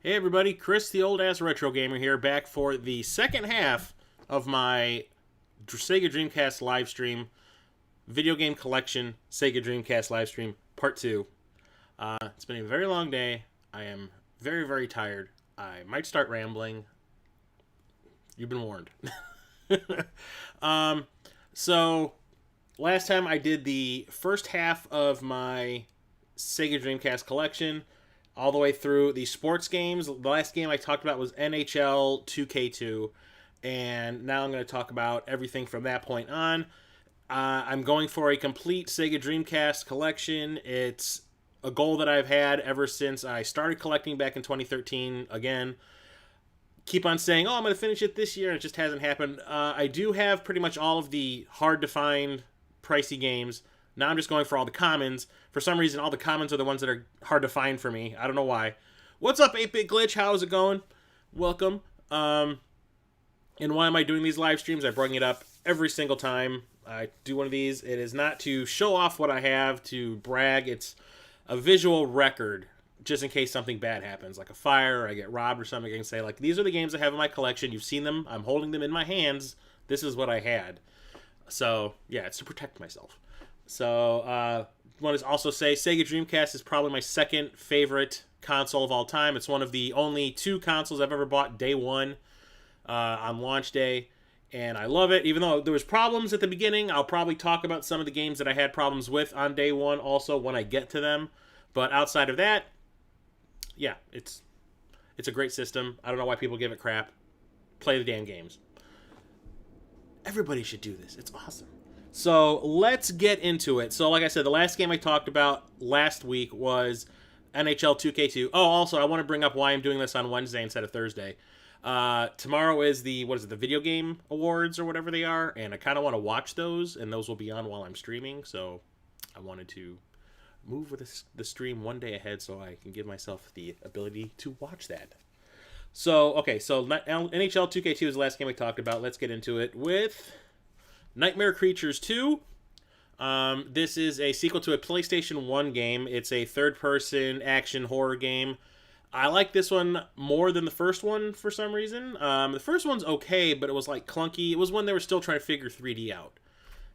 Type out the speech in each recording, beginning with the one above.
Hey everybody, Chris the Old Ass Retro Gamer here, back for the second half of my Sega Dreamcast Livestream video game collection, Sega Dreamcast Livestream Part 2. It's been a very long day. I am very, very tired. I might start rambling. You've been warned. um, so, last time I did the first half of my Sega Dreamcast collection, all the way through the sports games. The last game I talked about was NHL 2K2, and now I'm going to talk about everything from that point on. I'm going for a complete Sega Dreamcast collection. It's a goal that I've had ever since I started collecting back in 2013. Again, keep on saying, oh, I'm going to finish it this year, and it just hasn't happened. I do have pretty much all of the hard-to-find, pricey games. Now I'm just going for all the commons. For some reason, all the commons are the ones that are hard to find for me. I don't know why. What's up, 8-Bit Glitch? How's it going? Welcome. And why am I doing these live streams? I bring it up every single time I do one of these. It is not to show off what I have, to brag. It's a visual record, just in case something bad happens, like a fire or I get robbed or something. I can say, like, these are the games I have in my collection. You've seen them. I'm holding them in my hands. This is what I had. So, yeah, it's to protect myself. So, want to also say Sega Dreamcast is probably my second favorite console of all time. It's one of the only two consoles I've ever bought day one on launch day, and I love it. Even though there was problems at the beginning, I'll probably talk about some of the games that I had problems with on day one also when I get to them. But outside of that, yeah, it's a great system. I don't know why people give it crap. Play the damn games. Everybody should do this. It's awesome. So let's get into it. So like I said, the last game I talked about last week was NHL 2K2. Oh, also, I want to bring up why I'm doing this on Wednesday instead of Thursday. Tomorrow is the Video Game Awards or whatever they are, and I kind of want to watch those, and those will be on while I'm streaming, so I wanted to move with the stream one day ahead so I can give myself the ability to watch that. So, okay, so NHL 2K2 is the last game I talked about. Let's get into it with Nightmare Creatures 2. This is a sequel to a PlayStation 1 game. It's a third-person action horror game. I like this one more than the first one for some reason. The first one's okay, but it was like clunky. It was when they were still trying to figure 3D out.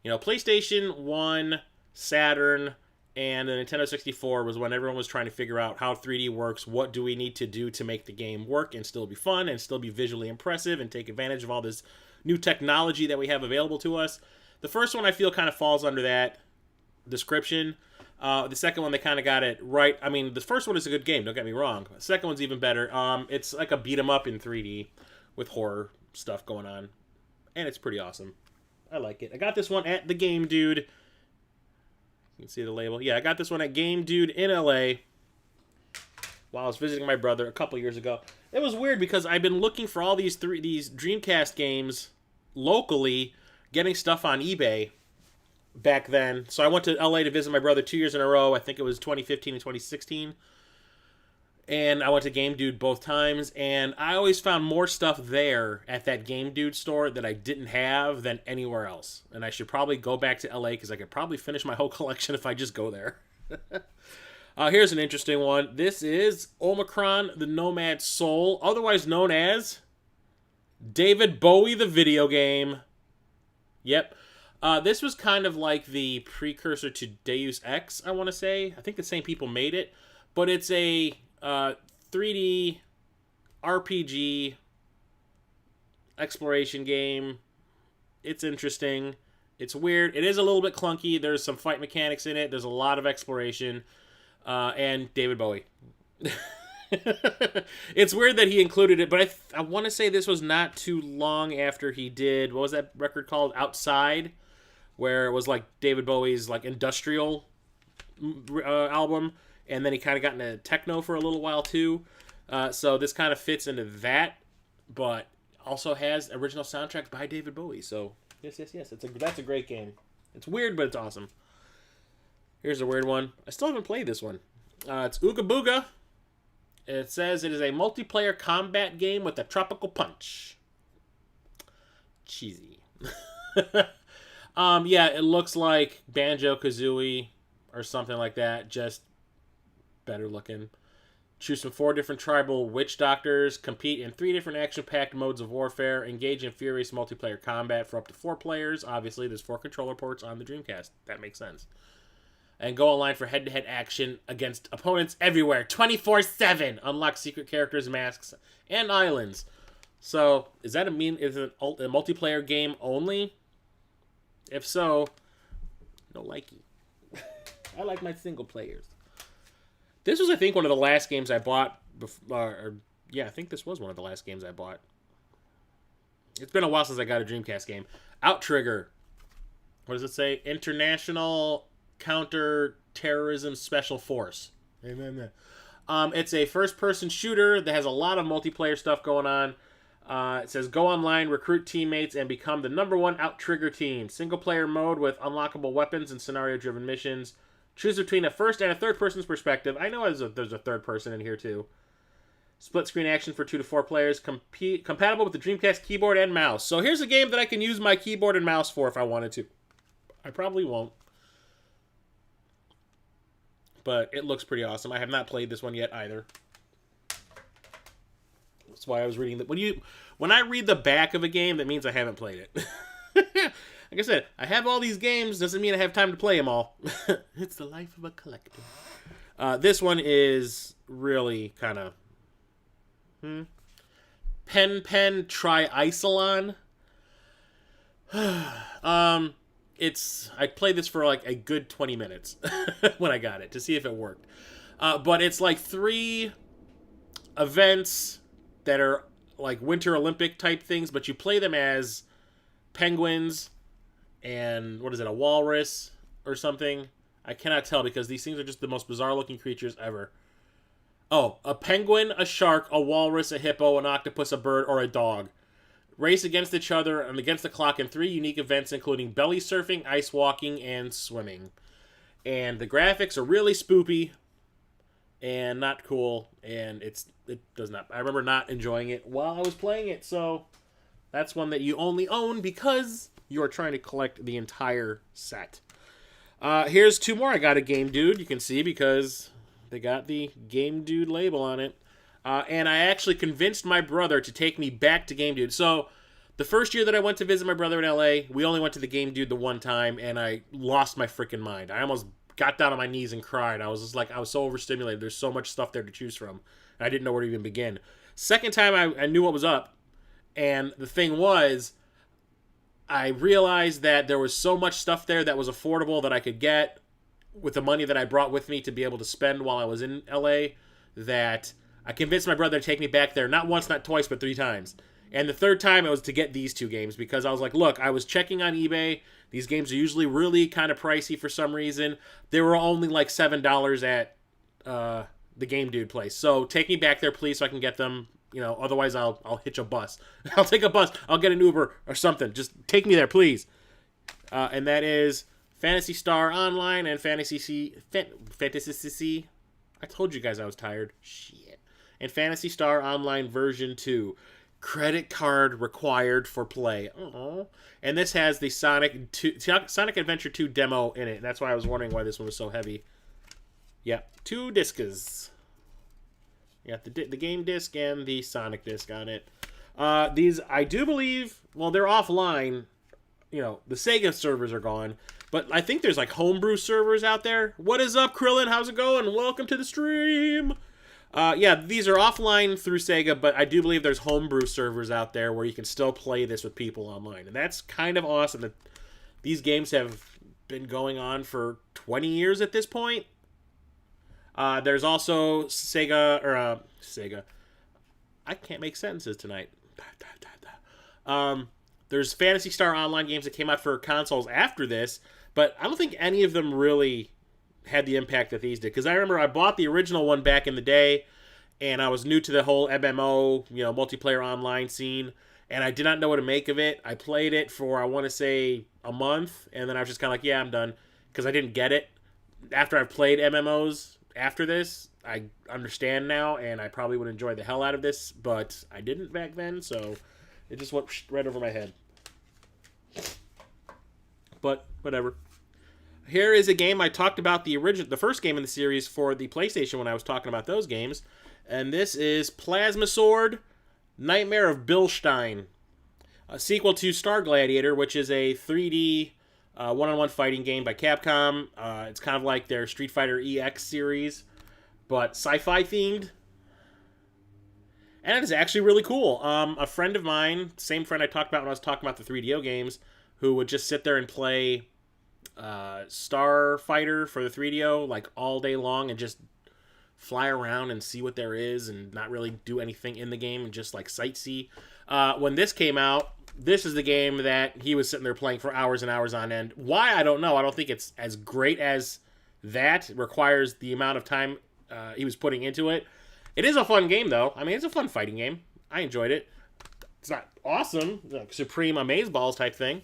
You know, PlayStation 1, Saturn, and the Nintendo 64 was when everyone was trying to figure out how 3D works, what do we need to do to make the game work and still be fun and still be visually impressive and take advantage of all this new technology that we have available to us. The first one I feel kind of falls under that description. The second one, they kind of got it right. I mean, the first one is a good game, don't get me wrong. The second one's even better. It's like a beat 'em up in 3D with horror stuff going on. And it's pretty awesome. I like it. I got this one at the Game Dude. You can see the label. Yeah, I got this one at Game Dude in LA while I was visiting my brother a couple years ago. It was weird because I've been looking for all these Dreamcast games locally, getting stuff on eBay back then. So I went to LA to visit my brother 2 years in a row. I think it was 2015 and 2016. And I went to Game Dude both times. And I always found more stuff there at that Game Dude store that I didn't have than anywhere else. And I should probably go back to LA because I could probably finish my whole collection if I just go there. Here's an interesting one. This is Omicron the Nomad Soul, otherwise known as David Bowie the video game. Yep. This was kind of like the precursor to Deus Ex, I want to say. I think the same people made it. But it's a 3D RPG exploration game. It's interesting. It's weird. It is a little bit clunky. There's some fight mechanics in it. There's a lot of exploration. And David Bowie. It's weird that he included it, but I want to say this was not too long after he did, what was that record called? Outside, where it was like David Bowie's like industrial album, and then he kind of got into techno for a little while too. So this kind of fits into that, but also has original soundtracks by David Bowie. So yes. That's a great game. It's weird, but it's awesome. Here's a weird one. I still haven't played this one. It's Ooga Booga. It says it is a multiplayer combat game with a tropical punch. Cheesy. Yeah, it looks like Banjo-Kazooie or something like that, just better looking. Choose from 4 different tribal witch doctors, compete in 3 different action-packed modes of warfare, engage in furious multiplayer combat for up to 4 players. Obviously, there's 4 controller ports on the Dreamcast. That makes sense. And go online for head-to-head action against opponents everywhere, 24/7. Unlock secret characters, masks, and islands. So, is it a multiplayer game only? If so, no likey. I like my single players. This was, I think, one of the last games I bought. I think this was one of the last games I bought. It's been a while since I got a Dreamcast game. Outrigger. What does it say? International Counter-Terrorism Special Force. It's a first-person shooter that has a lot of multiplayer stuff going on. It says, go online, recruit teammates, and become the #1 Outrigger team. Single-player mode with unlockable weapons and scenario-driven missions. Choose between a first and a third person's perspective. I know there's a third person in here too. Split screen action for 2 to 4 players. Compatible with the Dreamcast keyboard and mouse. So here's a game that I can use my keyboard and mouse for if I wanted to. I probably won't. But it looks pretty awesome. I have not played this one yet either. That's why I was reading that. When I read the back of a game, that means I haven't played it. Like I said, I have all these games. Doesn't mean I have time to play them all. It's the life of a collector. This one is really kind of... Pen Tri-Isolon. I played this for like a good 20 minutes when I got it to see if it worked. But it's like 3 events that are like Winter Olympic type things, but you play them as penguins and what is it, a walrus or something? I cannot tell because these things are just the most bizarre looking creatures ever. Oh, a penguin, a shark, a walrus, a hippo, an octopus, a bird, or a dog. Race against each other and against the clock in 3 unique events, including belly surfing, ice walking, and swimming. And the graphics are really spoopy and not cool, and it does not. I remember not enjoying it while I was playing it, so that's one that you only own because you are trying to collect the entire set. Here's 2 more. I got a Game Dude, you can see, because they got the Game Dude label on it. And I actually convinced my brother to take me back to Game Dude. So, the first year that I went to visit my brother in LA, we only went to the Game Dude the one time, and I lost my freaking mind. I almost got down on my knees and cried. I was just like, I was so overstimulated. There's so much stuff there to choose from. I didn't know where to even begin. Second time, I knew what was up. And the thing was, I realized that there was so much stuff there that was affordable that I could get with the money that I brought with me to be able to spend while I was in LA, that I convinced my brother to take me back there, not once, not twice, but 3 times. And the third time it was to get these 2 games because I was like, look, I was checking on eBay. These games are usually really kind of pricey for some reason. They were only like $7 at the Game Dude place. So take me back there, please, so I can get them. You know, otherwise I'll hitch a bus. I'll take a bus. I'll get an Uber or something. Just take me there, please. And that is Phantasy Star Online and Fantasy C. I told you guys I was tired. Shit. And Phantasy Star Online version 2. Credit card required for play. Aww. And this has the Sonic Adventure 2 demo in it. That's why I was wondering why this one was so heavy. Yeah, 2 discs. You got the game disc and the Sonic disc on it. These, I do believe, well, they're offline. You know, the Sega servers are gone. But I think there's like homebrew servers out there. What is up, Krillin? How's it going? Welcome to the stream. Yeah, these are offline through Sega, but I do believe there's homebrew servers out there where you can still play this with people online. And that's kind of awesome that these games have been going on for 20 years at this point. There's also Sega. I can't make sentences tonight. There's Phantasy Star Online games that came out for consoles after this, but I don't think any of them really had the impact that these did. Because I remember I bought the original one back in the day, and I was new to the whole MMO, multiplayer online scene, and I did not know what to make of it. I played it for, I want to say, a month, and then I was just kind of like, yeah, I'm done, because I didn't get it. After I've played MMOs after this, I understand now, and I probably would enjoy the hell out of this, but I didn't back then, so it just went right over my head. But whatever. Here is a game I talked about the first game in the series for the PlayStation when I was talking about those games. And this is Plasma Sword Nightmare of Bilstein, a sequel to Star Gladiator, which is a 3D one-on-one fighting game by Capcom. It's kind of like their Street Fighter EX series, but sci-fi themed. And it is actually really cool. A friend of mine, same friend I talked about when I was talking about the 3DO games, who would just sit there and play Star Fighter for the 3DO like all day long and just fly around and see what there is and not really do anything in the game and just like sightsee. When this came out, this is the game that he was sitting there playing for hours and hours on end. Why? I don't know. I don't think it's as great as that. It requires the amount of time he was putting into it. It is a fun game, though. I mean, it's a fun fighting game. I enjoyed it. It's not awesome, like Supreme Amazeballs type thing.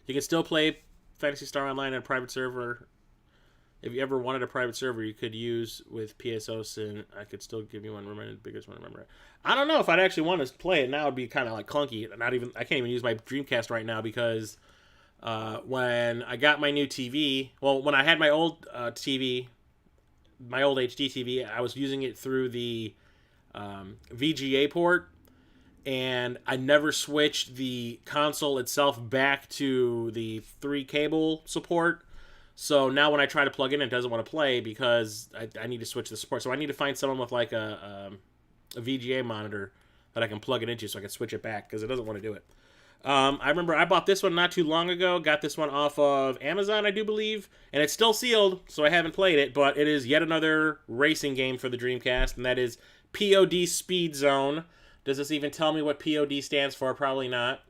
You can still play Phantasy Star Online on a private server. If you ever wanted a private server you could use with PSOS, and I could still give you one. Remember the biggest one. Remember, I don't know if I'd actually want to play it now. It'd be kind of like clunky. I can't even use my Dreamcast right now because when I got my new TV, when I had my old TV, my old HD TV, I was using it through the VGA port, and I never switched the console itself back to the 3 cable support. So now when I try to plug in, it doesn't want to play because I need to switch the support. So I need to find someone with like a VGA monitor that I can plug it into so I can switch it back because it doesn't want to do it. I remember I bought this one not too long ago. Got this one off of Amazon, I do believe. And it's still sealed, so I haven't played it. But it is yet another racing game for the Dreamcast, and that is POD Speed Zone. Does this even tell me what POD stands for? Probably not.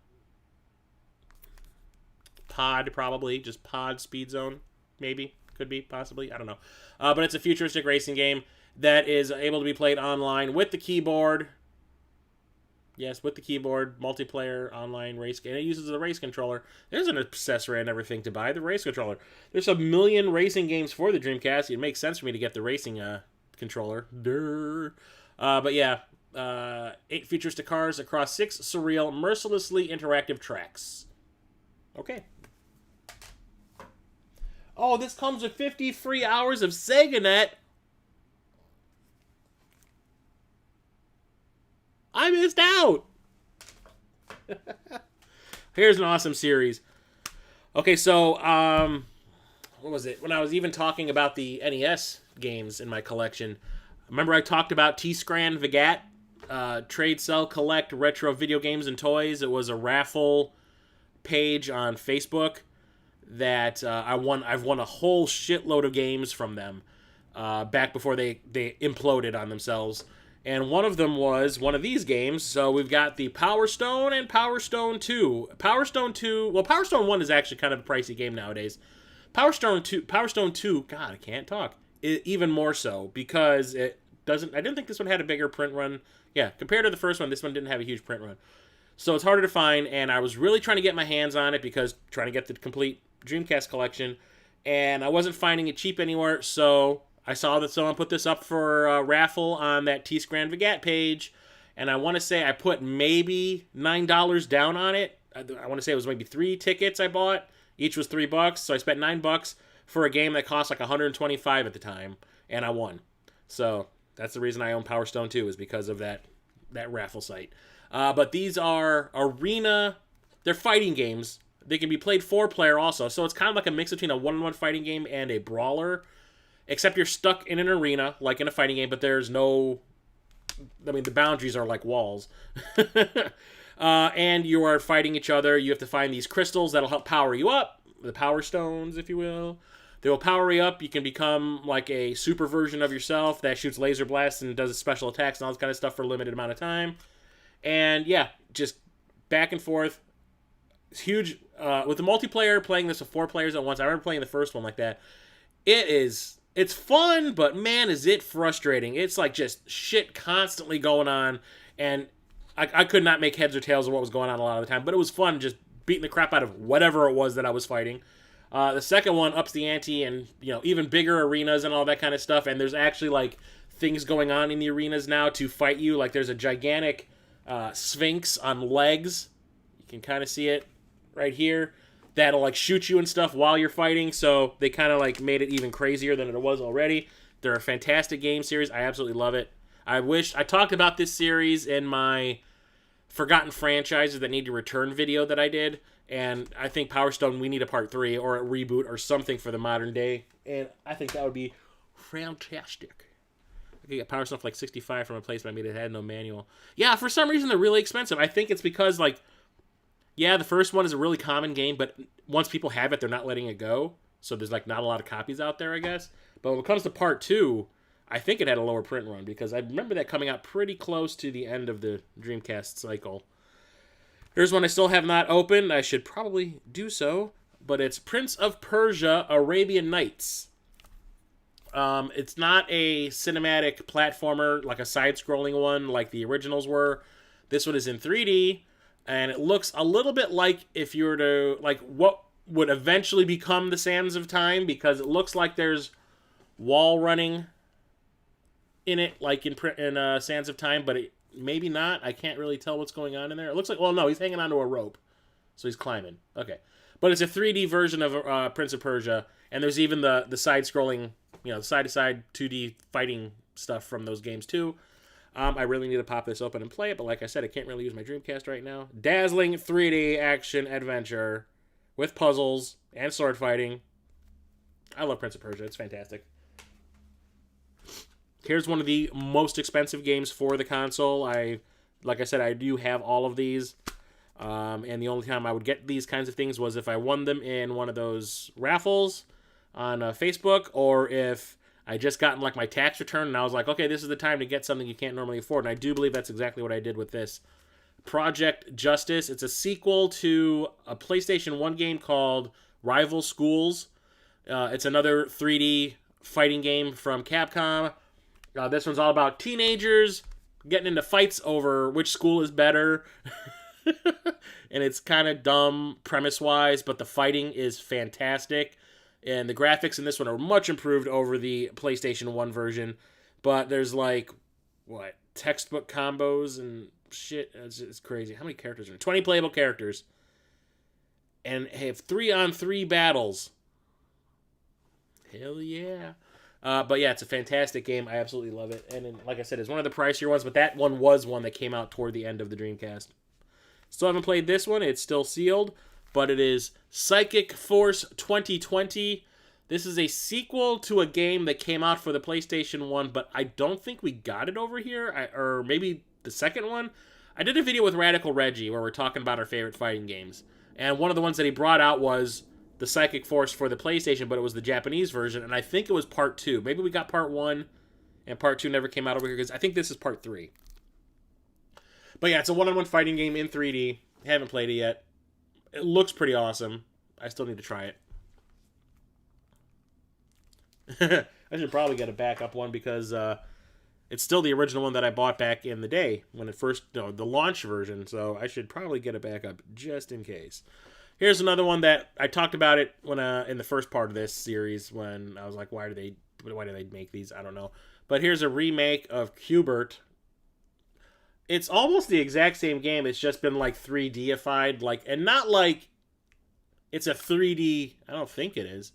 Pod, probably. Just Pod Speed Zone. Maybe. Could be. Possibly. I don't know. But it's a futuristic racing game that is able to be played online with the keyboard. Yes, with the keyboard, multiplayer, online race game. It uses the race controller. There's an accessory I never think to buy, the race controller. There's a million racing games for the Dreamcast. It makes sense for me to get the racing controller. But yeah, 8 futuristic cars across 6 surreal, mercilessly interactive tracks. Okay. Oh, this comes with 50 free hours of SegaNet. I missed out. Here's an awesome series. Okay, so, what was it? When I was even talking about the NES games in my collection, remember I talked about T-Scran Vigat, Trade, Sell, Collect, Retro Video Games and Toys. It was a raffle page on Facebook that I've won a whole shitload of games from them back before they imploded on themselves. And one of them was one of these games. So we've got the Power Stone and Power Stone 2. Power Stone 2, Power Stone 1 is actually kind of a pricey game nowadays. Power Stone 2, God, I can't talk. Even more so because I didn't think this one had a bigger print run. Yeah, compared to the first one, this one didn't have a huge print run. So it's harder to find, and I was really trying to get my hands on it because trying to get the complete Dreamcast collection, and I wasn't finding it cheap anywhere, so I saw that someone put this up for a raffle on that T-Scran Vigat page, and I want to say I put maybe $9 down on it. I want to say it was maybe 3 tickets I bought. Each was $3, so I spent $9 for a game that cost like $125 at the time, and I won. So that's the reason I own Power Stone 2 is because of that raffle site. But these are arena, they're fighting games. They can be played 4-player also, so it's kind of like a mix between a one-on-one fighting game and a brawler. Except you're stuck in an arena, like in a fighting game, but there's no... I mean, the boundaries are like walls. And you are fighting each other. You have to find these crystals that'll help power you up. The Power Stones, if you will. They will power you up. You can become like a super version of yourself that shoots laser blasts and does special attacks and all this kind of stuff for a limited amount of time. And yeah, just back and forth. It's huge. With the multiplayer, playing this with 4 players at once, I remember playing the first one like that. It's fun, but man, is it frustrating. It's like just shit constantly going on, and I could not make heads or tails of what was going on a lot of the time, but it was fun just beating the crap out of whatever it was that I was fighting. The second one ups the ante and, even bigger arenas and all that kind of stuff, and there's actually, like, things going on in the arenas now to fight you. Like, there's a gigantic sphinx on legs. You can kind of see it right here. That'll, like, shoot you and stuff while you're fighting, so they kind of, like, made it even crazier than it was already. They're a fantastic game series. I absolutely love it. I talked about this series in my Forgotten Franchises That Need to Return video that I did, and I think Power Stone, we need a part 3 or a reboot or something for the modern day, and I think that would be fantastic. I could get Power Stone for like $65 from a place I made it had no manual. Yeah, for some reason they're really expensive. I think it's because, like, yeah, the first one is a really common game, but once people have it, they're not letting it go. So there's like not a lot of copies out there, I guess. But when it comes to part 2, I think it had a lower print run because I remember that coming out pretty close to the end of the Dreamcast cycle. Here's one I still have not opened. I should probably do so, but it's Prince of Persia: Arabian Nights. It's not a cinematic platformer like a side-scrolling one like the originals were. This one is in 3D, and it looks a little bit like if you were to, like, what would eventually become the Sands of Time, because it looks like there's wall running in it, like in Sands of Time, but maybe not. I can't really tell what's going on in there. It looks like, well, no, he's hanging onto a rope, so he's climbing. Okay, but it's a 3D version of Prince of Persia, and there's even the side-scrolling, side-to-side 2D fighting stuff from those games too. I really need to pop this open and play it, but like I said, I can't really use my Dreamcast right now. Dazzling 3D action adventure with puzzles and sword fighting. I love Prince of Persia. It's fantastic. Here's one of the most expensive games for the console. Like I said, I do have all of these. And the only time I would get these kinds of things was if I won them in one of those raffles on Facebook, or if I just gotten like my tax return and I was like, okay, this is the time to get something you can't normally afford. And I do believe that's exactly what I did with this. Project Justice. It's a sequel to a PlayStation 1 game called Rival Schools. It's another 3D fighting game from Capcom. This one's all about teenagers getting into fights over which school is better. And it's kind of dumb premise-wise, but the fighting is fantastic. And the graphics in this one are much improved over the PlayStation 1 version. But there's like, textbook combos and shit. It's crazy. How many characters are there? 20 playable characters. And have 3-on-3 battles. Hell yeah. But yeah, it's a fantastic game. I absolutely love it. And like I said, it's one of the pricier ones, but that one was one that came out toward the end of the Dreamcast. Still haven't played this one. It's still sealed, but it is Psychic Force 2020. This is a sequel to a game that came out for the PlayStation 1, but I don't think we got it over here, or maybe the second one. I did a video with Radical Reggie where we're talking about our favorite fighting games, and one of the ones that he brought out was the Psychic Force for the PlayStation, but it was the Japanese version, and I think it was part 2. Maybe we got part 1, and part 2 never came out over here, because I think this is part 3. But yeah, it's a one-on-one fighting game in 3D. Haven't played it yet. It looks pretty awesome. I still need to try it. I should probably get a backup one, because it's still the original one that I bought back in the day, when it first, the launch version, so I should probably get a backup just in case. Here's another one that I talked about it when in the first part of this series, when I was like, why do they make these? I don't know. But here's a remake of Q*bert. It's almost the exact same game. It's just been like 3D-ified, and not like it's a 3D. I don't think it is.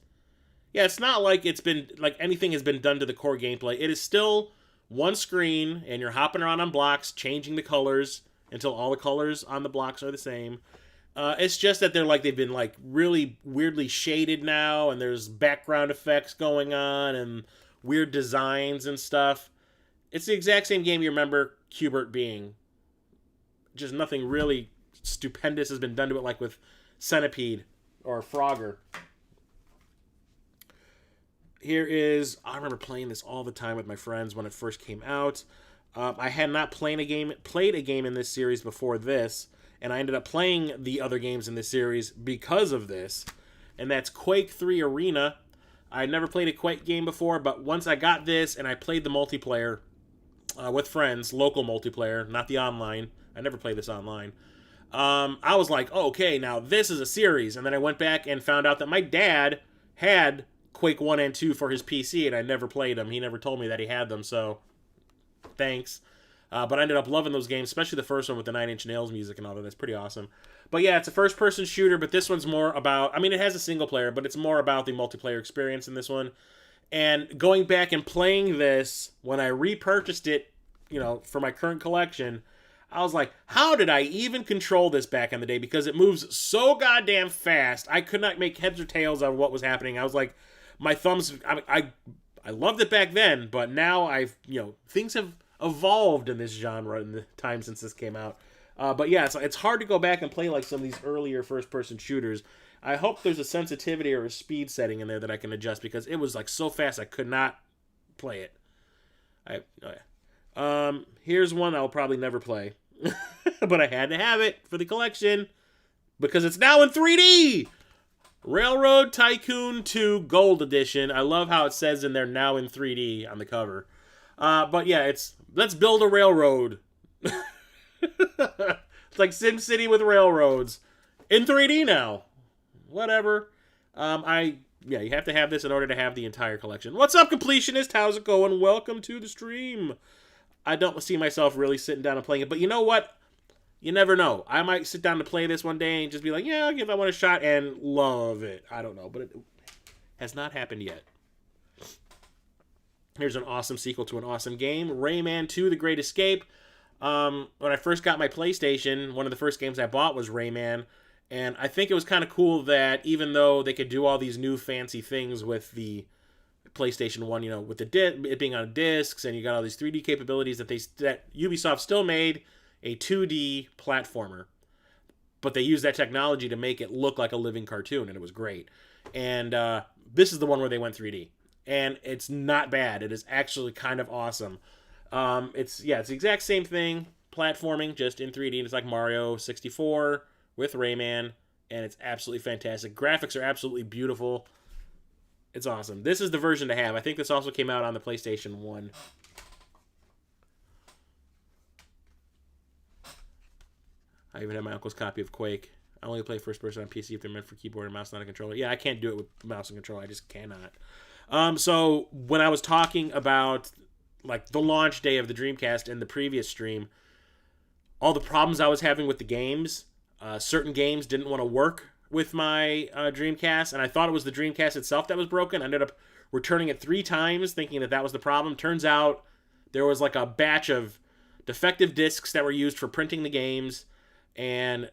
Yeah, it's not like it's been like anything has been done to the core gameplay. It is still one screen, and you're hopping around on blocks, changing the colors until all the colors on the blocks are the same. It's just that they've been like really weirdly shaded now, and there's background effects going on and weird designs and stuff. It's the exact same game you remember Q*bert being. Just nothing really stupendous has been done to it, like with Centipede or Frogger. I remember playing this all the time with my friends when it first came out. I had not played a game in this series before this, and I ended up playing the other games in this series because of this, and that's Quake 3 Arena. I never played a Quake game before, but once I got this and I played the multiplayer with friends, local multiplayer, not the online. I never played this online. I was like, oh, okay, now this is a series. And then I went back and found out that my dad had Quake 1 and 2 for his PC, and I never played them. He never told me that he had them, so thanks. But I ended up loving those games, especially the first one with the Nine Inch Nails music and all that. That's pretty awesome. But yeah, it's a first-person shooter, but this one's more about... I mean, it has a single player, but it's more about the multiplayer experience in this one. And going back and playing this, when I repurchased it, for my current collection, I was like, how did I even control this back in the day? Because it moves so goddamn fast. I could not make heads or tails of what was happening. I was like, my thumbs, I loved it back then, but now things have evolved in this genre in the time since this came out. But yeah, it's hard to go back and play like some of these earlier first-person shooters. I hope there's a sensitivity or a speed setting in there that I can adjust, because it was like so fast I could not play it. Here's one I'll probably never play, but I had to have it for the collection because it's now in 3D. Railroad Tycoon 2 Gold Edition. I love how it says in there now in 3D on the cover. But yeah, let's build a railroad. It's like SimCity with railroads in 3D now. Whatever. You have to have this in order to have the entire collection. What's up, completionist? How's it going? Welcome to the stream. I don't see myself really sitting down and playing it, but you know what? You never know. I might sit down to play this one day and just be like, yeah, I'll give that one a shot and love it. I don't know, but it has not happened yet. Here's an awesome sequel to an awesome game. Rayman 2: The Great Escape. When I first got my PlayStation, one of the first games I bought was Rayman. And I think it was kind of cool that even though they could do all these new fancy things with the PlayStation 1, with it being on discs, and you got all these 3D capabilities, that Ubisoft still made a 2D platformer. But they used that technology to make it look like a living cartoon, and it was great. And this is the one where they went 3D. And it's not bad. It is actually kind of awesome. It's the exact same thing, platforming, just in 3D. And it's like Mario 64 with Rayman, and it's absolutely fantastic. Graphics are absolutely beautiful. It's awesome. This is the version to have. I think this also came out on the PlayStation 1. I even have my uncle's copy of Quake. I only play first person on PC if they're meant for keyboard and mouse, not a controller. Yeah, I can't do it with mouse and controller. I just cannot. So when I was talking about like the launch day of the Dreamcast in the previous stream, all the problems I was having with the games, certain games didn't want to work with my Dreamcast, and I thought it was the Dreamcast itself that was broken. I ended up returning it 3 times thinking that was the problem. Turns out there was like a batch of defective discs that were used for printing the games, and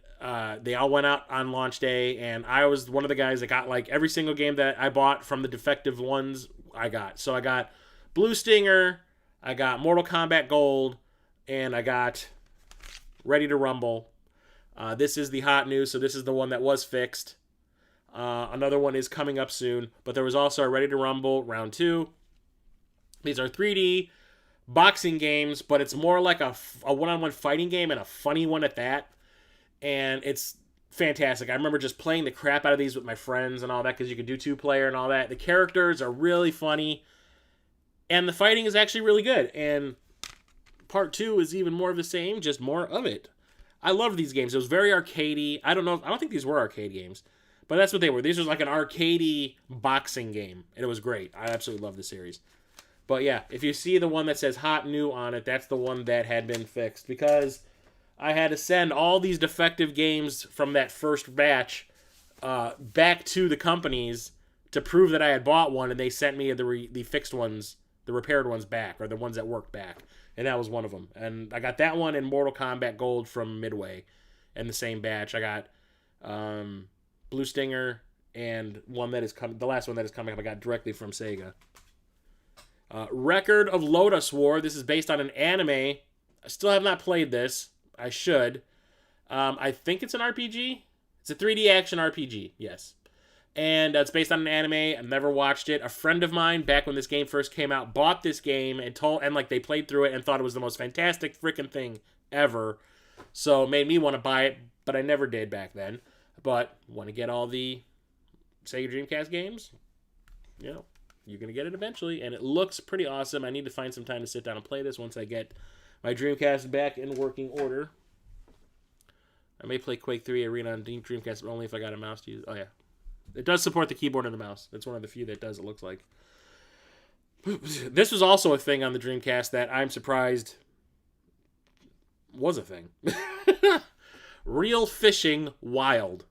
they all went out on launch day, and I was one of the guys that got like every single game that I bought from the defective ones I got. So I got Blue Stinger, I got Mortal Kombat Gold, and I got Ready to Rumble. This is the hot news, so this is the one that was fixed. Another one is coming up soon, but there was also a Ready to Rumble Round 2. These are 3D boxing games, but it's more like a one-on-one fighting game, and a funny one at that. And it's fantastic. I remember just playing the crap out of these with my friends and all that, because you could do 2-player and all that. The characters are really funny, and the fighting is actually really good. And part 2 is even more of the same, just more of it. I love these games. It was very arcadey. I don't think these were arcade games, but that's what they were. These were like an arcadey boxing game, and it was great. I absolutely love the series. But yeah, if you see the one that says hot new on it, that's the one that had been fixed, because I had to send all these defective games from that first batch back to the companies to prove that I had bought one, and they sent me the fixed ones, the repaired ones back, or the ones that worked back. And that was one of them. And I got that one in Mortal Kombat Gold from Midway in the same batch. I got Blue Stinger, and one that is coming. The last one that is coming up, I got directly from Sega. Record of Lotus War. This is based on an anime. I still have not played this. I should. I think it's an RPG. It's a 3D action RPG. Yes. And it's based on an anime. I've never watched it. A friend of mine, back when this game first came out, bought this game and they played through it and thought it was the most fantastic freaking thing ever. So it made me want to buy it, but I never did back then. But want to get all the Sega Dreamcast games? You're going to get it eventually, and it looks pretty awesome. I need to find some time to sit down and play this once I get my Dreamcast back in working order. I may play Quake 3 Arena on Dreamcast, but only if I got a mouse to use. Oh, yeah. It does support the keyboard and the mouse. It's one of the few that does, it looks like. This was also a thing on the Dreamcast that I'm surprised was a thing. Real Fishing Wild.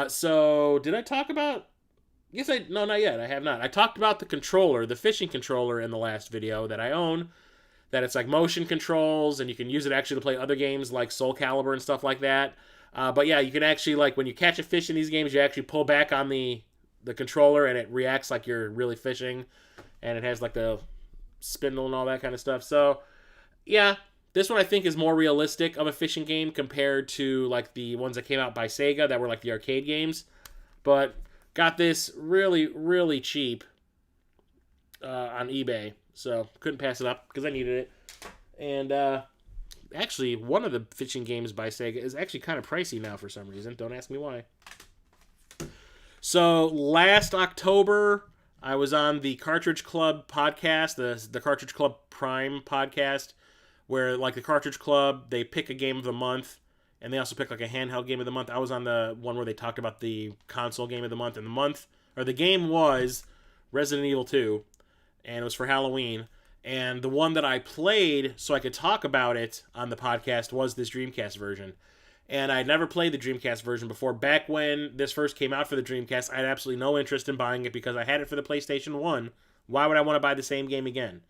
So, did I talk about No, not yet. I have not. I talked about the controller, the fishing controller, in the last video that I own. That it's like motion controls, and you can use it actually to play other games like Soul Calibur and stuff like that. But yeah, you can actually, like, when you catch a fish in these games, you actually pull back on the controller, and it reacts like you're really fishing, and it has like the spindle and all that kind of stuff. So yeah, this one I think is more realistic of a fishing game compared to like the ones that came out by Sega that were like the arcade games. But got this really, really cheap on eBay, so couldn't pass it up because I needed it. And actually, one of the fishing games by Sega is actually kind of pricey now for some reason. Don't ask me why. So last October, I was on the Cartridge Club podcast, the Cartridge Club Prime podcast, where like the Cartridge Club, they pick a game of the month, and they also pick like a handheld game of the month. I was on the one where they talked about the console game of the month, and the game was Resident Evil 2, and it was for Halloween. And the one that I played so I could talk about it on the podcast was this Dreamcast version. And I'd never played the Dreamcast version before. Back when this first came out for the Dreamcast, I had absolutely no interest in buying it because I had it for the PlayStation 1. Why would I want to buy the same game again?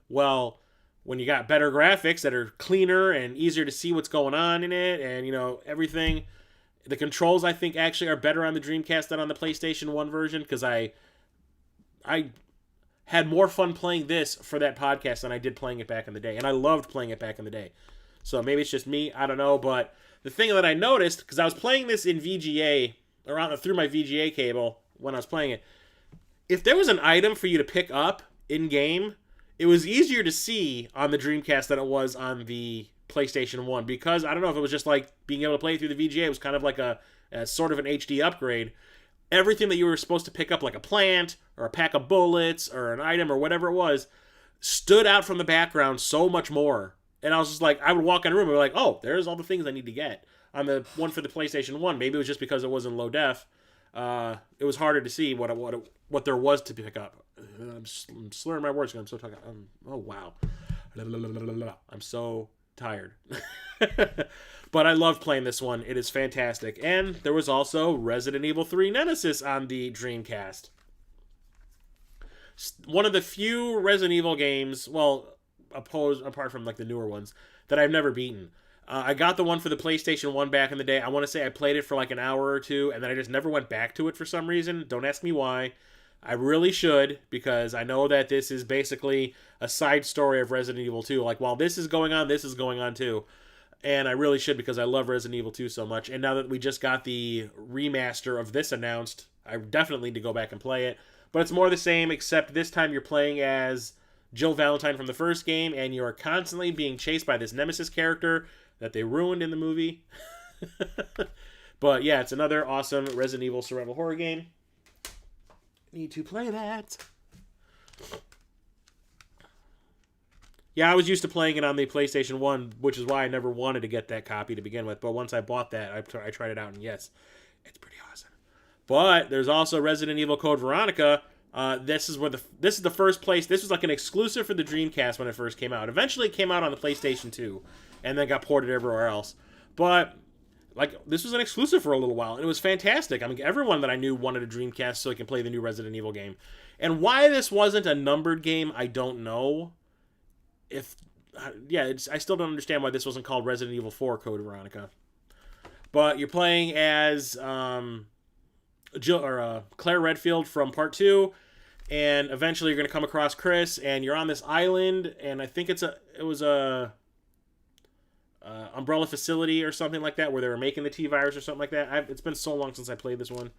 Well, when you got better graphics that are cleaner and easier to see what's going on in it, and, you know, everything, the controls I think actually are better on the Dreamcast than on the PlayStation 1 version, because I had more fun playing this for that podcast than I did playing it back in the day. And I loved playing it back in the day. So maybe it's just me, I don't know, but the thing that I noticed, because I was playing this in VGA, or through my VGA cable when I was playing it, if there was an item for you to pick up in-game, it was easier to see on the Dreamcast than it was on the PlayStation 1, because, I don't know if it was just like being able to play it through the VGA, it was kind of like a sort of an HD upgrade. Everything that you were supposed to pick up, like a plant, or a pack of bullets, or an item, or whatever it was, stood out from the background so much more. And I was just like, I would walk in a room and be like, oh, there's all the things I need to get. On the one for the PlayStation 1, maybe it was just because it was in low def. It was harder to see what there was to pick up. I'm slurring my words because I'm so tired. Oh, wow. I'm so tired. But I love playing this one. It is fantastic. And there was also Resident Evil 3 Nemesis on the Dreamcast. One of the few Resident Evil games, well, apart from like the newer ones, that I've never beaten. I got the one for the PlayStation 1 back in the day. I want to say I played it for like an hour or two, and then I just never went back to it for some reason. Don't ask me why. I really should, because I know that this is basically a side story of Resident Evil 2. Like, while this is going on too. And I really should, because I love Resident Evil 2 so much. And now that we just got the remaster of this announced, I definitely need to go back and play it. But it's more the same, except this time you're playing as Jill Valentine from the first game, and you are constantly being chased by this Nemesis character that they ruined in the movie. But yeah, it's another awesome Resident Evil survival horror game. Need to play that. Yeah, I was used to playing it on the PlayStation 1, which is why I never wanted to get that copy to begin with. But once I bought that, I tried it out, and yes, it's pretty awesome. But there's also Resident Evil Code Veronica. This is the first place. This was like an exclusive for the Dreamcast when it first came out. Eventually, it came out on the PlayStation 2, and then got ported everywhere else. But like, this was an exclusive for a little while, and it was fantastic. I mean, everyone that I knew wanted a Dreamcast so they can play the new Resident Evil game. And why this wasn't a numbered game, I don't know. I still don't understand why this wasn't called Resident Evil 4 Code Veronica. But you're playing as Claire Redfield from Part 2, and eventually you're going to come across Chris, and you're on this island, and I think it was a Umbrella facility or something like that, where they were making the T-Virus or something like that. It's been so long since I played this one.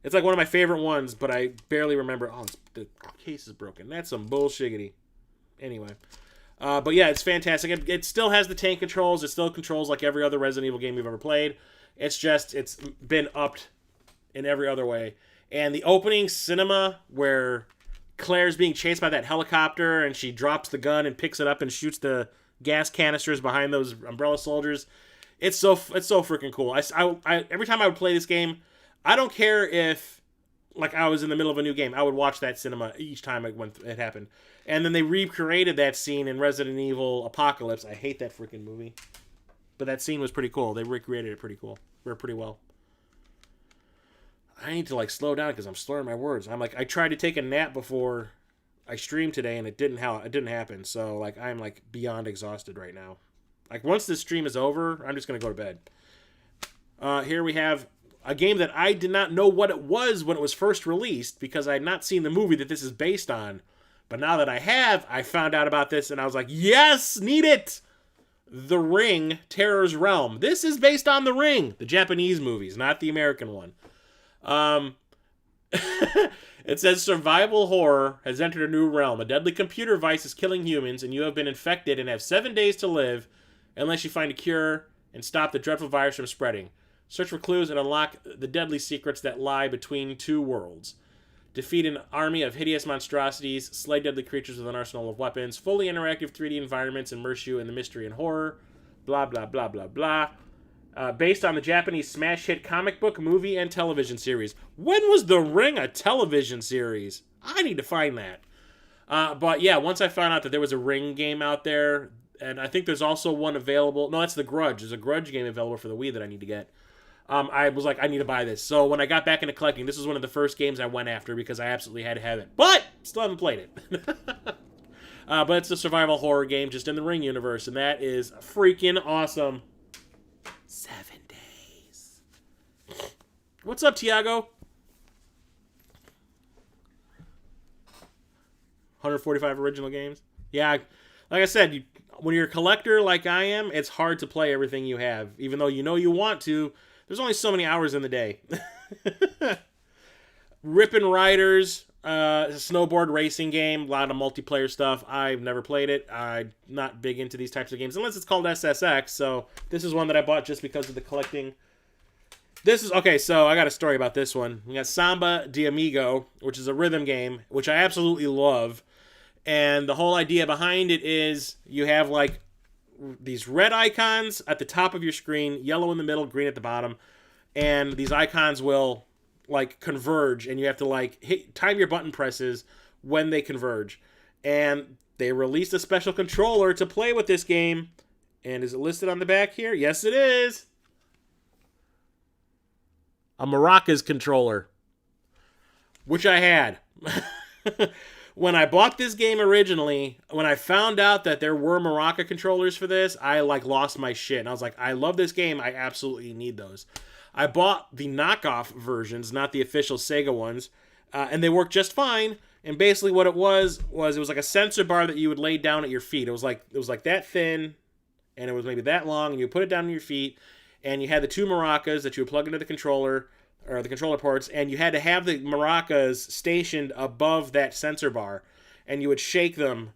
It's like one of my favorite ones, but I barely remember. Oh, the case is broken. That's some bullshiggity. Anyway. But yeah, it's fantastic. It still has the tank controls. It still controls like every other Resident Evil game you've ever played. It's been upped in every other way. And the opening cinema where Claire's being chased by that helicopter, and she drops the gun and picks it up and shoots the gas canisters behind those Umbrella soldiers. It's so freaking cool. I every time I would play this game, I don't care if like I was in the middle of a new game, I would watch that cinema each time it happened. And then they recreated that scene in Resident Evil Apocalypse. I hate that freaking movie, but that scene was pretty cool. They recreated it pretty well. I need to like slow down because I'm slurring my words. I'm like, I tried to take a nap before I streamed today, and it didn't happen. So like, I'm like beyond exhausted right now. Like once this stream is over, I'm just gonna go to bed. Here we have a game that I did not know what it was when it was first released because I had not seen the movie that this is based on. But now that I have, I found out about this and I was like, yes, need it! The Ring, Terror's Realm. This is based on The Ring, the Japanese movies, not the American one. It says survival horror has entered a new realm. A deadly computer virus is killing humans and you have been infected and have 7 days to live unless you find a cure and stop the dreadful virus from spreading. Search for clues and unlock the deadly secrets that lie between two worlds. Defeat an army of hideous monstrosities, slay deadly creatures with an arsenal of weapons, fully interactive 3D environments immerse you in the mystery and horror, blah, blah, blah, blah, blah. Based on the Japanese smash hit comic book, movie, and television series. When was The Ring a television series? I need to find that. But yeah, once I found out that there was a Ring game out there, and I think there's also one available. No, that's The Grudge. There's a Grudge game available for the Wii that I need to get. I was like, I need to buy this. So when I got back into collecting, this was one of the first games I went after because I absolutely had to have it. But still haven't played it. But it's a survival horror game just in the Ring universe, and that is freaking awesome. 7 days. What's up, Tiago? 145 original games. Yeah, like I said, when you're a collector like I am, it's hard to play everything you have. Even though you know you want to, there's only so many hours in the day. Rippin' Riders, a snowboard racing game, a lot of multiplayer stuff. I've never played it. I'm not big into these types of games, unless it's called SSX, so this is one that I bought just because of the collecting. This is, okay, so I got a story about this one. We got Samba de Amigo, which is a rhythm game, which I absolutely love. And the whole idea behind it is you have like these red icons at the top of your screen, yellow in the middle, green at the bottom, and these icons will like converge, and you have to like time your button presses when they converge. And they released a special controller to play with this game. And is it listed on the back here? Yes, it is. A Maracas controller, which I had. When I bought this game originally, when I found out that there were Maraca controllers for this, I like lost my shit. And I was like, I love this game. I absolutely need those. I bought the knockoff versions, not the official Sega ones, and they worked just fine. And basically what it was like a sensor bar that you would lay down at your feet. It was like that thin, and it was maybe that long, and you put it down on your feet, and you had the two maracas that you would plug into the controller, or the controller ports, and you had to have the maracas stationed above that sensor bar, and you would shake them,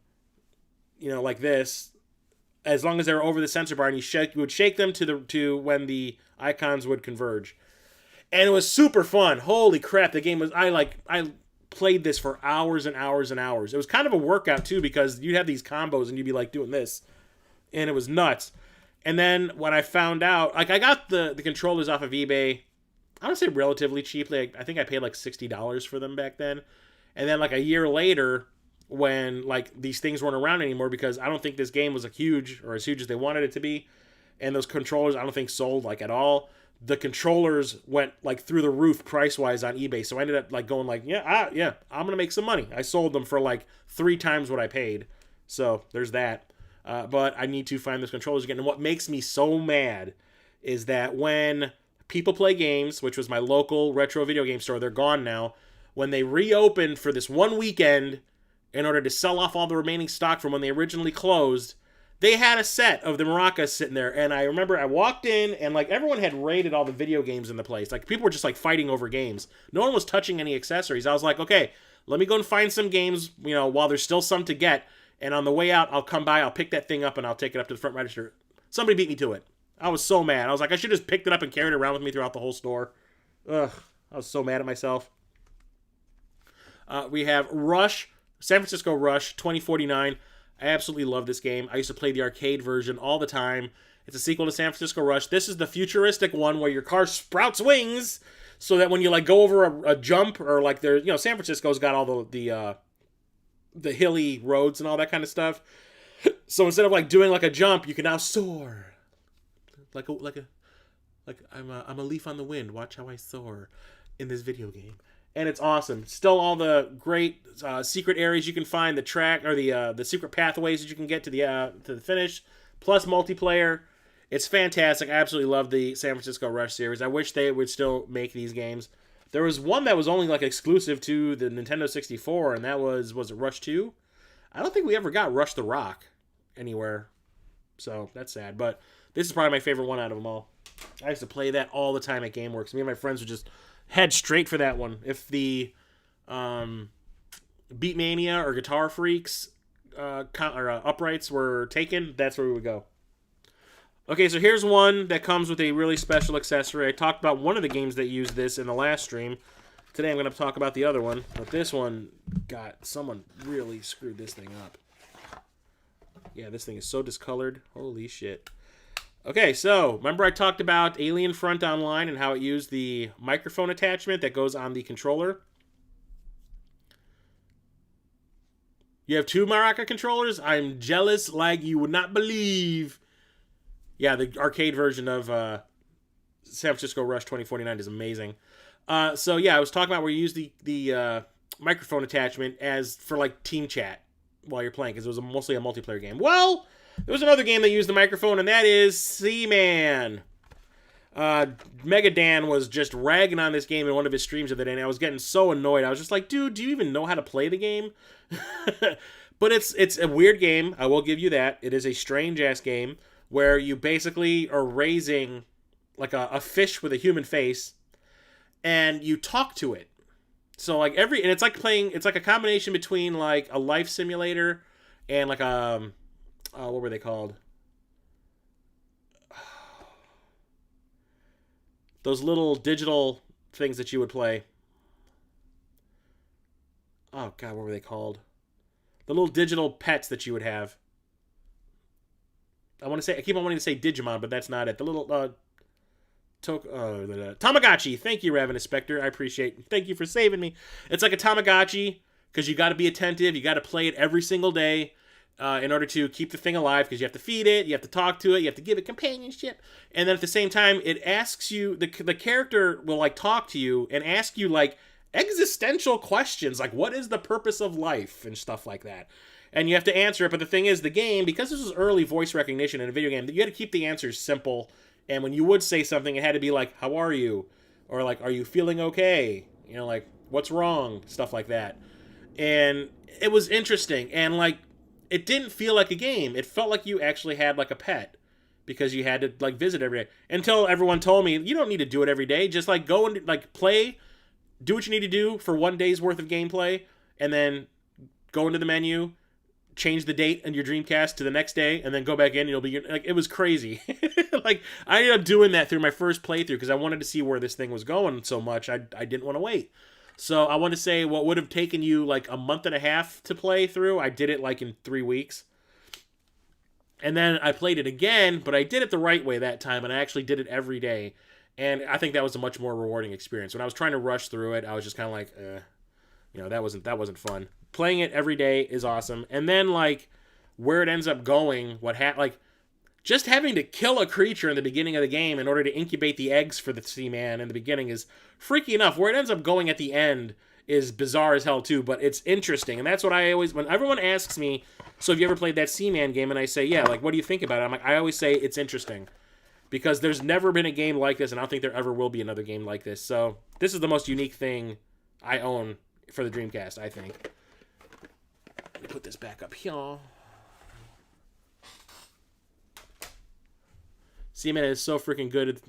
you know, like this, as long as they were over the sensor bar, and you would shake them to when the icons would converge. And it was super fun. Holy crap, the game was, I played this for hours and hours and hours. It was kind of a workout too, because you'd have these combos and you'd be like doing this, and it was nuts. And then when I found out, like, I got the controllers off of eBay, I would say relatively cheaply. I think I paid like $60 for them back then. And then like a year later, when like these things weren't around anymore, because I don't think this game was as huge as they wanted it to be, and those controllers I don't think sold like at all. The controllers went like through the roof price wise on eBay, so I ended up like going like, yeah, I'm gonna make some money. I sold them for like 3 times what I paid. So there's that. But I need to find those controllers again. And what makes me so mad is that when People Play Games, which was my local retro video game store, they're gone now. When they reopened for this one weekend in order to sell off all the remaining stock from when they originally closed, they had a set of the maracas sitting there. And I remember I walked in and like everyone had raided all the video games in the place. Like people were just like fighting over games. No one was touching any accessories. I was like, okay, let me go and find some games, you know, while there's still some to get. And on the way out, I'll come by, I'll pick that thing up, and I'll take it up to the front register. Somebody beat me to it. I was so mad. I was like, I should have just picked it up and carried it around with me throughout the whole store. Ugh, I was so mad at myself. We have Rush, San Francisco Rush 2049. I absolutely love this game. I used to play the arcade version all the time. It's a sequel to San Francisco Rush. This is the futuristic one where your car sprouts wings so that when you like go over a jump, or like there, you know, San Francisco's got all the hilly roads and all that kind of stuff. So instead of like doing like a jump, you can now soar. Like I'm a leaf on the wind. Watch how I soar. in this video game, and it's awesome. Still, all the great secret areas you can find, the track or the secret pathways that you can get to the finish, plus multiplayer. It's fantastic. I absolutely love the San Francisco Rush series. I wish they would still make these games. There was one that was only like exclusive to the Nintendo 64, and that was it Rush 2? I don't think we ever got Rush the Rock anywhere, so that's sad. But this is probably my favorite one out of them all. I used to play that all the time at GameWorks. Me and my friends would just head straight for that one. If the Beatmania or Guitar Freaks uprights were taken, that's where we would go. Okay, so here's one that comes with a really special accessory. I talked about one of the games that used this in the last stream. Today I'm going to talk about the other one, but this one someone really screwed this thing up. Yeah, this thing is so discolored. Holy shit. Okay, so remember I talked about Alien Front Online and how it used the microphone attachment that goes on the controller? You have two Maraca controllers? I'm jealous like you would not believe. Yeah, the arcade version of San Francisco Rush 2049 is amazing. So yeah, I was talking about where you use the microphone attachment as for like team chat while you're playing, because it was mostly a multiplayer game. Well, there was another game that used the microphone, and that is Seaman. Mega Dan was just ragging on this game in one of his streams the other day, and I was getting so annoyed. I was just like, dude, do you even know how to play the game? But it's a weird game, I will give you that. It is a strange-ass game where you basically are raising like a fish with a human face, and you talk to it. So like and it's like a combination between like a life simulator and like what were they called? Those little digital things that you would play. Oh god, what were they called? The little digital pets that you would have. I keep on wanting to say Digimon, but that's not it. The little Tamagotchi. Thank you, Ravenous Spectre. I appreciate it. Thank you for saving me. It's like a Tamagotchi, because you got to be attentive. You got to play it every single day in order to keep the thing alive, because you have to feed it, you have to talk to it, you have to give it companionship. And then at the same time, it asks you, the character will like talk to you and ask you like existential questions, like what is the purpose of life and stuff like that. And you have to answer it. But the thing is, the game, because this was early voice recognition in a video game, you had to keep the answers simple. And when you would say something, it had to be like, how are you? Or like, are you feeling okay? You know, like, what's wrong? Stuff like that. And it was interesting. And like, it didn't feel like a game. It felt like you actually had like a pet, because you had to like visit every day. Until everyone told me, you don't need to do it every day. Just like go and like play, do what you need to do for one day's worth of gameplay, and then go into the menu, change the date on your Dreamcast to the next day, and then go back in, and you'll be like, it was crazy. Like, I ended up doing that through my first playthrough because I wanted to see where this thing was going so much. I didn't want to wait. So I want to say what would have taken you like a month and a half to play through, I did it like in 3 weeks. And then I played it again, but I did it the right way that time, and I actually did it every day. And I think that was a much more rewarding experience. When I was trying to rush through it, I was just kind of like, that wasn't fun. Playing it every day is awesome. And then like where it ends up going, like just having to kill a creature in the beginning of the game in order to incubate the eggs for the Seaman in the beginning is freaky enough. Where it ends up going at the end is bizarre as hell too, but it's interesting. And that's what I always, when everyone asks me, so have you ever played that Seaman game? And I say, yeah, like, what do you think about it? I'm like, I always say it's interesting, because there's never been a game like this, and I don't think there ever will be another game like this. So this is the most unique thing I own for the Dreamcast, I think. Let me put this back up here. Seaman is so freaking good.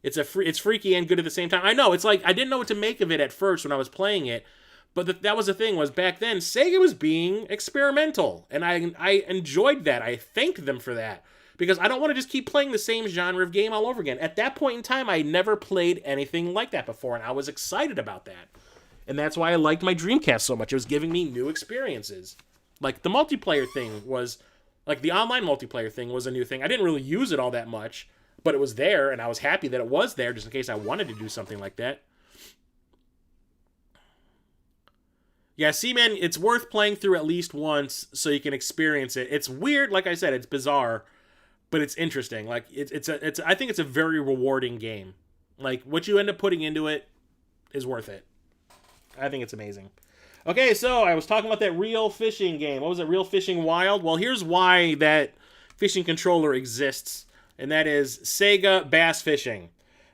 It's freaky and good at the same time. I know, it's like, I didn't know what to make of it at first when I was playing it, but that was the thing, was back then, Sega was being experimental, and I enjoyed that. I thanked them for that, because I don't want to just keep playing the same genre of game all over again. At that point in time, I never played anything like that before, and I was excited about that. And that's why I liked my Dreamcast so much. It was giving me new experiences. Like, the multiplayer thing was, like, the online multiplayer thing was a new thing. I didn't really use it all that much, but it was there, and I was happy that it was there, just in case I wanted to do something like that. Yeah, Seaman, it's worth playing through at least once so you can experience it. It's weird, like I said, it's bizarre, but it's interesting. Like, I think it's a very rewarding game. Like, what you end up putting into it is worth it. I think it's amazing. Okay, so I was talking about that Real Fishing game. What was it? Real Fishing Wild? Well, here's why that fishing controller exists, and that is Sega Bass Fishing.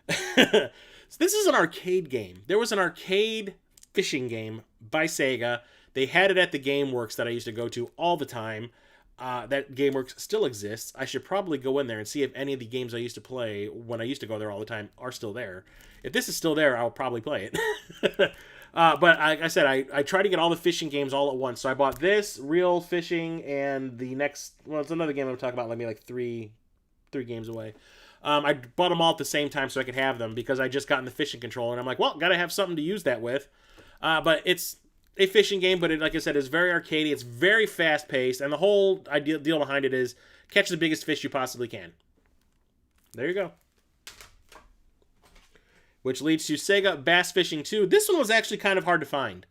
So this is an arcade game. There was an arcade fishing game by Sega. They had it at the GameWorks that I used to go to all the time. That GameWorks still exists. I should probably go in there and see if any of the games I used to play when I used to go there all the time are still there. If this is still there, I'll probably play it. But like I said, I try to get all the fishing games all at once. So I bought this, Real Fishing, and the next... Well, it's another game I'm talking about, like three games away. I bought them all at the same time so I could have them because I just got in the fishing controller. And I'm like, well, gotta have something to use that with. But it's a fishing game, but like I said, it's very arcadey. It's very fast-paced. And the whole deal behind it is catch the biggest fish you possibly can. There you go. Which leads to Sega Bass Fishing 2. This one was actually kind of hard to find.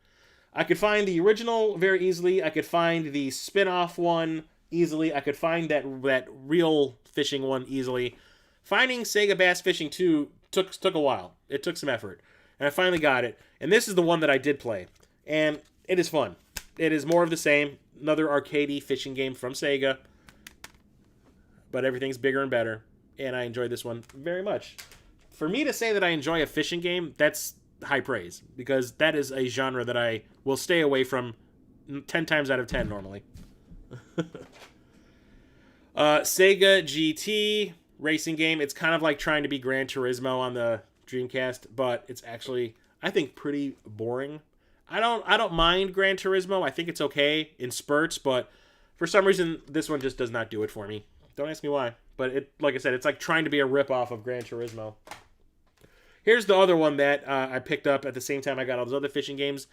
I could find the original very easily. I could find the spin-off one easily. I could find that Real Fishing one easily. Finding Sega Bass Fishing 2 took a while. It took some effort. And I finally got it. And this is the one that I did play. And it is fun. It is more of the same. Another arcadey fishing game from Sega. But everything's bigger and better. And I enjoyed this one very much. For me to say that I enjoy a fishing game, that's high praise. Because that is a genre that I will stay away from 10 times out of 10 normally. Sega GT racing game. It's kind of like trying to be Gran Turismo on the Dreamcast, but it's actually, I think, pretty boring. I don't mind Gran Turismo. I think it's okay in spurts, but for some reason, this one just does not do it for me. Don't ask me why. But it, like I said, it's like trying to be a ripoff of Gran Turismo. Here's the other one that I picked up at the same time I got all those other fishing games.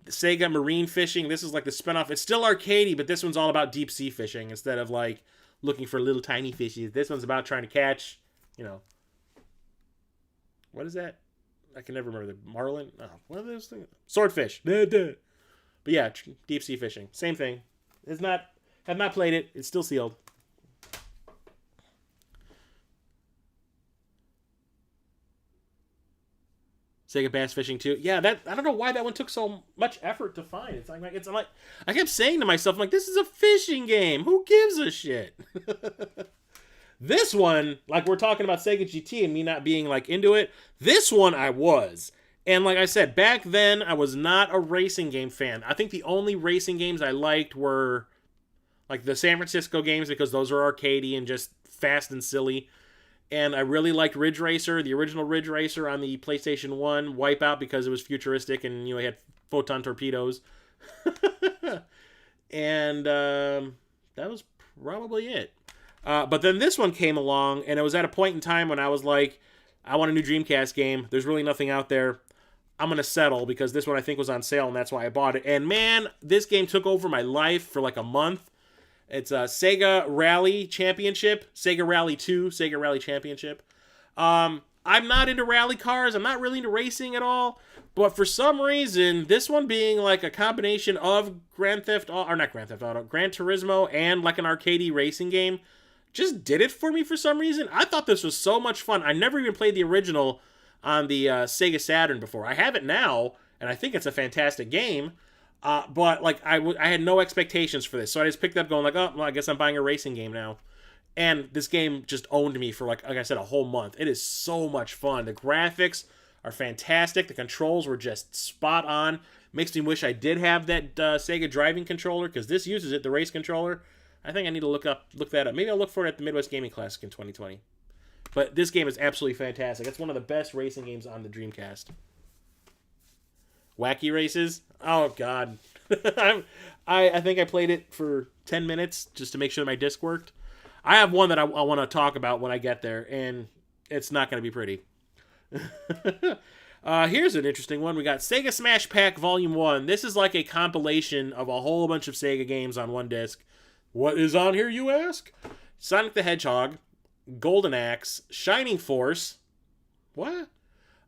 The Sega Marine Fishing. This is like the spinoff. It's still arcadey, but this one's all about deep sea fishing instead of like looking for little tiny fishies. This one's about trying to catch, what is that? I can never remember. The marlin? Oh, what are those things? Swordfish. But yeah, deep sea fishing. Same thing. Have not played it. It's still sealed. Sega Bass Fishing 2. Yeah, I don't know why that one took so much effort to find. It's like I kept saying to myself, this is a fishing game. Who gives a shit? This one, like we're talking about Sega GT and me not being like into it, this one I was. And like I said, back then I was not a racing game fan. I think the only racing games I liked were like the San Francisco games because those are arcadey and just fast and silly. And I really liked Ridge Racer, the original Ridge Racer on the PlayStation 1, Wipeout because it was futuristic and it had photon torpedoes. And that was probably it. But then this one came along, and it was at a point in time when I was like, I want a new Dreamcast game. There's really nothing out there. I'm going to settle because this one I think was on sale, and that's why I bought it. And man, this game took over my life for like a month. It's a Sega Rally Championship, Sega Rally 2, Sega Rally Championship. I'm not into rally cars. I'm not really into racing at all. But for some reason, this one being like a combination of Gran Turismo and like an arcadey racing game just did it for me for some reason. I thought this was so much fun. I never even played the original on the Sega Saturn before. I have it now, and I think it's a fantastic game. But like I had no expectations for this, so I just picked it up going like, oh, well, I guess I'm buying a racing game now. And this game just owned me for like I said, a whole month. It is so much fun. The graphics are fantastic. The controls were just spot on. Makes me wish I did have that Sega driving controller because this uses it, the race controller. I think I need to look that up. Maybe I'll look for it at the Midwest Gaming Classic in 2020. But this game is absolutely fantastic. It's one of the best racing games on the Dreamcast. Wacky Races? Oh, God. I think I played it for 10 minutes just to make sure my disc worked. I have one that I want to talk about when I get there, and it's not going to be pretty. Here's an interesting one. We got Sega Smash Pack Volume 1. This is like a compilation of a whole bunch of Sega games on one disc. What is on here, you ask? Sonic the Hedgehog, Golden Axe, Shining Force. What?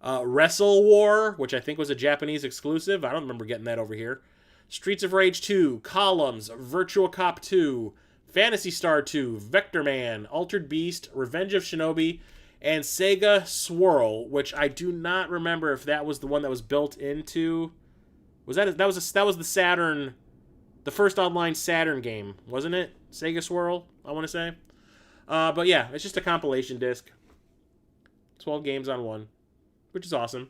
Wrestle War, which I think was a Japanese exclusive. I don't remember getting that over here. Streets of Rage 2, Columns, Virtua Cop 2, Phantasy Star 2, Vector Man, Altered Beast, Revenge of Shinobi, and Sega Swirl, which I do not remember if that was the one that was built into. Was that was the Saturn, the first online Saturn game, wasn't it? Sega Swirl, I want to say. But yeah, it's just a compilation disc. 12 games on one, which is awesome.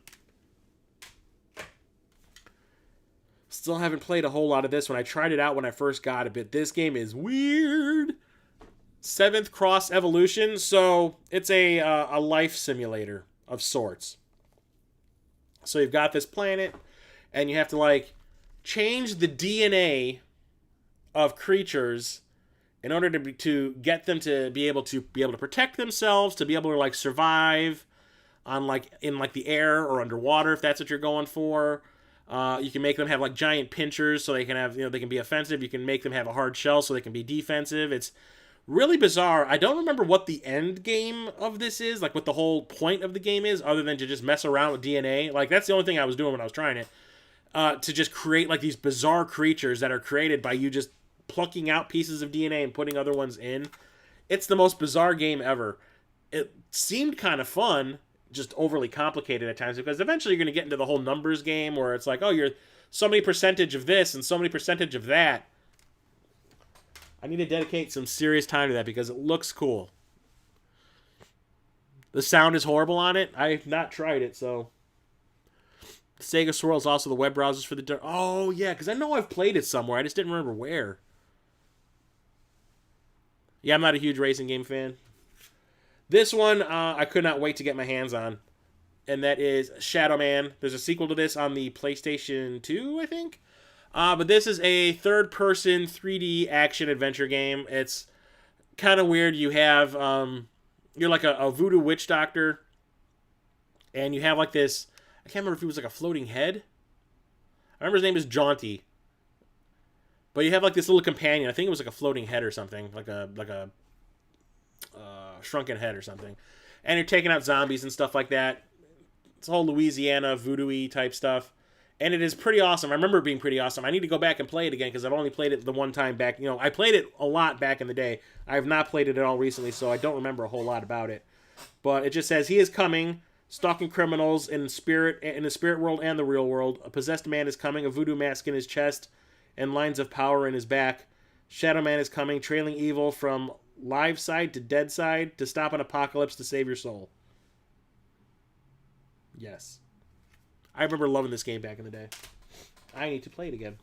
Still haven't played a whole lot of this one. I tried it out when I first got it, but this game is weird. Seventh Cross Evolution, so it's a life simulator of sorts. So you've got this planet, and you have to like change the DNA of creatures in order to get them to be able to protect themselves, to be able to like survive on like in like the air or underwater if that's what you're going for. You can make them have like giant pinchers so they can have, they can be offensive. You can make them have a hard shell so they can be defensive. It's really bizarre. I don't remember what the end game of this is, like what the whole point of the game is, other than to just mess around with DNA. Like that's the only thing I was doing when I was trying it. To just create like these bizarre creatures that are created by you just plucking out pieces of DNA and putting other ones in. It's the most bizarre game ever. It seemed kind of fun, just overly complicated at times, because eventually you're going to get into the whole numbers game where it's like, oh, you're so many percentage of this and so many percentage of that. I need to dedicate some serious time to that because it looks cool. The sound is horrible on it. I've not tried it, so. Sega Swirl is also the web browsers for the... Oh, yeah, because I know I've played it somewhere. I just didn't remember where. Yeah, I'm not a huge racing game fan. This one, I could not wait to get my hands on. And that is Shadow Man. There's a sequel to this on the PlayStation 2, I think. But this is a third-person 3D action-adventure game. It's kind of weird. You have... you're like a voodoo witch doctor. And you have like this... I can't remember if he was like a floating head. I remember his name is Jaunty. But you have like this little companion. I think it was like a floating head or something. Like a shrunken head or something. And you're taking out zombies and stuff like that. It's all Louisiana voodoo-y type stuff. And it is pretty awesome. I remember it being pretty awesome. I need to go back and play it again because I've only played it the one time back. I played it a lot back in the day. I have not played it at all recently, so I don't remember a whole lot about it. But it just says, he is coming, stalking criminals in the spirit world and the real world. A possessed man is coming, a voodoo mask in his chest, and lines of power in his back. Shadow Man is coming, trailing evil from live side to dead side to stop an apocalypse to save your soul. Yes. I remember loving this game back in the day. I need to play it again.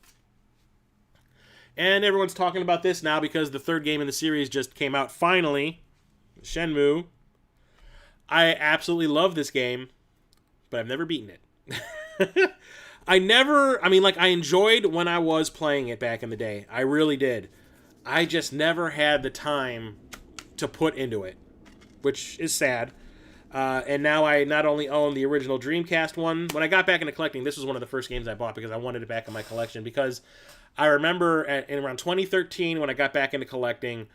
And everyone's talking about this now because the third game in the series just came out finally. Shenmue. I absolutely love this game, but I've never beaten it. I enjoyed when I was playing it back in the day. I really did. I just never had the time to put into it, which is sad. And now I not only own the original Dreamcast one. When I got back into collecting, this was one of the first games I bought because I wanted it back in my collection. Because I remember in around 2013 when I got back into collecting,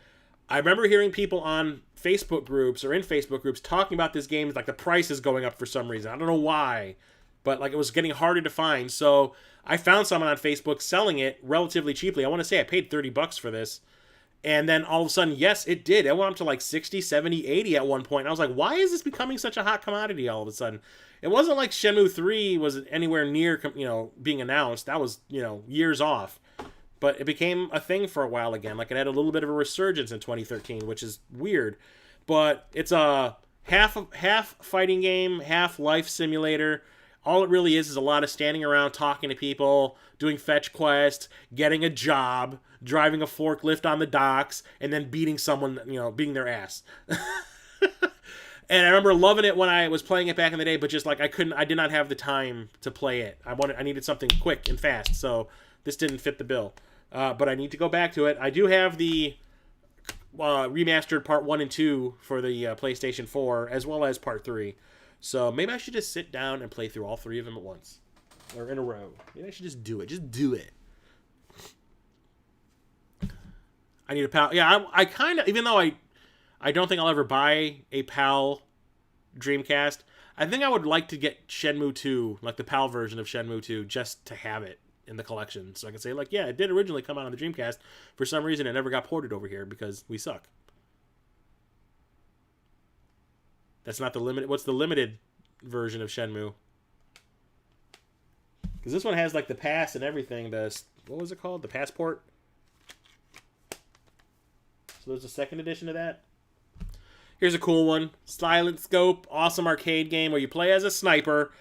I remember hearing people on Facebook groups or in Facebook groups talking about this game. Like the price is going up for some reason. I don't know why, but like it was getting harder to find. So I found someone on Facebook selling it relatively cheaply. I want to say I paid $30 for this. And then all of a sudden, yes, it did. It went up to like 60, 70, 80 at one point. And I was like, why is this becoming such a hot commodity all of a sudden? It wasn't like Shenmue 3 was anywhere near, being announced. That was, years off. But it became a thing for a while again. Like it had a little bit of a resurgence in 2013, which is weird. But it's a half fighting game, half life simulator. All it really is a lot of standing around, talking to people, doing fetch quests, getting a job, driving a forklift on the docks, and then beating someone, beating their ass. And I remember loving it when I was playing it back in the day, but just like I did not have the time to play it. I needed something quick and fast, so this didn't fit the bill. But I need to go back to it. I do have the remastered Part 1 and 2 for the PlayStation 4, as well as Part 3. So maybe I should just sit down and play through all three of them at once. Or in a row. Maybe I should just do it. Just do it. I need a PAL. Yeah, I kind of... Even though I don't think I'll ever buy a PAL Dreamcast, I think I would like to get Shenmue 2, like the PAL version of Shenmue 2, just to have it in the collection. So I can say, like, yeah, it did originally come out on the Dreamcast. For some reason, it never got ported over here because we suck. That's not the limited. What's the limited version of Shenmue? Because this one has like the pass and everything. What was it called? The passport. So there's a second edition of that. Here's a cool one. Silent Scope. Awesome arcade game where you play as a sniper.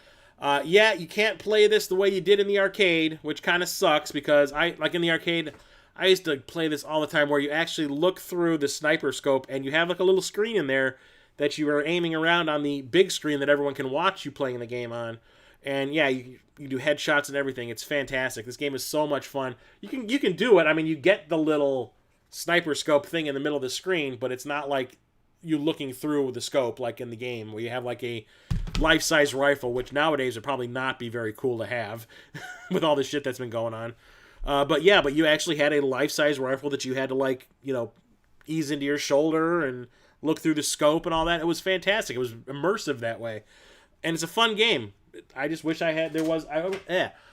Yeah, you can't play this the way you did in the arcade, which kind of sucks because in the arcade, I used to play this all the time where you actually look through the sniper scope and you have like a little screen in there that you are aiming around on the big screen that everyone can watch you playing the game on. And yeah, you do headshots and everything. It's fantastic. This game is so much fun. You can do it. I mean, you get the little sniper scope thing in the middle of the screen, but it's not like you looking through the scope like in the game where you have like a life-size rifle, which nowadays would probably not be very cool to have with all the shit that's been going on. But you actually had a life-size rifle that you had to ease into your shoulder and look through the scope and all that. It was fantastic. It was immersive that way. And it's a fun game. I just wish I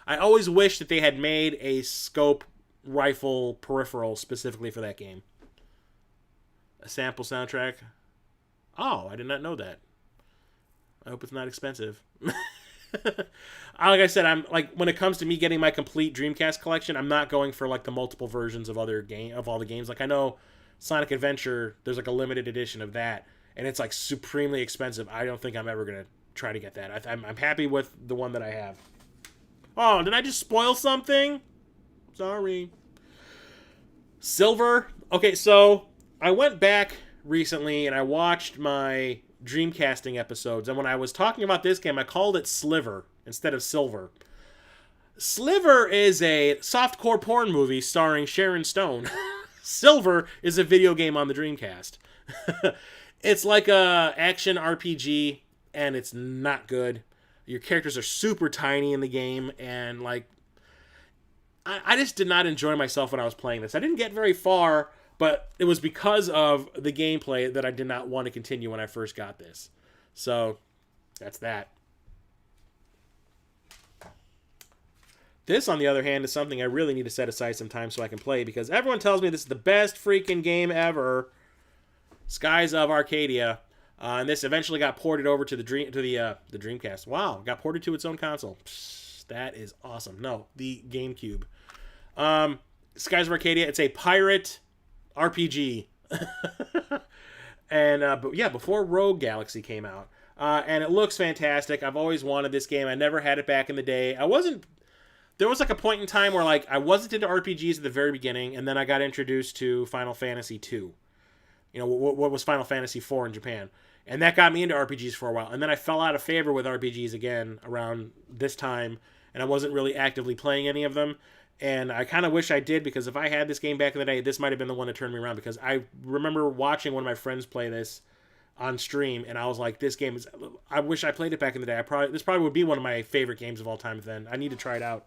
always wish that they had made a scope rifle peripheral specifically for that game. A sample soundtrack. Oh, I did not know that. I hope it's not expensive. Like I said, I'm when it comes to me getting my complete Dreamcast collection, I'm not going for the multiple versions of all the games. Like I know Sonic Adventure, there's a limited edition of that, and it's supremely expensive. I don't think I'm ever gonna try to get that. I'm happy with the one that I have. Oh, did I just spoil something? Sorry. Silver. Okay, so I went back recently and I watched my Dreamcasting episodes, and when I was talking about this game, I called it Sliver instead of Silver. Sliver is a softcore porn movie starring Sharon Stone. Silver is a video game on the Dreamcast. It's like a action RPG, and it's not good. Your characters are super tiny in the game, and I just did not enjoy myself when I was playing this. I didn't get very far, but it was because of the gameplay that I did not want to continue when I first got this. So, that's that. This, on the other hand, is something I really need to set aside some time so I can play, because everyone tells me this is the best freaking game ever. Skies of Arcadia. And this eventually got ported over to the Dreamcast. Wow, got ported to its own console. Psst, that is awesome. No, the GameCube. Skies of Arcadia, it's a pirate RPG. And but yeah, before Rogue Galaxy came out. And it looks fantastic. I've always wanted this game. I never had it back in the day. There was a point in time where I wasn't into RPGs at the very beginning, and then I got introduced to Final Fantasy II. What was Final Fantasy IV in Japan. And that got me into RPGs for a while. And then I fell out of favor with RPGs again around this time, and I wasn't really actively playing any of them. And I kind of wish I did, because if I had this game back in the day, this might have been the one that turned me around, because I remember watching one of my friends play this on stream, and I was like, this game is... I wish I played it back in the day. This probably would be one of my favorite games of all time then. I need to try it out.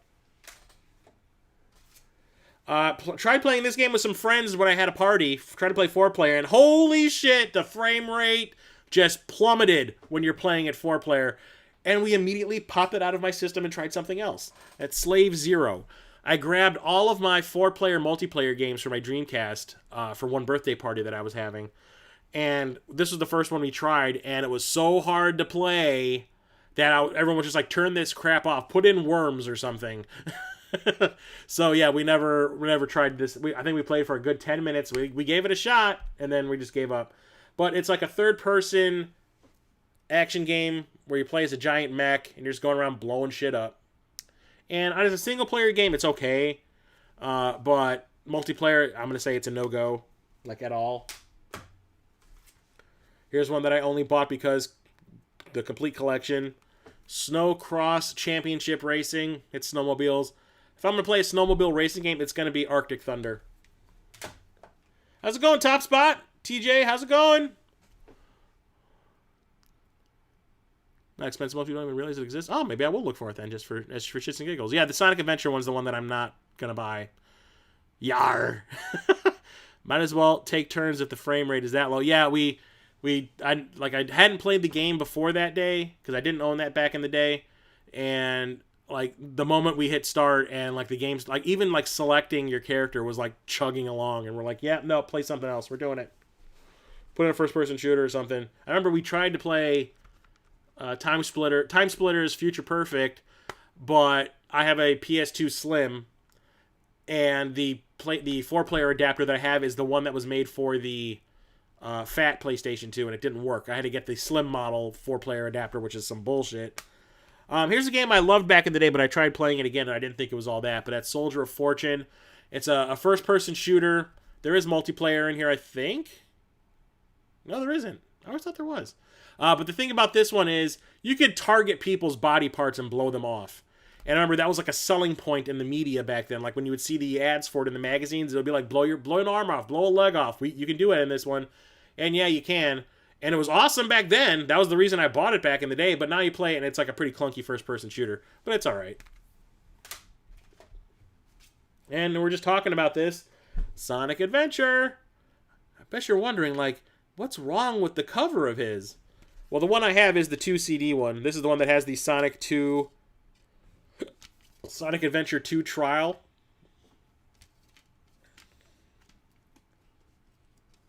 Tried playing this game with some friends when I had a party. Tried to play 4-player, and holy shit, the frame rate just plummeted when you're playing at 4-player. And we immediately popped it out of my system and tried something else. At Slave Zero. I grabbed all of my 4-player multiplayer games for my Dreamcast for one birthday party that I was having. And this was the first one we tried, and it was so hard to play that everyone was just turn this crap off. Put in Worms or something. So yeah, we never tried this. I think we played for a good 10 minutes. We gave it a shot, and then we just gave up. But it's like a third-person action game where you play as a giant mech, and you're just going around blowing shit up. And as a single-player game, it's okay. But multiplayer, I'm going to say it's a no-go, at all. Here's one that I only bought because the complete collection. Snow Cross Championship Racing. It's snowmobiles. If I'm going to play a snowmobile racing game, it's going to be Arctic Thunder. How's it going, Top Spot? TJ, how's it going? Not expensive if you don't even realize it exists. Oh, maybe I will look for it then, just for shits and giggles. Yeah, the Sonic Adventure one's the one that I'm not going to buy. Yar. Might as well take turns if the frame rate is that low. Yeah, I hadn't played the game before that day, because I didn't own that back in the day. And the moment we hit start and the game's even selecting your character was chugging along, and we're yeah, no, play something else. We're doing it. put in a first-person shooter or something. I remember we tried to play Time Splitter's Future Perfect, but I have a PS2 Slim, and the 4-player adapter that I have is the one that was made for the fat PlayStation 2, and it didn't work. I had to get the Slim model 4-player adapter, which is some bullshit. Here's a game I loved back in the day, but I tried playing it again, and I didn't think it was all that. But that's Soldier of Fortune. It's a first-person shooter. There is multiplayer in here, I think. No, there isn't. I always thought there was. But the thing about this one is you could target people's body parts and blow them off. And I remember that was like a selling point in the media back then. Like when you would see the ads for it in the magazines, it would be like, blow an arm off, blow a leg off. You can do it in this one. And yeah, you can. And it was awesome back then. That was the reason I bought it back in the day. But now you play it and it's like a pretty clunky first-person shooter. But it's all right. And we're just talking about this. Sonic Adventure. I bet you're wondering, like, what's wrong with the cover of his? Well, the one I have is the 2 CD one. This is the one that has the Sonic Adventure 2 Trial.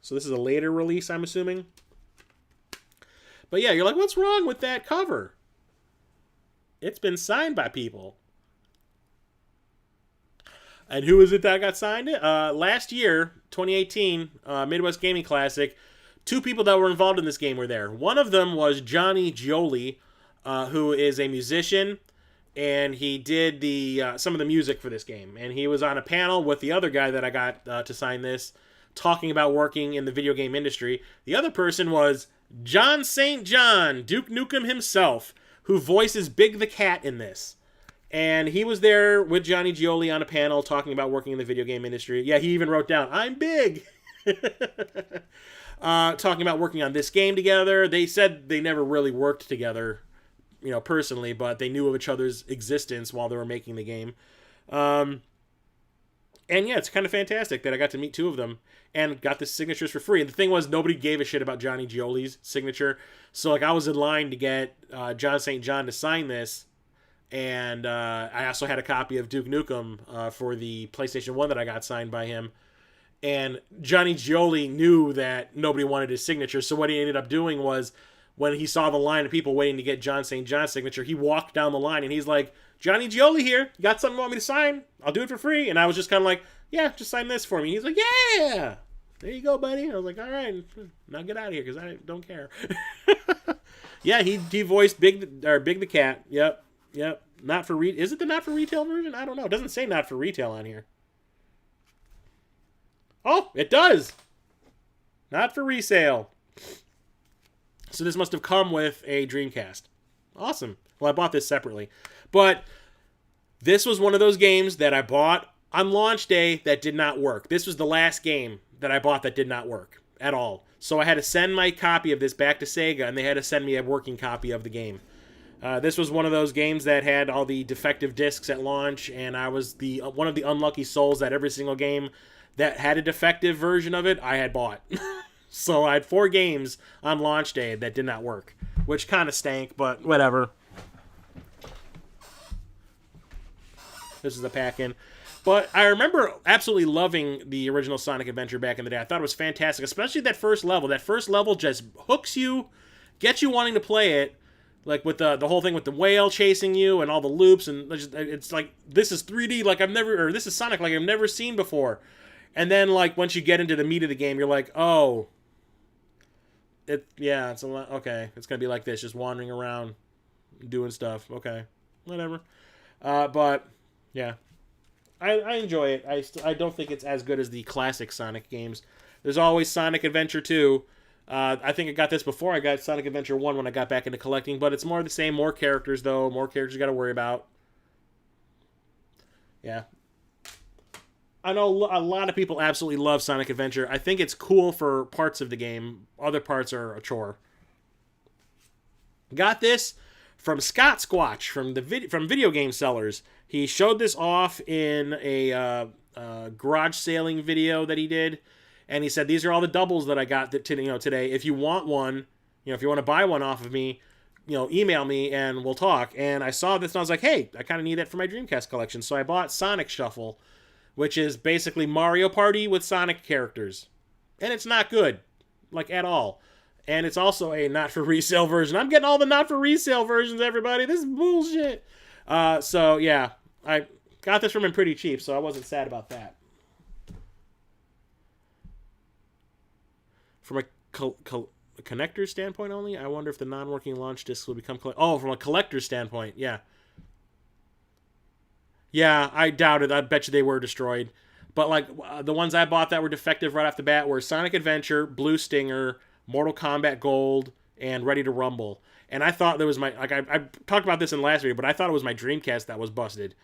So this is a later release, I'm assuming. But yeah, you're like, what's wrong with that cover? It's been signed by people. And who is it that got signed? Last year, 2018, Midwest Gaming Classic, 2 people that were involved in this game were there. One of them was Johnny Gioli, who is a musician, and he did some of the music for this game. And he was on a panel with the other guy that I got to sign this, talking about working in the video game industry. The other person was John St. John, Duke Nukem himself, who voices Big the Cat in this. And he was there with Johnny Gioli on a panel talking about working in the video game industry. Yeah, he even wrote down, I'm big. Talking about working on this game together. They said they never really worked together, personally, but they knew of each other's existence while they were making the game. And yeah, it's kind of fantastic that I got to meet 2 of them and got the signatures for free. And the thing was, nobody gave a shit about Johnny Gioli's signature. So, like, I was in line to get John St. John to sign this. And I also had a copy of Duke Nukem for the PlayStation 1 that I got signed by him. And Johnny Gioli knew that nobody wanted his signature. So what he ended up doing was, when he saw the line of people waiting to get John St. John's signature, he walked down the line and he's like, Johnny Gioli here. You got something you want me to sign? I'll do it for free. And I was just kind of like, yeah, just sign this for me. He's like, yeah, there you go, buddy. I was like, all right, now get out of here because I don't care. Yeah, he voiced Big the Cat. Yep. Not for is it the not for retail version? I don't know. It doesn't say not for retail on here. Oh, it does. Not for resale. So this must have come with a Dreamcast. Awesome. Well, I bought this separately. But this was one of those games that I bought on launch day that did not work. This was the last game that I bought that did not work at all. So I had to send my copy of this back to Sega, and they had to send me a working copy of the game. This was one of those games that had all the defective discs at launch, and I was one of the unlucky souls that every single game that had a defective version of it, I had bought. So I had 4 games on launch day that did not work, which kind of stank, but whatever. This is the pack-in. But I remember absolutely loving the original Sonic Adventure back in the day. I thought it was fantastic, especially that first level. That first level just hooks you, gets you wanting to play it. Like with the whole thing with the whale chasing you and all the loops, and it's like, this is 3D like this is Sonic like I've never seen before. And then like once you get into the meat of the game, you're like, oh, it's a lot. Okay, it's gonna be like this, just wandering around, doing stuff. Okay, whatever. But yeah, I enjoy it. I don't think it's as good as the classic Sonic games. There's always Sonic Adventure 2. I think I got this before I got Sonic Adventure 1 when I got back into collecting, but it's more the same. More characters, though. More characters you got to worry about. Yeah. I know a lot of people absolutely love Sonic Adventure. I think it's cool for parts of the game. Other parts are a chore. Got this from Scott Squatch from Video Game Sellers. He showed this off in a garage sailing video that he did. And he said, these are all the doubles that I got today. If you want one, if you want to buy one off of me, email me and we'll talk. And I saw this and I was like, hey, I kind of need that for my Dreamcast collection. So I bought Sonic Shuffle, which is basically Mario Party with Sonic characters. And it's not good. like at all. And it's also a not for resale version. I'm getting all the not for resale versions, everybody. This is bullshit. So yeah, I got this from him pretty cheap, so I wasn't sad about that. From a connector standpoint only, I wonder if the non-working launch discs will become... from a collector standpoint, yeah. Yeah, I doubt it. I bet you they were destroyed. But like the ones I bought that were defective right off the bat were Sonic Adventure, Blue Stinger, Mortal Kombat Gold, and Ready to Rumble. And I thought there was my... Like I talked about this in the last video, but I thought it was my Dreamcast that was busted.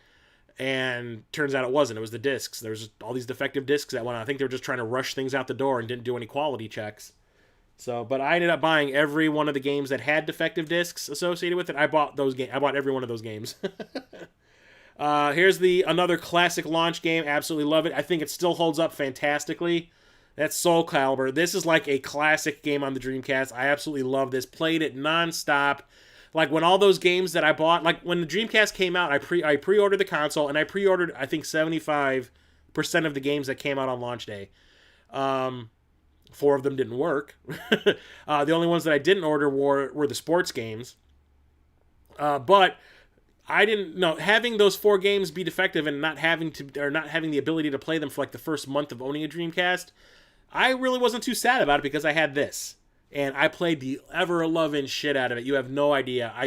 And turns out it wasn't. It was the discs. There was all these defective discs that went on. I think they were just trying to rush things out the door and didn't do any quality checks. So, but I ended up buying every one of the games that had defective discs associated with it. I bought those games. I bought every one of those games. Here's another classic launch game. Absolutely love it. I think it still holds up fantastically. That's Soul Calibur. This is like a classic game on the Dreamcast. I absolutely love this. Played it nonstop. Like when all those games that I bought, like when the Dreamcast came out, I pre-ordered the console, and I pre-ordered, I think, 75% of the games that came out on launch day. 4 of them didn't work. The only ones that I didn't order were the sports games. But I didn't know, having those 4 games be defective and not having the ability to play them for like the first month of owning a Dreamcast, I really wasn't too sad about it because I had this. And I played the ever-loving shit out of it. You have no idea. I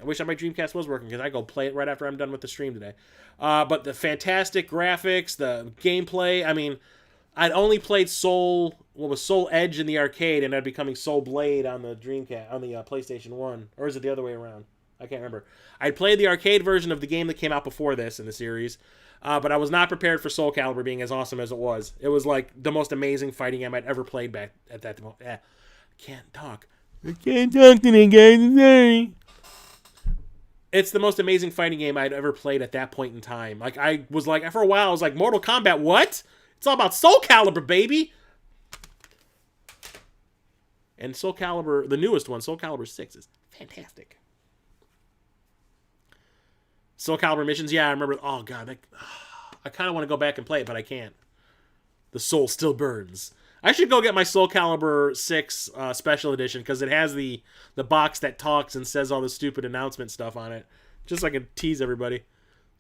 wish my Dreamcast was working because I go play it right after I'm done with the stream today. But the fantastic graphics, the gameplay. I mean, I'd only played Soul Edge in the arcade, and I'd becoming Soul Blade on the Dreamcast, on the PlayStation 1. Or is it the other way around? I can't remember. I'd played the arcade version of the game that came out before this in the series. But I was not prepared for Soul Calibur being as awesome as it was. It was like the most amazing fighting game I'd ever played back at that moment. I can't talk. I can't talk today, guys. Sorry. It's the most amazing fighting game I'd ever played at that point in time. Like I was like, for a while, I was like, Mortal Kombat, what? It's all about Soul Calibur, baby. And Soul Calibur, the newest one, Soul Calibur 6, is fantastic. Soul Calibur missions, yeah, I remember. Oh, God. I kind of want to go back and play it, but I can't. The soul still burns. I should go get my Soul Calibur 6 special edition, because it has the box that talks and says all the stupid announcement stuff on it. Just so I can tease everybody.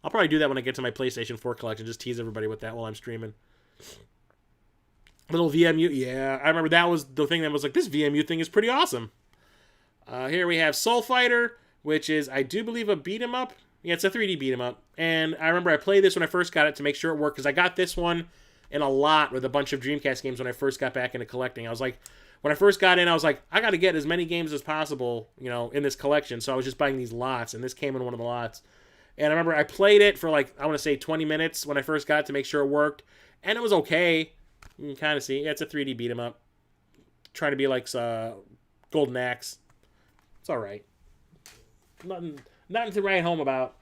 I'll probably do that when I get to my PlayStation 4 collection. Just tease everybody with that while I'm streaming. Little VMU. Yeah, I remember that was the thing that was like, this VMU thing is pretty awesome. Here we have Soul Fighter, which is, I do believe, a beat-em-up. Yeah, it's a 3D beat-em-up. And I remember I played this when I first got it to make sure it worked, because I got this one in a lot with a bunch of Dreamcast games when I first got back into collecting. I was like, when I first got in, I was like, I got to get as many games as possible, in this collection. So I was just buying these lots, and this came in one of the lots. And I remember I played it for like, I want to say 20 minutes when I first got it to make sure it worked. And it was okay. You can kind of see. Yeah, it's a 3D beat-em-up. Trying to be like Golden Axe. It's all right. Nothing to write home about.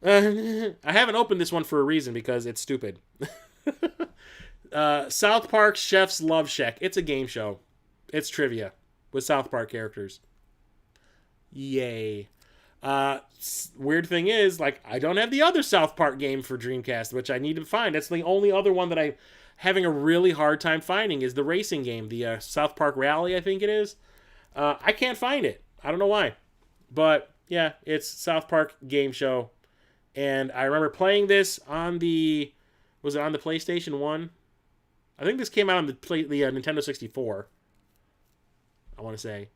I haven't opened this one for a reason, because it's stupid. South Park Chef's Love Shack. It's a game show. It's trivia with South Park characters. Yay. Weird thing is, like, I don't have the other South Park game for Dreamcast, which I need to find. That's the only other one that I'm having a really hard time finding, is the racing game, the South Park Rally, I think it is. I can't find it. I don't know why. But, yeah, it's South Park game show. And I remember playing this on was it on the PlayStation 1? I think this came out on the Nintendo 64. I want to say.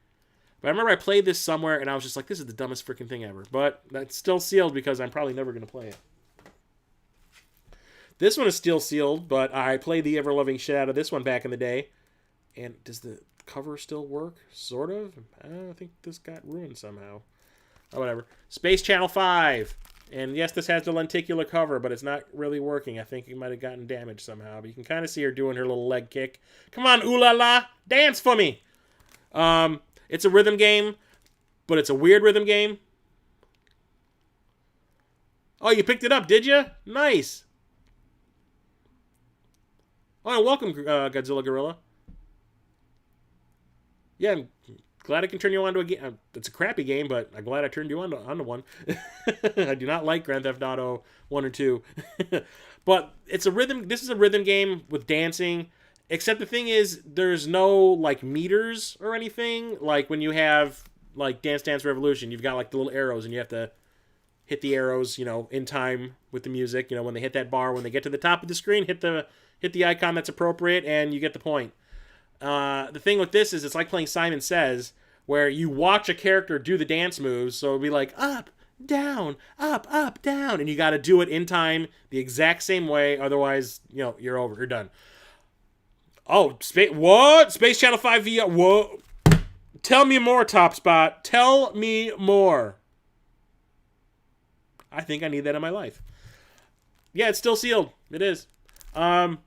But I remember I played this somewhere, and I was just like, this is the dumbest freaking thing ever. But that's still sealed, because I'm probably never going to play it. This one is still sealed, but I played the ever-loving shit out of this one back in the day. And does the cover still work? Sort of? I think this got ruined somehow. Oh, whatever. Space Channel 5. And yes, this has the lenticular cover, but it's not really working. I think it might have gotten damaged somehow. But you can kind of see her doing her little leg kick. Come on, ooh la la. Dance for me. It's a rhythm game, but it's a weird rhythm game. Oh, you picked it up, did you? Nice. Oh, welcome, Godzilla Gorilla. Yeah, I'm glad I can turn you on to a game. It's a crappy game, but I'm glad I turned you on to one. I do not like Grand Theft Auto 1 or 2. But it's a rhythm. This is a rhythm game with dancing. Except the thing is, there's no like meters or anything. Like when you have like Dance Dance Revolution, you've got like the little arrows, and you have to hit the arrows, in time with the music. When they hit that bar, when they get to the top of the screen, hit the icon that's appropriate, and you get the point. The thing with this is, it's like playing Simon Says, where you watch a character do the dance moves. So it'll be like up, down, up, down, and you got to do it in time, the exact same way. Otherwise, you're over. You're done. Oh, what? Space Channel 5 VR? Whoa. Tell me more, Top Spot. Tell me more. I think I need that in my life. Yeah, it's still sealed. It is. So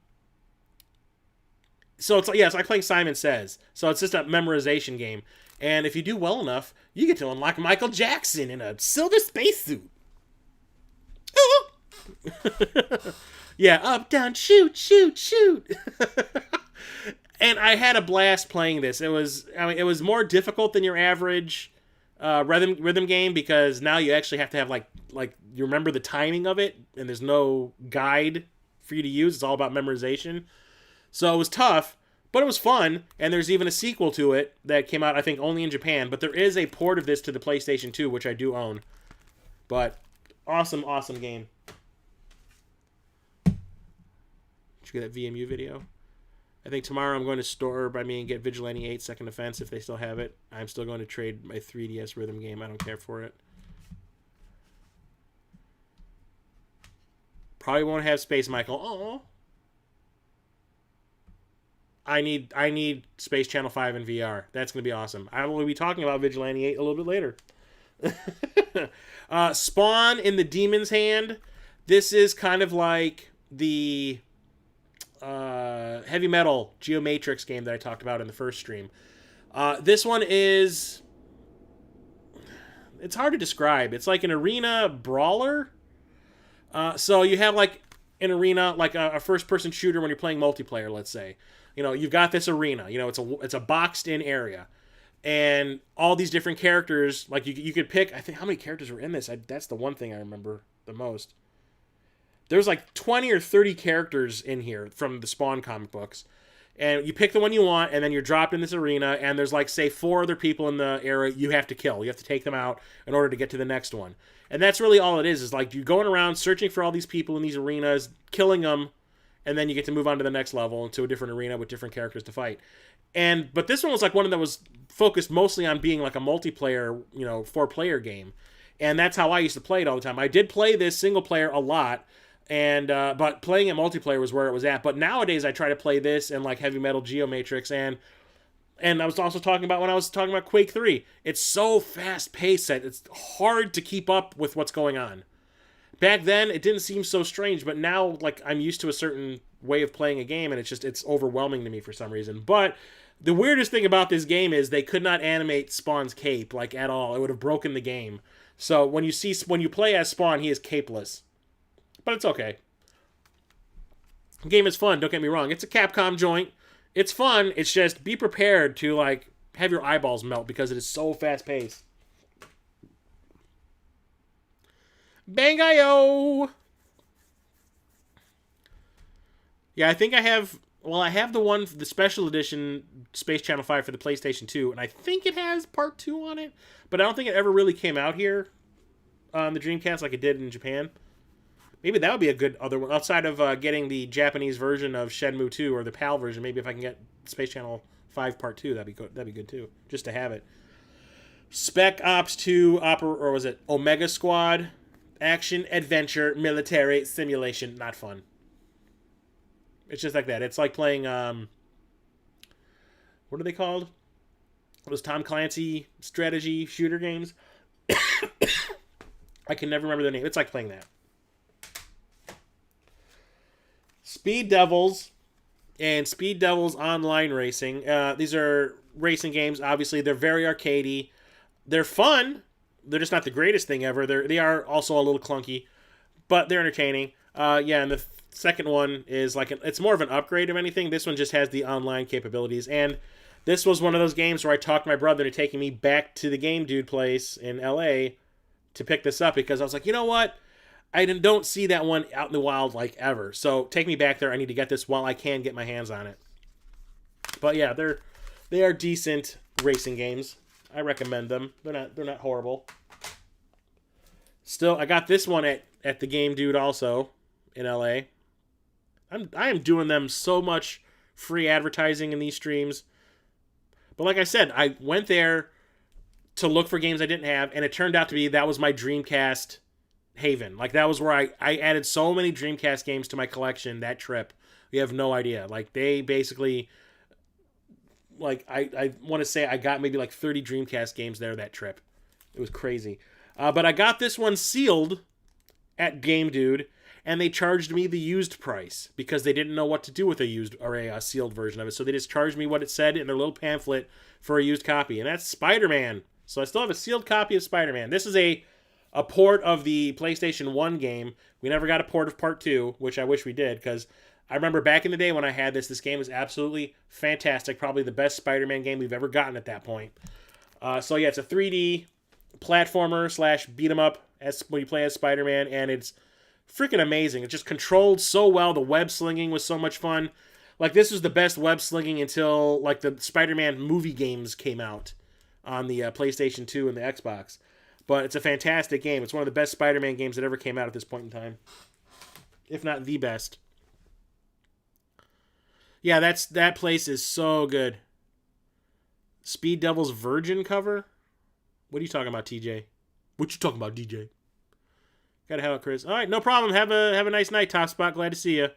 it's like playing Simon Says. So it's just a memorization game. And if you do well enough, you get to unlock Michael Jackson in a silver spacesuit. Yeah, up, down, shoot. And I had a blast playing this. It was more difficult than your average rhythm game, because now you actually have to have like you remember the timing of it, and there's no guide for you to use. It's all about memorization. So it was tough, but it was fun. And there's even a sequel to it that came out, I think, only in Japan. But there is a port of this to the PlayStation 2, which I do own. But awesome game. Did you get that VMU video? I think tomorrow I'm going to Store by me and get Vigilante 8 Second Offense if they still have it. I'm still going to trade my 3DS rhythm game. I don't care for it. Probably won't have Space Michael. Oh. I need Space Channel 5 in VR. That's going to be awesome. I will be talking about Vigilante 8 a little bit later. Spawn in the Demon's Hand. This is kind of like the heavy metal Geomatrix game that I talked about in the first stream. This one is... It's hard to describe. It's like an arena brawler. So you have like an arena, like a first-person shooter when you're playing multiplayer, let's say. You've got this arena. It's a boxed-in area. And all these different characters, like you could pick... I think, how many characters were in this? That's the one thing I remember the most. There's like 20 or 30 characters in here from the Spawn comic books. And you pick the one you want, and then you're dropped in this arena, and there's like, say, 4 other people in the area you have to kill. You have to take them out in order to get to the next one. And that's really all it is like you're going around searching for all these people in these arenas, killing them, and then you get to move on to the next level into a different arena with different characters to fight. But this one was like one that was focused mostly on being like a multiplayer, 4-player game. And that's how I used to play it all the time. I did play this single player a lot, but playing it multiplayer was where it was at. But nowadays I try to play this and like heavy metal Geomatrix, and I was also talking about when I was talking about Quake 3. It's so fast paced that it's hard to keep up with what's going on. Back then it didn't seem so strange, but now like I'm used to a certain way of playing a game, and it's overwhelming to me for some reason. But the weirdest thing about this game is they could not animate Spawn's cape like at all. It would have broken the game. So when you play as Spawn, he is capeless. But it's okay. The game is fun, don't get me wrong. It's a Capcom joint. It's fun. It's just be prepared to like have your eyeballs melt because it is so fast-paced. Bang-I-O! Yeah, I think I have... Well, I have the special edition Space Channel 5 for the PlayStation 2, and I think it has Part 2 on it, but I don't think it ever really came out here on the Dreamcast like it did in Japan. Maybe that would be a good other one. Outside of getting the Japanese version of Shenmue 2 or the PAL version, maybe if I can get Space Channel 5 Part 2, that'd be good too, just to have it. Spec Ops 2, or was it Omega Squad? Action, adventure, military, simulation. Not fun. It's just like that. It's like playing, what are they called? Those Tom Clancy strategy shooter games? I can never remember the name. It's like playing that. Speed Devils and Speed Devils Online Racing. These are racing games. Obviously, they're very arcadey. They're fun. They're just not the greatest thing ever. They are also a little clunky, but they're entertaining. And the second one is like it's more of an upgrade of anything. This one just has the online capabilities, and this was one of those games where I talked my brother into taking me back to the Game Dude place in LA to pick this up because I was like, you know what? I don't see that one out in the wild like ever. So take me back there. I need to get this while I can get my hands on it. But yeah, they are decent racing games. I recommend them. They're not horrible. Still, I got this one at the Game Dude also in LA. I am doing them so much free advertising in these streams. But like I said, I went there to look for games I didn't have, and it turned out to be that was my Dreamcast haven. Like, that was where I added so many Dreamcast games to my collection that trip. You have no idea. Like, they basically, like, I want to say I got maybe like 30 Dreamcast games there that trip. It was crazy. But I got this one sealed at Game Dude, and they charged me the used price because they didn't know what to do with a used or a sealed version of it. So they just charged me what it said in their little pamphlet for a used copy, and that's Spider-Man. So I still have a sealed copy of Spider-Man. This is a port of the PlayStation 1 game. We never got a port of Part 2, which I wish we did, because I remember back in the day when I had this game was absolutely fantastic. Probably the best Spider-Man game we've ever gotten at that point. So yeah, it's a 3D platformer / beat 'em up when you play as Spider-Man, and it's freaking amazing. It just controlled so well. The web slinging was so much fun. Like, this was the best web slinging until like the Spider-Man movie games came out on the PlayStation 2 and the Xbox. But it's a fantastic game. It's one of the best Spider-Man games that ever came out at this point in time, if not the best. Yeah, that place is so good. Speed Devil's Virgin cover? What are you talking about, TJ? What you talking about, DJ? Gotta have it, Chris. All right, no problem. Have a nice night, Top Spot. Glad to see you.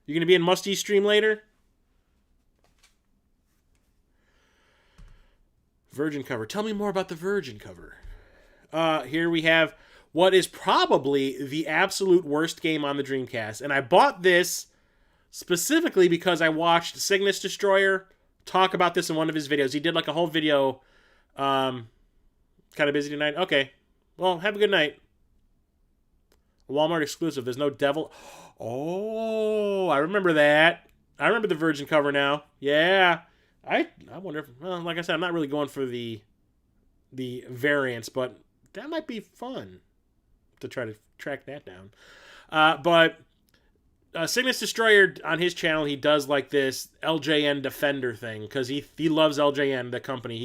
You gonna be in Musty's stream later? Virgin cover. Tell me more about the Virgin cover. Here we have what is probably the absolute worst game on the Dreamcast. And I bought this specifically because I watched Cygnus Destroyer talk about this in one of his videos. He did like a whole video. Kind of busy tonight? Okay. Well, have a good night. Walmart exclusive. There's no devil. Oh, I remember that. I remember the Virgin cover now. Yeah. I wonder if, well, like I said, I'm not really going for the variants, but that might be fun to try to track that down. But Cygnus Destroyer on his channel, he does like this LJN Defender thing because he loves LJN, the company.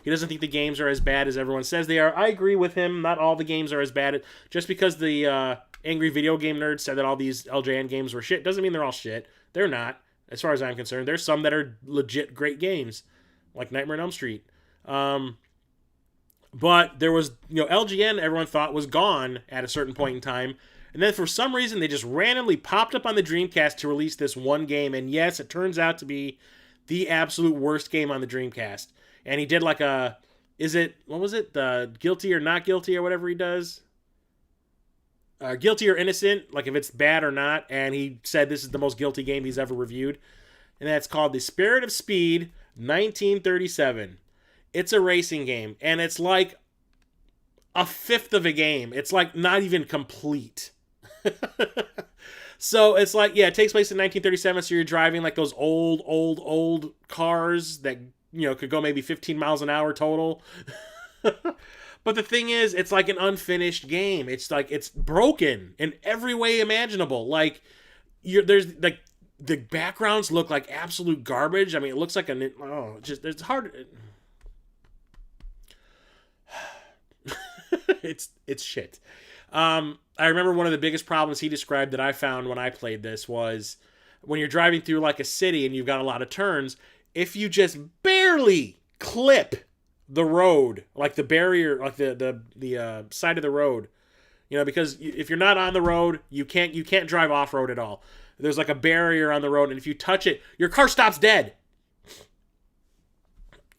He doesn't think the games are as bad as everyone says they are. I agree with him. Not all the games are as bad. Just because the Angry Video Game Nerd said that all these LJN games were shit doesn't mean they're all shit. They're not, as far as I'm concerned. There's some that are legit great games, like Nightmare on Elm Street. But there was, LGN everyone thought was gone at a certain point in time. And then for some reason, they just randomly popped up on the Dreamcast to release this one game. And yes, it turns out to be the absolute worst game on the Dreamcast. And he did like what was it? The Guilty or Not Guilty or whatever he does? Guilty or Innocent, like if it's bad or not. And he said this is the most guilty game he's ever reviewed. And that's called The Spirit of Speed 1937. It's a racing game, and it's like a fifth of a game. It's like not even complete. So it's like, yeah, it takes place in 1937, so you're driving like those old cars that, could go maybe 15 miles an hour total. But the thing is, it's like an unfinished game. It's like, it's broken in every way imaginable. Like, there's like, the backgrounds look like absolute garbage. I mean, it looks like it's hard. It's shit. I remember one of the biggest problems he described that I found when I played this was when you're driving through like a city and you've got a lot of turns, if you just barely clip the road, like the barrier, like the side of the road, because if you're not on the road, you can't drive off-road at all. There's like a barrier on the road, and if you touch it, your car stops dead.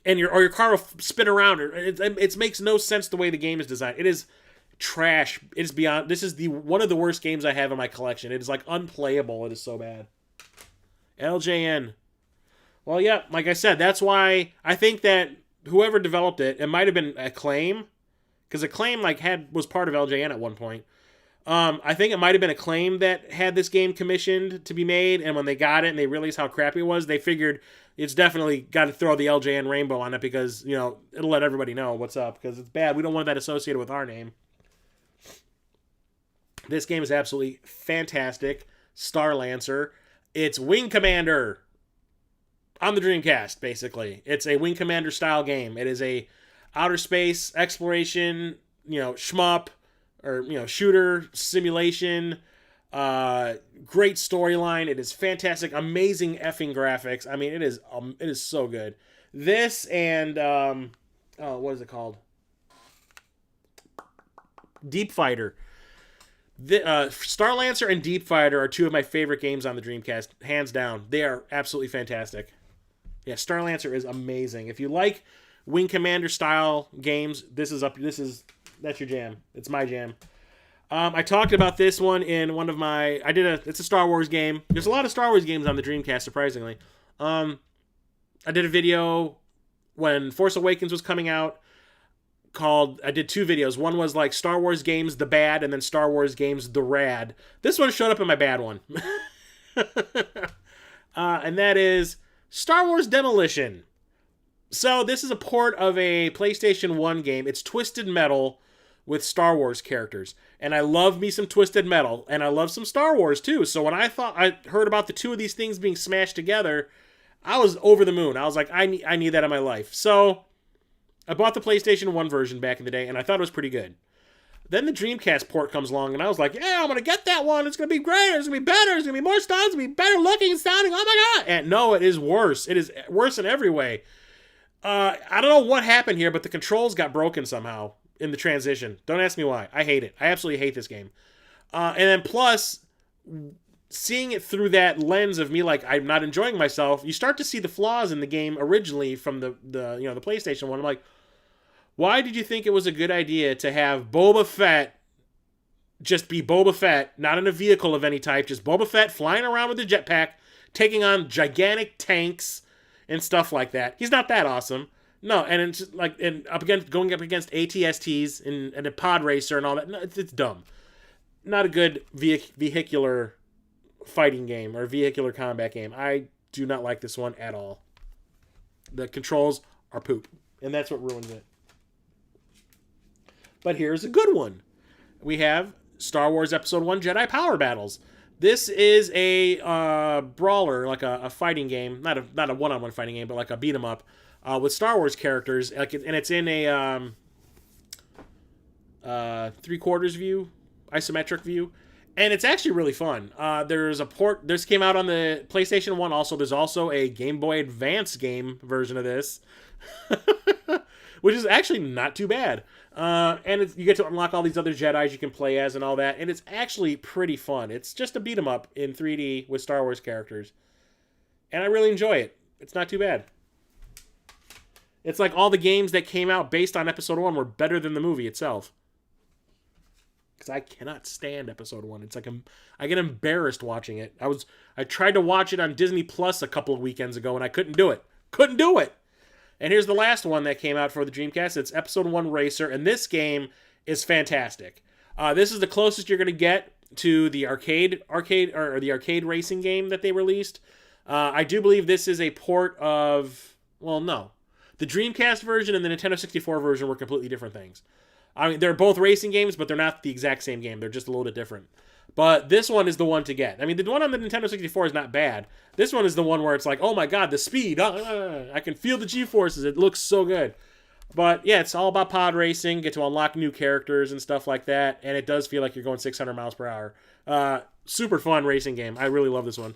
And your car will spin around. It makes no sense the way the game is designed. It is trash. It is beyond. This is one of the worst games I have in my collection. It is like unplayable. It is so bad. LJN. Well, yeah, like I said, that's why I think that whoever developed it, it might have been Acclaim, because Acclaim was part of LJN at one point. I think it might have been Acclaim that had this game commissioned to be made, and when they got it and they realized how crappy it was, they figured it's definitely got to throw the LJN rainbow on it because, it'll let everybody know what's up because it's bad. We don't want that associated with our name. This game is absolutely fantastic. Star Lancer. It's Wing Commander. on the Dreamcast, basically. It's a Wing Commander style game. It is a outer space exploration, shmup, or, shooter simulation. Great storyline. It is fantastic. Amazing effing graphics. I mean, it is so good. This and, what is it called? Deep Fighter. Star Lancer and Deep Fighter are two of my favorite games on the Dreamcast, hands down. They are absolutely fantastic. Yeah, Star Lancer is amazing. If you like Wing Commander style games, that's your jam. It's my jam. I talked about this one in one of my. It's a Star Wars game. There's a lot of Star Wars games on the Dreamcast, surprisingly. I did a video when Force Awakens was coming out. I did two videos. One was like Star Wars games the bad, and then Star Wars games the rad. This one showed up in my bad one. And that is Star Wars Demolition. So this is a port of a PlayStation 1 game. It's Twisted Metal with Star Wars characters. And I love me some Twisted Metal, and I love some Star Wars too. So when I heard about the two of these things being smashed together, I was over the moon. I was like, I need that in my life. So I bought the PlayStation 1 version back in the day, and I thought it was pretty good. Then the Dreamcast port comes along, and I was like, yeah, I'm going to get that one. It's going to be great. It's going to be better. It's going to be more styles. It's going to be better looking and sounding. Oh, my God. And no, it is worse. It is worse in every way. I don't know what happened here, but the controls got broken somehow in the transition. Don't ask me why. I hate it. I absolutely hate this game. And then plus, seeing it through that lens of me like I'm not enjoying myself, you start to see the flaws in the game originally from the PlayStation 1. I'm like, why did you think it was a good idea to have Boba Fett just be Boba Fett, not in a vehicle of any type, just Boba Fett flying around with a jetpack, taking on gigantic tanks and stuff like that? He's not that awesome. No, and it's like going up against ATSTs and a pod racer and all that. No, it's dumb. Not a good vehicular fighting game or vehicular combat game. I do not like this one at all. The controls are poop, and that's what ruins it. But here's a good one. We have Star Wars Episode 1 Jedi Power Battles. This is a brawler, like a fighting game. Not a one-on-one fighting game, but like a beat-em-up with Star Wars characters. And it's in a three-quarters view, isometric view. And it's actually really fun. There's a port. This came out on the PlayStation 1 also. There's also a Game Boy Advance game version of this. Which is actually not too bad. And you get to unlock all these other Jedis you can play as and all that. And it's actually pretty fun. It's just a beat 'em up in 3D with Star Wars characters. And I really enjoy it. It's not too bad. It's like all the games that came out based on Episode 1 were better than the movie itself. Because I cannot stand Episode 1. It's like I get embarrassed watching it. I tried to watch it on Disney Plus a couple of weekends ago, and I couldn't do it. Couldn't do it! And here's the last one that came out for the Dreamcast. It's Episode 1 Racer, and this game is fantastic. This is the closest you're going to get to the arcade racing game that they released. I do believe this is a port of... Well, no. The Dreamcast version and the Nintendo 64 version were completely different things. I mean, they're both racing games, but they're not the exact same game. They're just a little bit different. But this one is the one to get. I mean, the one on the Nintendo 64 is not bad. This one is the one where it's like, oh my god, the speed. I can feel the G-forces. It looks so good. But yeah, it's all about pod racing. Get to unlock new characters and stuff like that. And it does feel like you're going 600 miles per hour. Super fun racing game. I really love this one.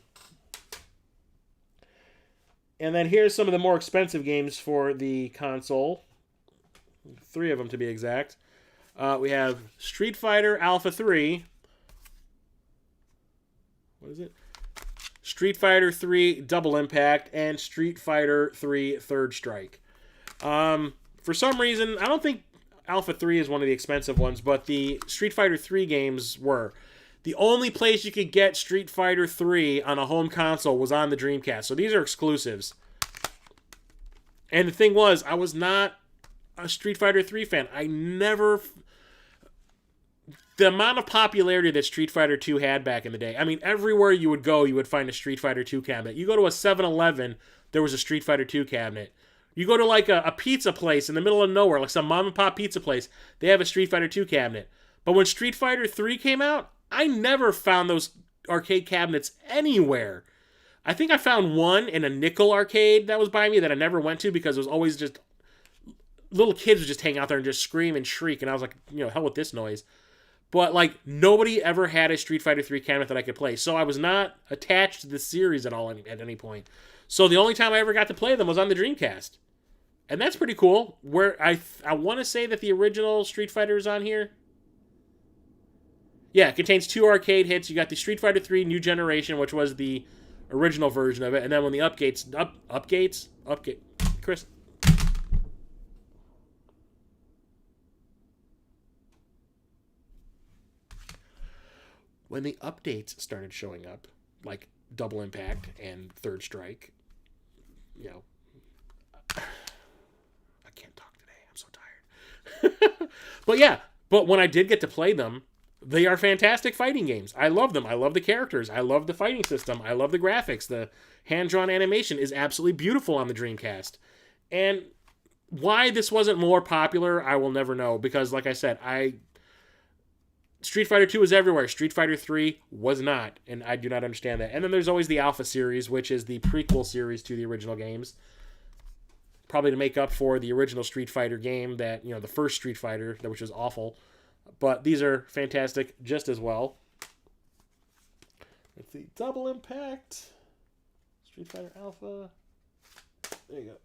And then here's some of the more expensive games for the console. 3 of them to be exact. We have Street Fighter Alpha 3. What is it? Street Fighter 3 Double Impact and Street Fighter 3 Third Strike. For some reason, I don't think Alpha 3 is one of the expensive ones, but the Street Fighter 3 games were. The only place you could get Street Fighter 3 on a home console was on the Dreamcast. So these are exclusives. And the thing was, I was not a Street Fighter 3 fan. The amount of popularity that Street Fighter 2 had back in the day. I mean, everywhere you would go, you would find a Street Fighter 2 cabinet. You go to a 7-Eleven, there was a Street Fighter 2 cabinet. You go to like a pizza place in the middle of nowhere, like some mom and pop pizza place, they have a Street Fighter 2 cabinet. But when Street Fighter 3 came out, I never found those arcade cabinets anywhere. I think I found one in a nickel arcade that was by me that I never went to because it was always just little kids would just hang out there and just scream and shriek, and I was like, hell with this noise. But like nobody ever had a Street Fighter 3 cabinet that I could play, so I was not attached to the series at all at any point. So the only time I ever got to play them was on the Dreamcast, and that's pretty cool. Where I want to say that the original Street Fighter is on here. Yeah, it contains 2 arcade hits. You got the Street Fighter 3 New Generation, which was the original version of it, and then when the updates, Chris. When the updates started showing up, like Double Impact and Third Strike, I can't talk today. I'm so tired. but when I did get to play them, they are fantastic fighting games. I love them. I love the characters. I love the fighting system. I love the graphics. The hand-drawn animation is absolutely beautiful on the Dreamcast. And why this wasn't more popular, I will never know. Because, like I said, Street Fighter 2 was everywhere. Street Fighter 3 was not. And I do not understand that. And then there's always the Alpha series, which is the prequel series to the original games. Probably to make up for the original Street Fighter game that, the first Street Fighter, which was awful. But these are fantastic just as well. Let's see. Double Impact. Street Fighter Alpha. There you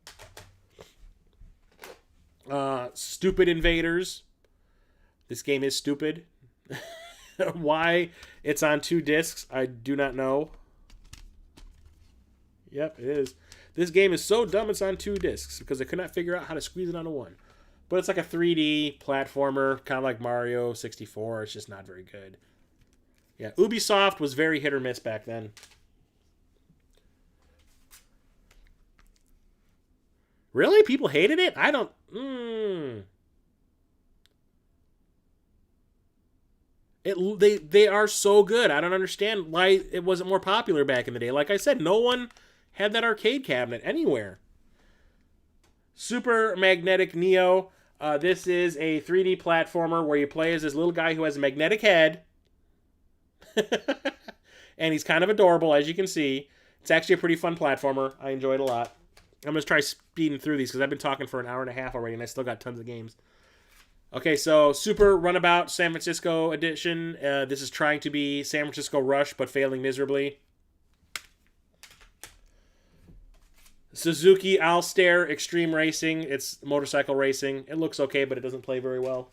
go. Stupid Invaders. This game is stupid. Why it's on 2 discs, I do not know. Yep, it is. This game is so dumb it's on 2 discs because I could not figure out how to squeeze it onto one. But it's like a 3D platformer, kind of like Mario 64. It's just not very good. Yeah, Ubisoft was very hit or miss back then. Really? People hated it? I don't... They are so good. I don't understand why it wasn't more popular back in the day. Like I said, no one had that arcade cabinet anywhere. Super Magnetic Neo. This is a 3D platformer where you play as this little guy who has a magnetic head. And he's kind of adorable, as you can see. It's actually a pretty fun platformer. I enjoy it a lot. I'm going to try speeding through these because I've been talking for an hour and a half already and I still got tons of games. Okay, so Super Runabout San Francisco Edition. This is trying to be San Francisco Rush, but failing miserably. Suzuki Alstair Extreme Racing. It's motorcycle racing. It looks okay, but it doesn't play very well.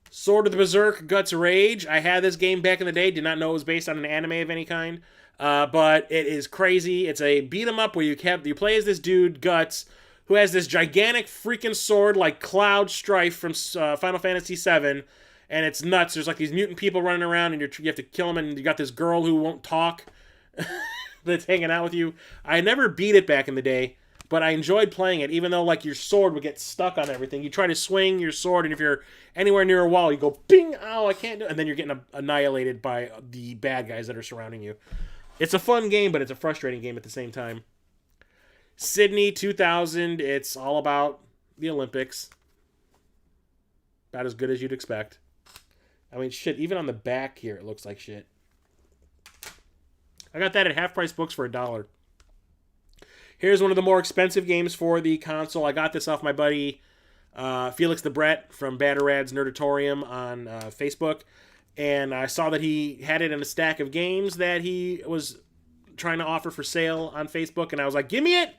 Sword of the Berserk Guts Rage. I had this game back in the day. Did not know it was based on an anime of any kind. But it is crazy. It's a beat-em-up where you play as this dude, Guts, who has this gigantic freaking sword like Cloud Strife from Final Fantasy VII. And it's nuts. There's like these mutant people running around and you have to kill them. And you got this girl who won't talk that's hanging out with you. I never beat it back in the day, but I enjoyed playing it, even though like your sword would get stuck on everything. You try to swing your sword, and if you're anywhere near a wall, you go, bing, ow, I can't do it. And then you're getting annihilated by the bad guys that are surrounding you. It's a fun game, but it's a frustrating game at the same time. Sydney 2000, it's all about the Olympics. About as good as you'd expect. I mean, shit, even on the back here, it looks like shit. I got that at Half Price Books for $1. Here's one of the more expensive games for the console. I got this off my buddy Felix the Brett from Batterad's Nerdatorium on Facebook. And I saw that he had it in a stack of games that he was trying to offer for sale on Facebook. And I was like, give me it!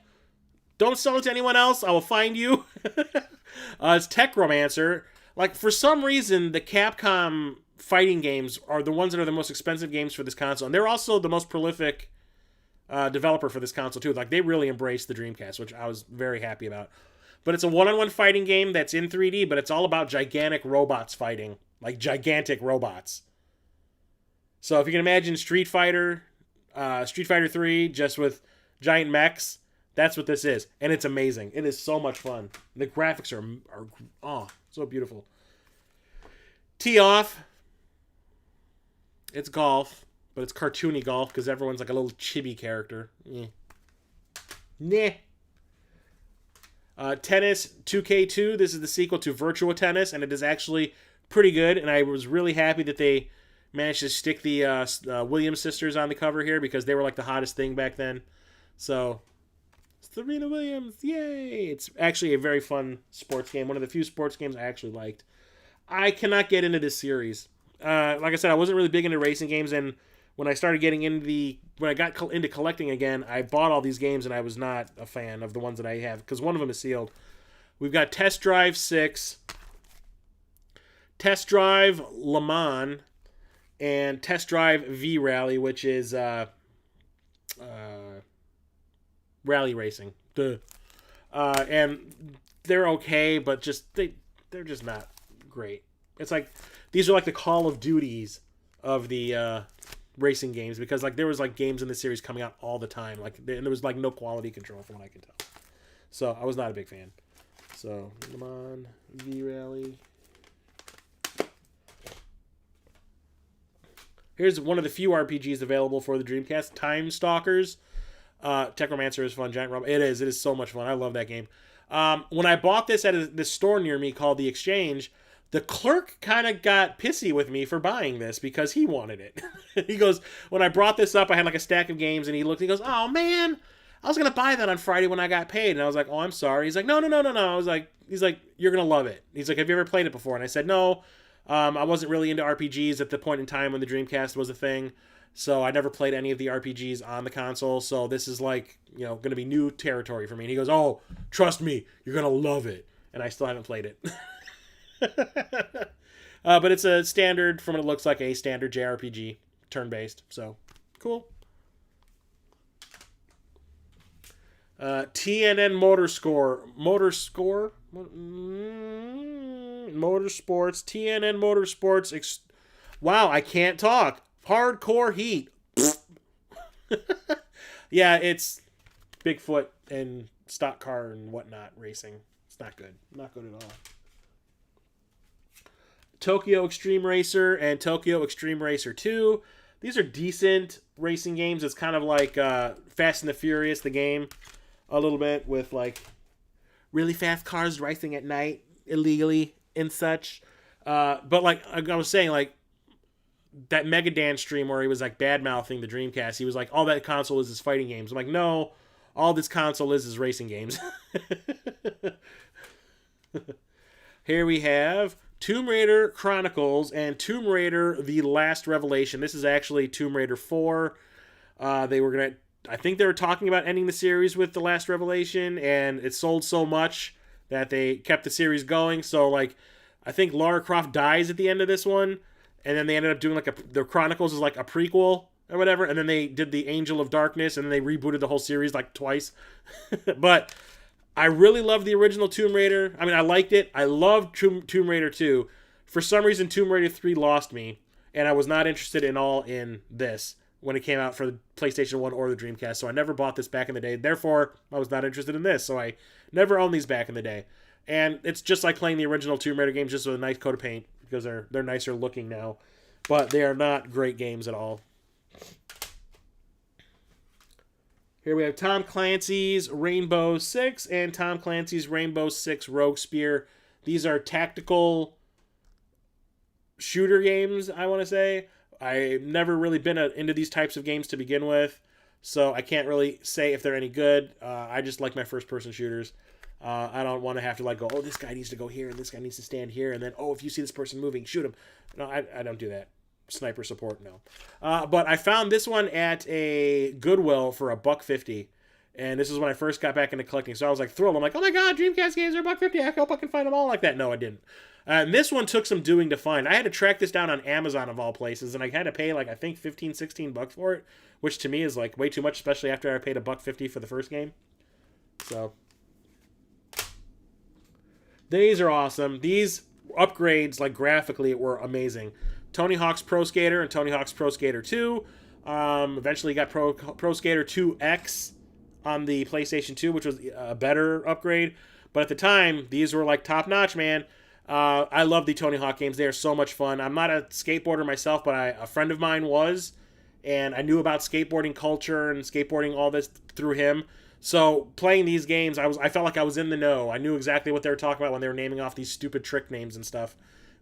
Don't sell it to anyone else. I will find you. It's Techromancer. Like, for some reason, the Capcom fighting games are the ones that are the most expensive games for this console. And they're also the most prolific developer for this console, too. Like, they really embraced the Dreamcast, which I was very happy about. But it's a one-on-one fighting game that's in 3D, but it's all about gigantic robots fighting. Like, gigantic robots. So if you can imagine Street Fighter 3, just with giant mechs, that's what this is. And it's amazing. It is so much fun. The graphics are so beautiful. Tee Off. It's golf, but it's cartoony golf because everyone's like a little chibi character. Nah. Tennis 2K2. This is the sequel to Virtua Tennis, and it is actually pretty good. And I was really happy that they managed to stick the Williams sisters on the cover here because they were like the hottest thing back then. So, Serena Williams, yay! It's actually a very fun sports game. One of the few sports games I actually liked. I cannot get into this series. Like I said, I wasn't really big into racing games, and when I started getting into when I got into collecting again, I bought all these games, and I was not a fan of the ones that I have because one of them is sealed. We've got Test Drive 6, Test Drive Le Mans, and Test Drive V Rally, which is rally racing. Duh. And they're okay, but they're just not great. It's like these are like the Call of Duties of the racing games because like there was like games in the series coming out all the time, like and there was like no quality control from what I can tell. So I was not a big fan. So Le Mans V Rally. Here's one of the few RPGs available for the Dreamcast, Time Stalkers. Technomancer is fun. Giant Robot. It is so much fun. I love that game. When I bought this at this store near me called The Exchange, the clerk kind of got pissy with me for buying this because he wanted it. He goes, when I brought this up, I had like a stack of games, and he goes, oh man, I was going to buy that on Friday when I got paid. And I was like, oh, I'm sorry. He's like, no. He's like, you're going to love it. He's like, have you ever played it before? And I said, no. I wasn't really into RPGs at the point in time when the Dreamcast was a thing. So I never played any of the RPGs on the console. So this is like, going to be new territory for me. And he goes, oh, trust me, you're going to love it. And I still haven't played it. But it's a standard, from what it looks like, a standard JRPG, turn-based. So, cool. TNN Motorsports, TNN Motorsports. Wow, I can't talk. Hardcore Heat. Yeah, it's Bigfoot and stock car and whatnot racing. It's not good. Not good at all. Tokyo Extreme Racer and Tokyo Extreme Racer 2. These are decent racing games. It's kind of like Fast and the Furious, the game, a little bit, with like really fast cars racing at night illegally and such. But like I was saying, like that Mega Dan stream where he was like bad-mouthing the Dreamcast, he was like, all that console is fighting games. I'm like, no, all this console is racing games. Here we have Tomb Raider Chronicles and Tomb Raider The Last Revelation. This is actually Tomb Raider 4. I think they were talking about ending the series with The Last Revelation, and it sold so much that they kept the series going. So, like, I think Lara Croft dies at the end of this one, and then they ended up doing, like, the Chronicles is, like, a prequel or whatever, and then they did the Angel of Darkness, and then they rebooted the whole series, like, twice. But I really love the original Tomb Raider. I mean, I liked it. I loved Tomb Raider 2. For some reason, Tomb Raider 3 lost me, and I was not interested in this when it came out for the PlayStation 1 or the Dreamcast, so I never bought this back in the day. Therefore, I was not interested in this, so I never owned these back in the day. And it's just like playing the original Tomb Raider games just with a nice coat of paint, because they're nicer looking now. But they are not great games at all. Here we have Tom Clancy's Rainbow Six and Tom Clancy's Rainbow Six Rogue Spear. These are tactical shooter games, I want to say. I've never really been into these types of games to begin with, so I can't really say if they're any good. I just like my first-person shooters. I don't want to have to like go, oh, this guy needs to go here, and this guy needs to stand here, and then, oh, if you see this person moving, shoot him. No, I don't do that. Sniper support, no. But I found this one at a Goodwill for $1.50, and this is when I first got back into collecting, so I was like thrilled. I'm like, oh my god, Dreamcast games are $1.50. I hope I can find them all like that. No, I didn't. And this one took some doing to find. I had to track this down on Amazon of all places, and I had to pay like I think $15-16 for it, which to me is like way too much, especially after I paid $1.50 for the first game. So these are awesome. These upgrades, like graphically, were amazing. Tony Hawk's Pro Skater and Tony Hawk's Pro Skater 2. Eventually got Pro Skater 2X on the PlayStation 2, which was a better upgrade. But at the time, these were like top notch, man. I love the Tony Hawk games. They are so much fun. I'm not a skateboarder myself, but a friend of mine was, and I knew about skateboarding culture and skateboarding all this through him. So playing these games, I felt like I was in the know. I knew exactly what they were talking about when they were naming off these stupid trick names and stuff,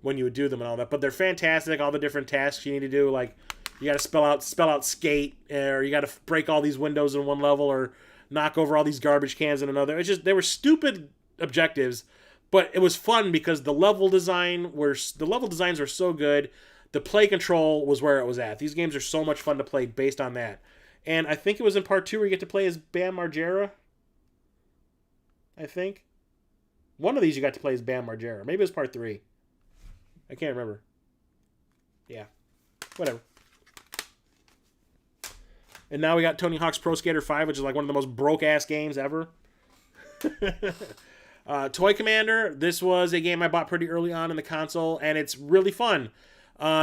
when you would do them and all that. But they're fantastic. All the different tasks you need to do, like you got to spell out skate, or you got to break all these windows in one level, or knock over all these garbage cans in another. It's just, they were stupid objectives, but it was fun because the level designs were so good. The play control was where it was at. These games are so much fun to play based on that. And I think it was in part 2 where you get to play as Bam Margera. I think. One of these you got to play as Bam Margera. Maybe it was part 3. I can't remember. Yeah. Whatever. And now we got Tony Hawk's Pro Skater 5, which is like one of the most broke-ass games ever. Toy Commander. This was a game I bought pretty early on in the console, and it's really fun.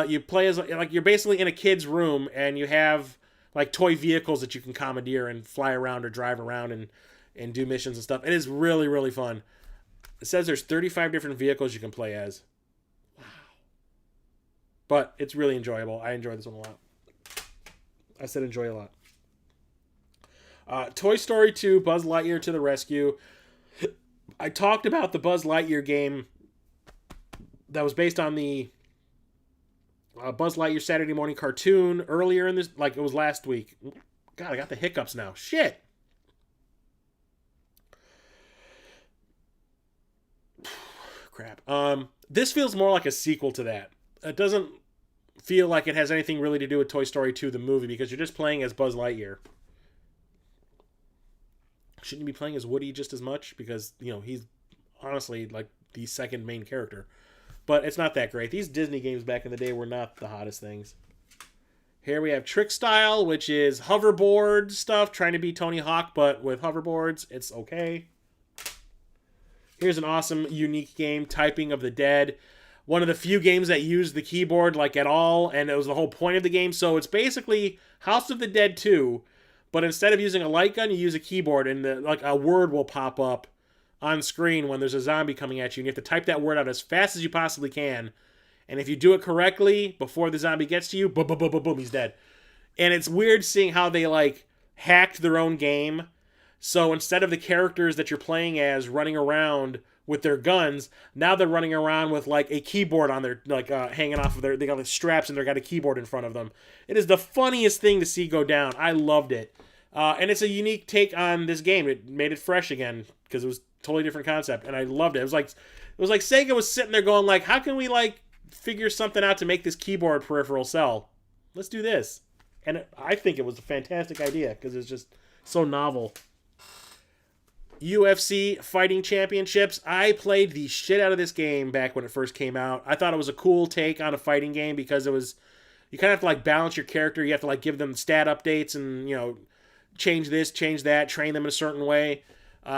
You play as, like, you're basically in a kid's room, and you have like toy vehicles that you can commandeer and fly around or drive around and do missions and stuff. It is really, really fun. It says there's 35 different vehicles you can play as. Wow. But it's really enjoyable. I enjoy this one a lot. I said enjoy a lot. Toy Story 2, Buzz Lightyear to the Rescue. I talked about the Buzz Lightyear game that was based on the Buzz Lightyear Saturday morning cartoon earlier in this, like it was last week. God, I got the hiccups now. Shit. Crap. This feels more like a sequel to that. It doesn't feel like it has anything really to do with Toy Story 2, the movie, because you're just playing as Buzz Lightyear. Shouldn't you be playing as Woody just as much? Because, you know, he's honestly like the second main character. But it's not that great. These Disney games back in the day were not the hottest things. Here we have Trick Style, which is hoverboard stuff, trying to be Tony Hawk, but with hoverboards. It's okay. Here's an awesome, unique game, Typing of the Dead. One of the few games that used the keyboard, like, at all, and it was the whole point of the game. So it's basically House of the Dead 2, but instead of using a light gun, you use a keyboard, and like a word will pop up on screen when there's a zombie coming at you, and you have to type that word out as fast as you possibly can. And if you do it correctly before the zombie gets to you, boom, boom, boom, boom, boom, he's dead. And it's weird seeing how they, like, hacked their own game. So instead of the characters that you're playing as running around with their guns, now they're running around with, like, a keyboard on their, like, hanging off of they got the straps and they got a keyboard in front of them. It is the funniest thing to see go down. I loved it. And it's a unique take on this game. It made it fresh again because it was totally different concept, and I loved it. It was like Sega was sitting there going, like, how can we, like, figure something out to make this keyboard peripheral sell? Let's do this. And I think it was a fantastic idea because it's just so novel. UFC Fighting Championships. I played the shit out of this game back when it first came out. I thought it was a cool take on a fighting game because it was, you kind of have to, like, balance your character. You have to, like, give them stat updates and, you know, change this, change that, train them in a certain way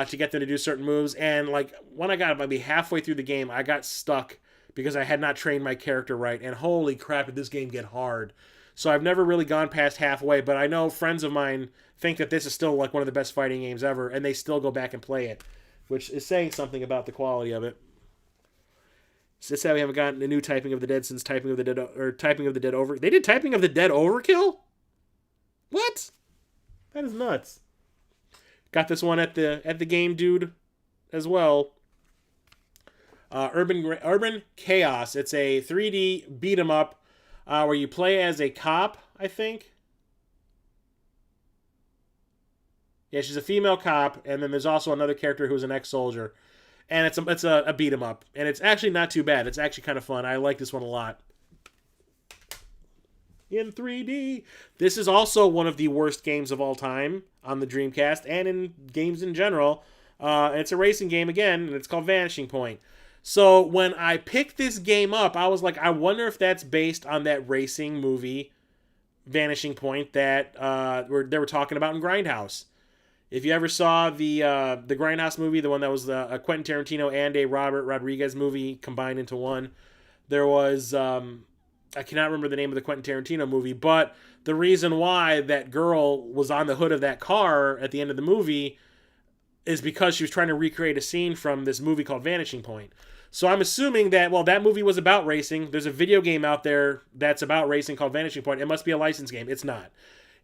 to get them to do certain moves. And, like, when I got maybe halfway through the game, I got stuck because I had not trained my character right. And holy crap, did this game get hard. So I've never really gone past halfway, but I know friends of mine think that this is still, like, one of the best fighting games ever, and they still go back and play it, which is saying something about the quality of it. So that's how we haven't gotten a new Typing of the Dead since Typing of the Dead, or Typing of the Dead Over. They did Typing of the Dead Overkill? What? That is nuts. Got this one at the Game Dude as well. Urban Chaos. It's a 3D beat 'em up where you play as a cop, I think. Yeah, she's a female cop, and then there's also another character who's an ex-soldier. And it's a beat 'em up, and it's actually not too bad. It's actually kind of fun. I like this one a lot. In 3D. This is also one of the worst games of all time on the Dreamcast and in games in general. It's a racing game again, and it's called Vanishing Point. So when I picked this game up, I was like, I wonder if that's based on that racing movie, Vanishing Point, that they were talking about in Grindhouse. If you ever saw the Grindhouse movie, the one that was a Quentin Tarantino and a Robert Rodriguez movie combined into one, there was... I cannot remember the name of the Quentin Tarantino movie, but the reason why that girl was on the hood of that car at the end of the movie is because she was trying to recreate a scene from this movie called Vanishing Point. So I'm assuming that, well, that movie was about racing. There's a video game out there that's about racing called Vanishing Point. It must be a licensed game. It's not.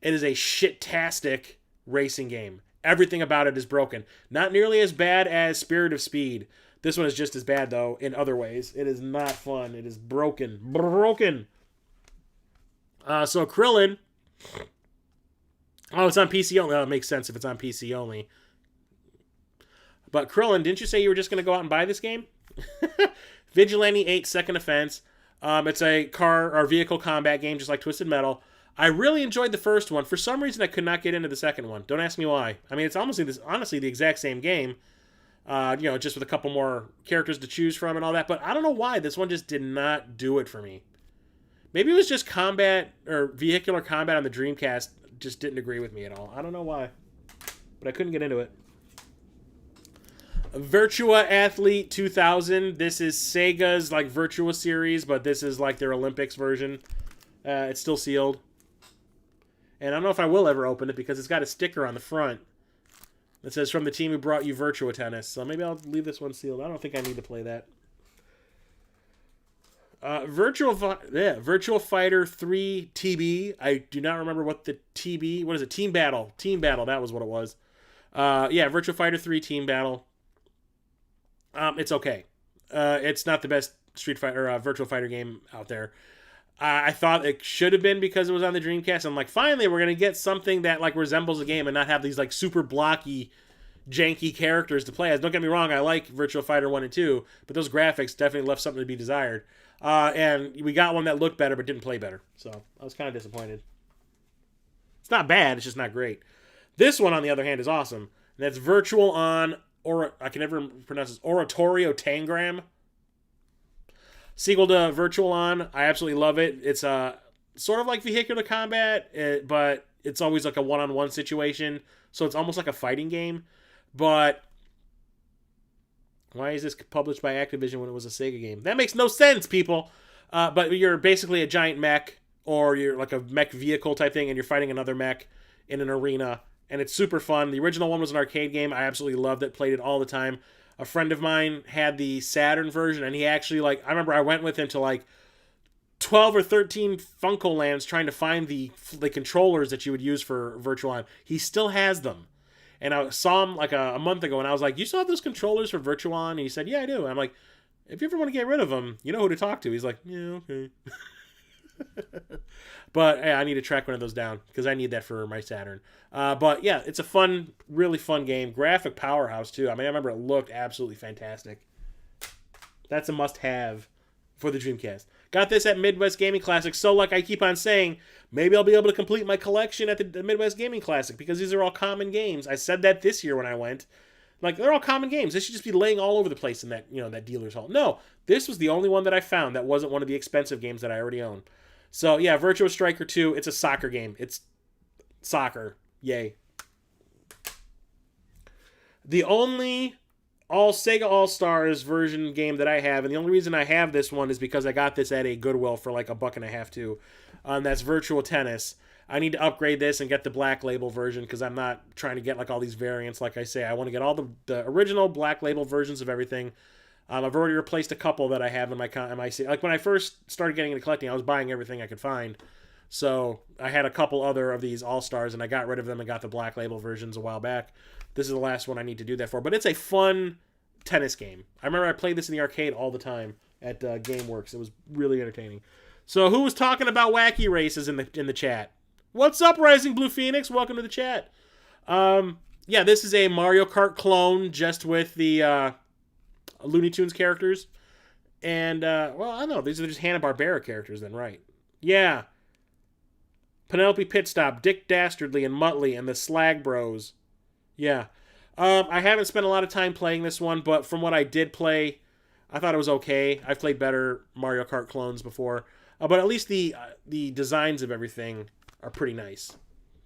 It is a shit-tastic racing game. Everything about it is broken. Not nearly as bad as Spirit of Speed, This one is just as bad, though, in other ways. It is not fun. It is broken. Broken. So Krillin... Oh, it's on PC only. Oh, it makes sense if it's on PC only. But Krillin, didn't you say you were just going to go out and buy this game? Vigilante 8 Second Offense. It's a car or vehicle combat game, just like Twisted Metal. I really enjoyed the first one. For some reason, I could not get into the second one. Don't ask me why. I mean, it's honestly the exact same game. Just with a couple more characters to choose from and all that. But I don't know why this one just did not do it for me. Maybe it was just combat or vehicular combat on the Dreamcast just didn't agree with me at all. I don't know why, but I couldn't get into it. Virtua Athlete 2000. This is Sega's like Virtua series, but this is like their Olympics version. It's still sealed. And I don't know if I will ever open it because it's got a sticker on the front that says from the team who brought you Virtua Tennis. So maybe I'll leave this one sealed. I don't think I need to play that. Virtual Fighter 3 TB. I do not remember what the TB... What is it? Team Battle. Team Battle. That was what it was. Virtual Fighter 3 Team Battle. It's okay. It's not the best Street Fighter Virtual Fighter game out there. I thought it should have been because it was on the Dreamcast. I'm like, finally, we're gonna get something that like resembles a game and not have these like super blocky, janky characters to play as. Don't get me wrong, I like Virtual Fighter 1 and 2, but those graphics definitely left something to be desired. And we got one that looked better but didn't play better. So I was kind of disappointed. It's not bad, it's just not great. This one, on the other hand, is awesome. And that's Virtual On, or I can never pronounce this, Oratorio Tangram. Sequel to Virtual On. I absolutely love it. It's sort of like vehicular combat, but it's always like a one-on-one situation. So it's almost like a fighting game. But why is this published by Activision when it was a Sega game? That makes no sense, people. But you're basically a giant mech, or you're like a mech vehicle type thing, and you're fighting another mech in an arena. And it's super fun. The original one was an arcade game. I absolutely loved it. Played it all the time. A friend of mine had the Saturn version, and he actually, like, I remember I went with him to, like, 12 or 13 Funko Lands trying to find the controllers that you would use for Virtual On. He still has them. And I saw him, like, a month ago, and I was like, you still have those controllers for Virtual On? And he said, yeah, I do. And I'm like, if you ever want to get rid of them, you know who to talk to. He's like, yeah, okay. But yeah, I need to track one of those down because I need that for my Saturn. But yeah, it's a fun, really fun game. Graphic powerhouse too. I mean, I remember it looked absolutely fantastic. That's a must-have for the Dreamcast. Got this at Midwest Gaming Classic. So like I keep on saying, maybe I'll be able to complete my collection at the Midwest Gaming Classic because these are all common games. I said that this year when I went. Like, they're all common games. They should just be laying all over the place in that, that dealer's hall. No, this was the only one that I found that wasn't one of the expensive games that I already own. So, yeah, Virtua Striker 2, it's a soccer game. It's soccer. Yay. The only Sega All-Stars version game that I have, and the only reason I have this one is because I got this at a Goodwill for like $1.50 too. That's Virtual Tennis. I need to upgrade this and get the Black Label version because I'm not trying to get like all these variants. Like I say, I want to get all the original Black Label versions of everything. I've already replaced a couple that I have in my like when I first started getting into collecting, I was buying everything I could find. So I had a couple other of these All-Stars and I got rid of them and got the Black Label versions a while back. This is the last one I need to do that for. But it's a fun tennis game. I remember I played this in the arcade all the time at GameWorks. It was really entertaining. So who was talking about wacky races in the chat? What's up, Rising Blue Phoenix? Welcome to the chat. Yeah, this is a Mario Kart clone just with the Looney Tunes characters. And, well, I don't know. These are just Hanna-Barbera characters then, right? Yeah. Penelope Pitstop, Dick Dastardly, and Muttley, and the Slag Bros. Yeah. I haven't spent a lot of time playing this one, but from what I did play, I thought it was okay. I've played better Mario Kart clones before. But at least the designs of everything are pretty nice.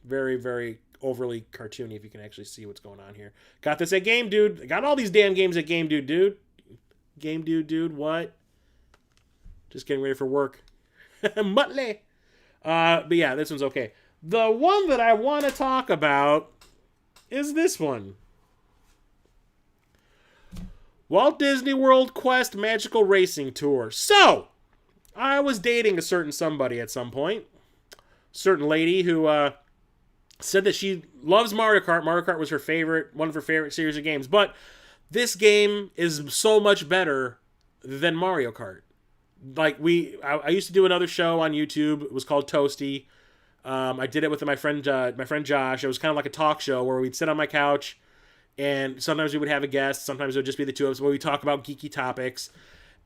Very, very overly cartoony if you can actually see what's going on here. Got this at Game Dude. Got all these damn games at Game Dude, dude. Game Dude, what? Just getting ready for work. Muttley. But yeah, this one's okay. The one that I want to talk about is this one. Walt Disney World Quest Magical Racing Tour. So, I was dating a certain somebody at some point. Certain lady who said that she loves Mario Kart. Mario Kart was one of her favorite series of games. But This game is so much better than Mario Kart. Like I used to do another show on YouTube. It was called Toasty. I did it with my friend Josh. It was kind of like a talk show where we'd sit on my couch, and sometimes we would have a guest. Sometimes it would just be the two of us where we talk about geeky topics.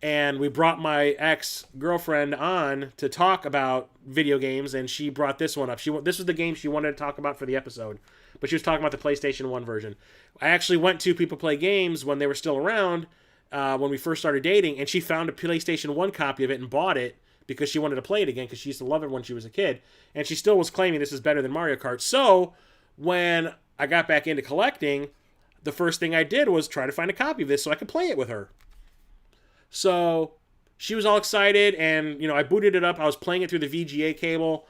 And we brought my ex-girlfriend on to talk about video games, and she brought this one up. This was the game she wanted to talk about for the episode, but she was talking about the PlayStation 1 version. I actually went to People Play Games when they were still around, when we first started dating, and she found a PlayStation 1 copy of it and bought it because she wanted to play it again because she used to love it when she was a kid. And she still was claiming this is better than Mario Kart. So when I got back into collecting, the first thing I did was try to find a copy of this so I could play it with her. So she was all excited, and I booted it up. I was playing it through the VGA cable.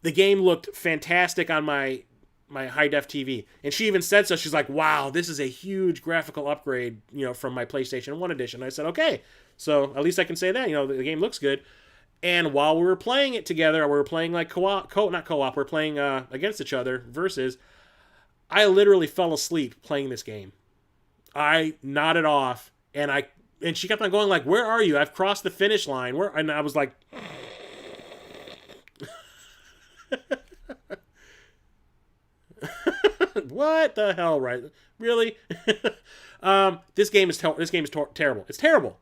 The game looked fantastic on my high-def TV. And she even said so. She's like, wow, this is a huge graphical upgrade, from my PlayStation 1 edition. I said, okay. So at least I can say that, the game looks good. And while we were playing it together, we were playing like not co-op, we're playing against each other, versus, I literally fell asleep playing this game. I nodded off, and she kept on going like, where are you? I've crossed the finish line. And I was like, what the hell, right? Really? This game is terrible. It's terrible.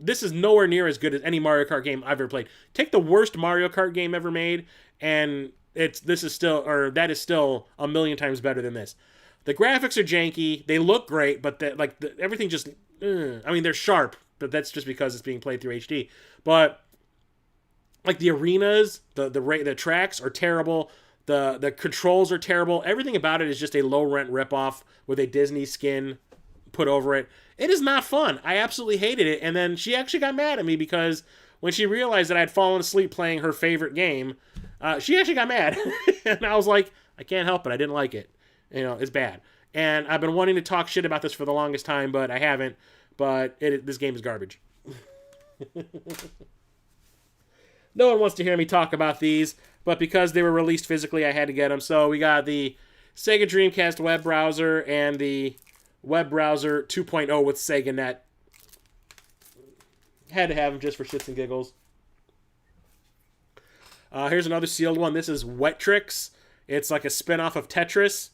This is nowhere near as good as any Mario Kart game I've ever played. Take the worst Mario Kart game ever made, and that is still a million times better than this. The graphics are janky. They look great, but everything just, they're sharp, but that's just because it's being played through HD. But like the arenas, the tracks are terrible. The controls are terrible. Everything about it is just a low rent ripoff with a Disney skin put over it. It is not fun. I absolutely hated it. And then she actually got mad at me because when she realized that I'd fallen asleep playing her favorite game, she actually got mad. And I was like, I can't help it. I didn't like it. It's bad. And I've been wanting to talk shit about this for the longest time, but I haven't. But this game is garbage. No one wants to hear me talk about these, but because they were released physically, I had to get them. So we got the Sega Dreamcast web browser and the web browser 2.0 with Sega Net. Had to have them just for shits and giggles. Here's another sealed one. This is Wet Tricks. It's like a spin-off of Tetris.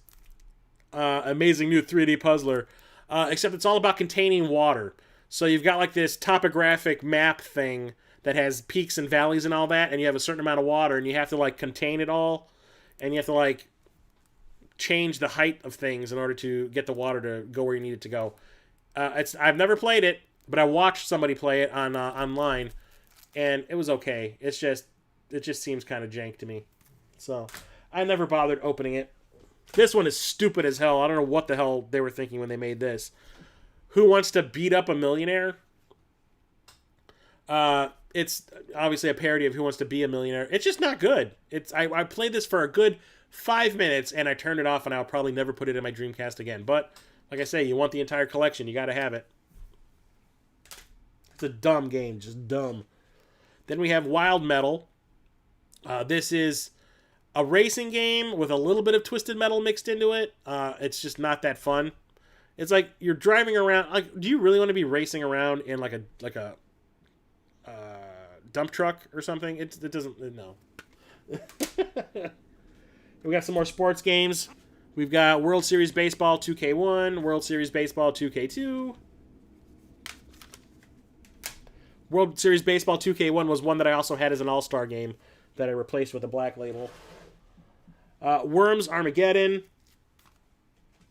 Amazing new 3D puzzler. Except it's all about containing water. So you've got like this topographic map thing that has peaks and valleys and all that, and you have a certain amount of water, and you have to like contain it all, and you have to like change the height of things in order to get the water to go where you need it to go. I've never played it, but I watched somebody play it on online, and it was okay. It just seems kind of jank to me, so I never bothered opening it. This one is stupid as hell. I don't know what the hell they were thinking when they made this. Who Wants to Beat Up a Millionaire? It's obviously a parody of Who Wants to Be a Millionaire. It's just not good. I played this for a good 5 minutes, and I turned it off, and I'll probably never put it in my Dreamcast again. But, like I say, you want the entire collection. You got to have it. It's a dumb game. Just dumb. Then we have Wild Metal. This is a racing game with a little bit of Twisted Metal mixed into it. It's just not that fun. It's like you're driving around. Like, do you really want to be racing around in like a dump truck or something? It doesn't. No. We got some more sports games. We've got World Series Baseball 2K1, World Series Baseball 2K2. World Series Baseball 2K1 was one that I also had as an all-star game that I replaced with a black label. Worms Armageddon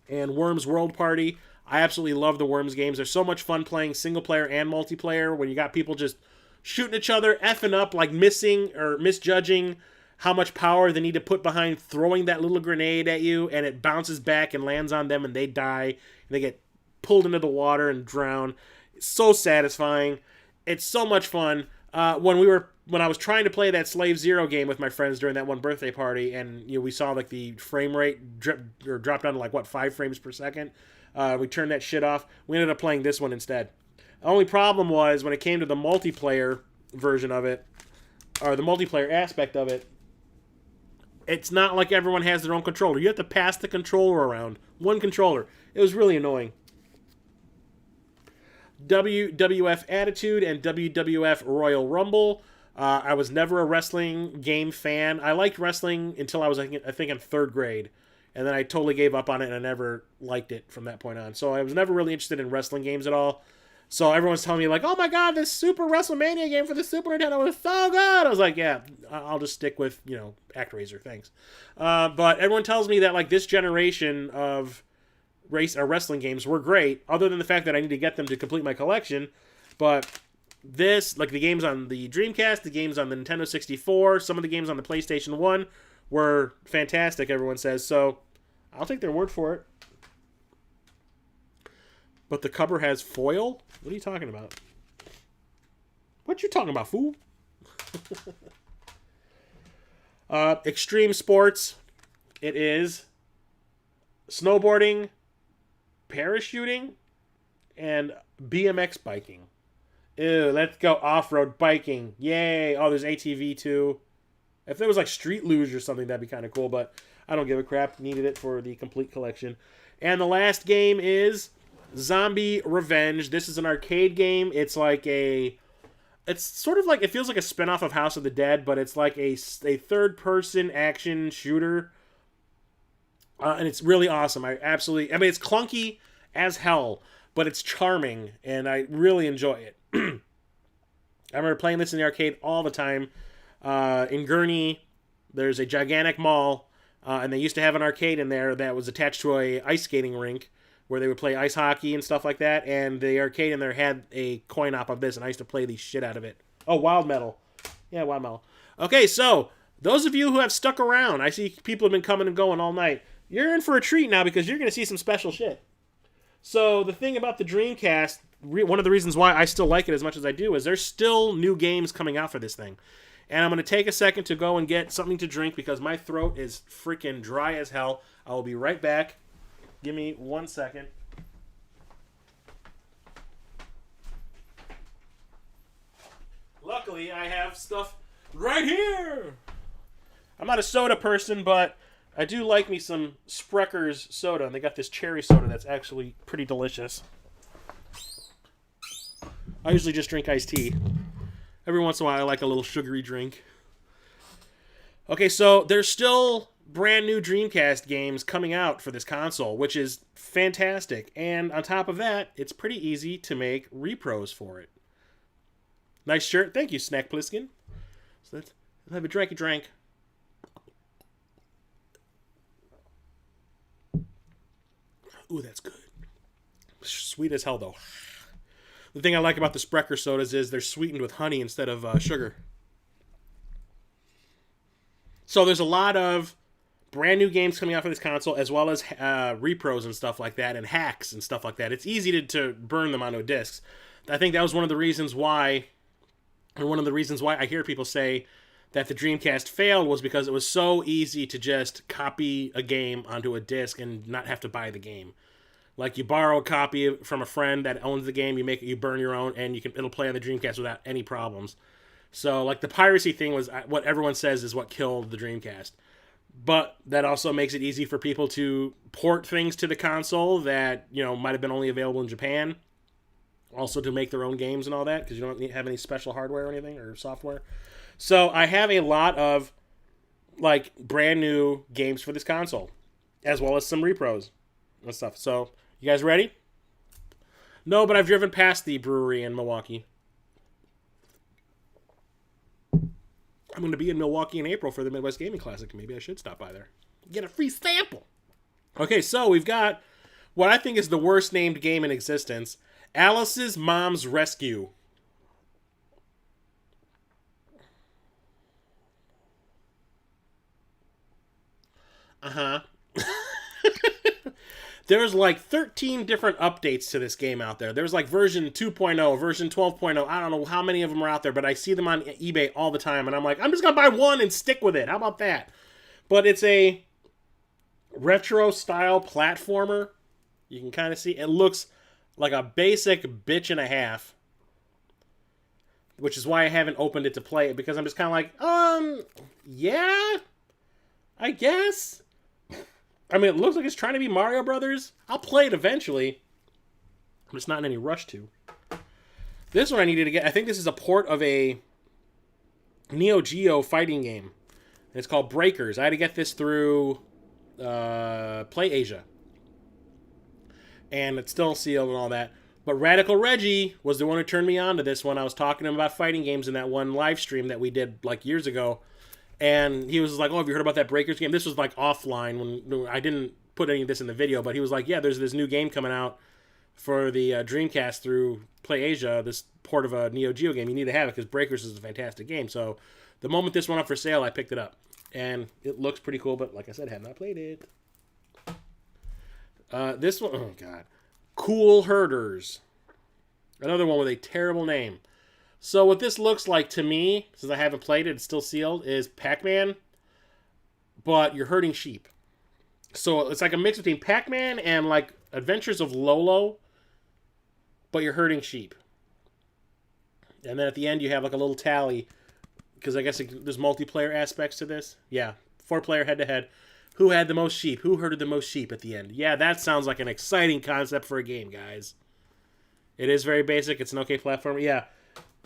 and Worms World Party. I absolutely love the Worms games. They're so much fun playing single player and multiplayer when you got people just shooting each other, effing up, like missing or misjudging how much power they need to put behind throwing that little grenade at you, and it bounces back and lands on them and they die. And they get pulled into the water and drown. It's so satisfying. It's so much fun. When I was trying to play that Slave Zero game with my friends during that one birthday party, and we saw like the frame rate drop down to like 5 frames per second. We turned that shit off. We ended up playing this one instead. The only problem was when it came to the multiplayer version of it, or the multiplayer aspect of it, it's not like everyone has their own controller. You have to pass the controller around. One controller. It was really annoying. WWF Attitude and WWF Royal Rumble. I was never a wrestling game fan. I liked wrestling until I was, I think, in 3rd grade. And then I totally gave up on it, and I never liked it from that point on. So I was never really interested in wrestling games at all. So everyone's telling me, like, oh my god, this Super WrestleMania game for the Super Nintendo was so good! I was like, yeah, I'll just stick with, ActRaiser, thanks. But everyone tells me that, like, this generation of wrestling games were great, other than the fact that I need to get them to complete my collection. But this, like the games on the Dreamcast, the games on the Nintendo 64, some of the games on the PlayStation 1 were fantastic, everyone says. So I'll take their word for it. But the cover has foil? What are you talking about? What you talking about, fool? Extreme sports. It is snowboarding, parachuting, and BMX biking. Ew, let's go off-road biking. Yay. Oh, there's ATV too. If there was like Street Luge or something, that'd be kind of cool, but I don't give a crap. Needed it for the complete collection. And the last game is Zombie Revenge. This is an arcade game. It's like it's sort of like, it feels like a spinoff of House of the Dead, but it's like a third-person action shooter. And it's really awesome. I mean, it's clunky as hell, but it's charming, and I really enjoy it. I remember playing this in the arcade all the time. In Gurney, there's a gigantic mall, and they used to have an arcade in there that was attached to a ice skating rink where they would play ice hockey and stuff like that, and the arcade in there had a coin-op of this, and I used to play the shit out of it. Oh, Wild Metal. Yeah, Wild Metal. Okay, so, those of you who have stuck around, I see people have been coming and going all night. You're in for a treat now because you're going to see some special shit. So, the thing about the Dreamcast, one of the reasons why I still like it as much as I do, is there's still new games coming out for this thing. And I'm going to take a second to go and get something to drink because my throat is freaking dry as hell. I will be right back. Give me 1 second. Luckily, I have stuff right here. I'm not a soda person, but I do like me some Sprecher's soda, and they got this cherry soda that's actually pretty delicious. I usually just drink iced tea. Every once in a while, I like a little sugary drink. Okay, so there's still brand new Dreamcast games coming out for this console, which is fantastic. And on top of that, it's pretty easy to make repros for it. Nice shirt. Thank you, Snack Pliskin. So let's have a drinky drink. Ooh, that's good. Sweet as hell, though. The thing I like about the Sprecher sodas is they're sweetened with honey instead of sugar. So there's a lot of brand new games coming out for this console, as well as repros and stuff like that, and hacks and stuff like that. It's easy to burn them onto discs. I think that was one of the reasons why I hear people say that the Dreamcast failed was because it was so easy to just copy a game onto a disc and not have to buy the game. Like, you borrow a copy from a friend that owns the game, you burn your own, and it'll play on the Dreamcast without any problems. So, like, the piracy thing was what everyone says is what killed the Dreamcast. But that also makes it easy for people to port things to the console that, might have been only available in Japan. Also to make their own games and all that, because you don't have any special hardware or anything, or software. So, I have a lot of, like, brand new games for this console, as well as some repros and stuff. So, you guys ready? No, but I've driven past the brewery in Milwaukee. I'm going to be in Milwaukee in April for the Midwest Gaming Classic. Maybe I should stop by there. Get a free sample. Okay, so we've got what I think is the worst named game in existence, Alice's Mom's Rescue. Uh-huh. There's like 13 different updates to this game out there. There's like version 2.0, version 12.0. I don't know how many of them are out there, but I see them on eBay all the time. And I'm like, I'm just going to buy one and stick with it. How about that? But it's a retro-style platformer. You can kind of see. It looks like a basic bitch and a half. Which is why I haven't opened it to play it. Because I'm just kind of like, yeah, I guess. I mean, it looks like it's trying to be Mario Brothers. I'll play it eventually. I'm just not in any rush to. This one I needed to get. I think this is a port of a Neo Geo fighting game. It's called Breakers. I had to get this through Play Asia. And it's still sealed and all that. But Radical Reggie was the one who turned me on to this one. I was talking to him about fighting games in that one live stream that we did like years ago. And he was like, oh, have you heard about that Breakers game? This was like offline when I didn't put any of this in the video. But he was like, yeah, there's this new game coming out for the Dreamcast through Play Asia, this port of a Neo Geo game. You need to have it because Breakers is a fantastic game. So the moment this went up for sale, I picked it up. And it looks pretty cool, but like I said, have not played it. This one, oh god. Cool Herders. Another one with a terrible name. So what this looks like to me, since I haven't played it, it's still sealed, is Pac-Man, but you're herding sheep. So it's like a mix between Pac-Man and like Adventures of Lolo, but you're herding sheep. And then at the end you have like a little tally, because I guess there's multiplayer aspects to this. Yeah, 4-player head-to-head. Who had the most sheep? Who herded the most sheep at the end? Yeah, that sounds like an exciting concept for a game, guys. It is very basic. It's an okay platformer. Yeah,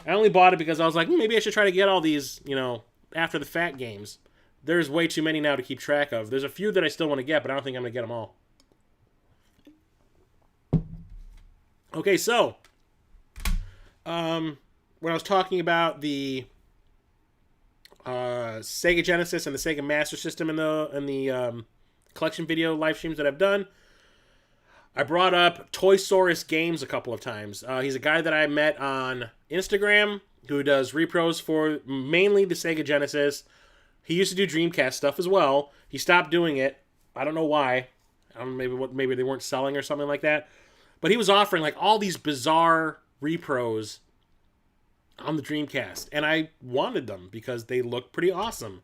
I only bought it because I was like, maybe I should try to get all these, after the fact games. There's way too many now to keep track of. There's a few that I still want to get, but I don't think I'm going to get them all. Okay, so, when I was talking about the Sega Genesis and the Sega Master System in the collection video live streams that I've done, I brought up Toysaurus Games a couple of times. He's a guy that I met on Instagram who does repros for mainly the Sega Genesis. He used to do Dreamcast stuff as well. He stopped doing it. I don't know why. I don't know, maybe they weren't selling or something like that. But he was offering like all these bizarre repros on the Dreamcast, and I wanted them because they look pretty awesome.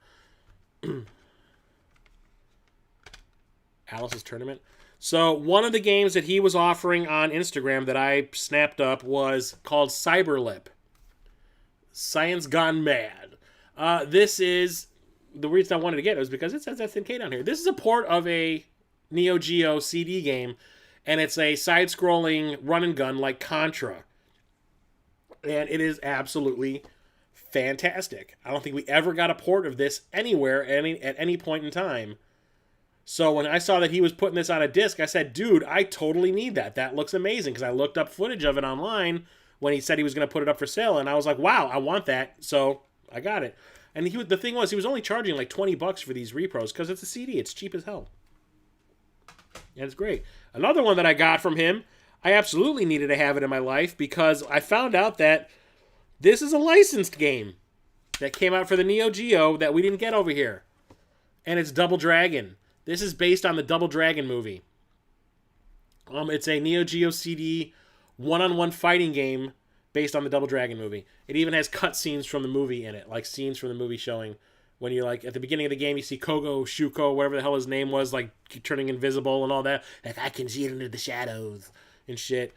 Alice's Tournament. So one of the games that he was offering on Instagram that I snapped up was called Cyberlip. Science Gone Mad. This is the reason I wanted to get it was because it says SNK down here. This is a port of a Neo Geo CD game, and it's a side-scrolling run and gun like Contra. And it is absolutely fantastic. I don't think we ever got a port of this anywhere at any point in time. So when I saw that he was putting this on a disc, I said, dude, I totally need that. That looks amazing, because I looked up footage of it online when he said he was going to put it up for sale, and I was like, wow, I want that. So I got it. And the thing was, he was only charging like $20 for these repros because it's a CD. It's cheap as hell. And it's great. Another one that I got from him, I absolutely needed to have it in my life because I found out that this is a licensed game that came out for the Neo Geo that we didn't get over here. And it's Double Dragon. This is based on the Double Dragon movie. It's a Neo Geo CD one-on-one fighting game based on the Double Dragon movie. It even has cutscenes from the movie in it, like scenes from the movie showing when you're like at the beginning of the game, you see Kogo Shuko, whatever the hell his name was, like turning invisible and all that. Like, I can see it into the shadows and shit.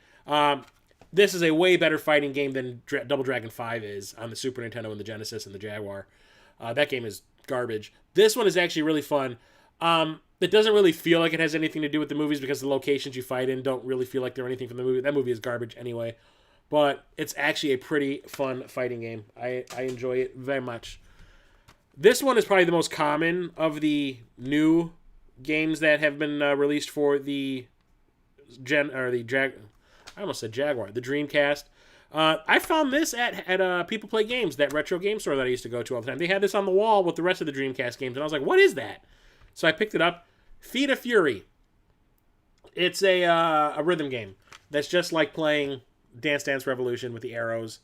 This is a way better fighting game than Double Dragon 5 is on the Super Nintendo and the Genesis and the Jaguar. That game is garbage. This one is actually really fun. It doesn't really feel like it has anything to do with the movies because the locations you fight in don't really feel like they're anything from the movie. That movie is garbage anyway. But it's actually a pretty fun fighting game. I enjoy it very much. This one is probably the most common of the new games that have been released for the I almost said Jaguar, the Dreamcast. I found this at People Play Games, that retro game store that I used to go to all the time. They had this on the wall with the rest of the Dreamcast games, and I was like, what is that? So I picked it up. Feet of Fury. It's a rhythm game that's just like playing Dance Dance Revolution with the arrows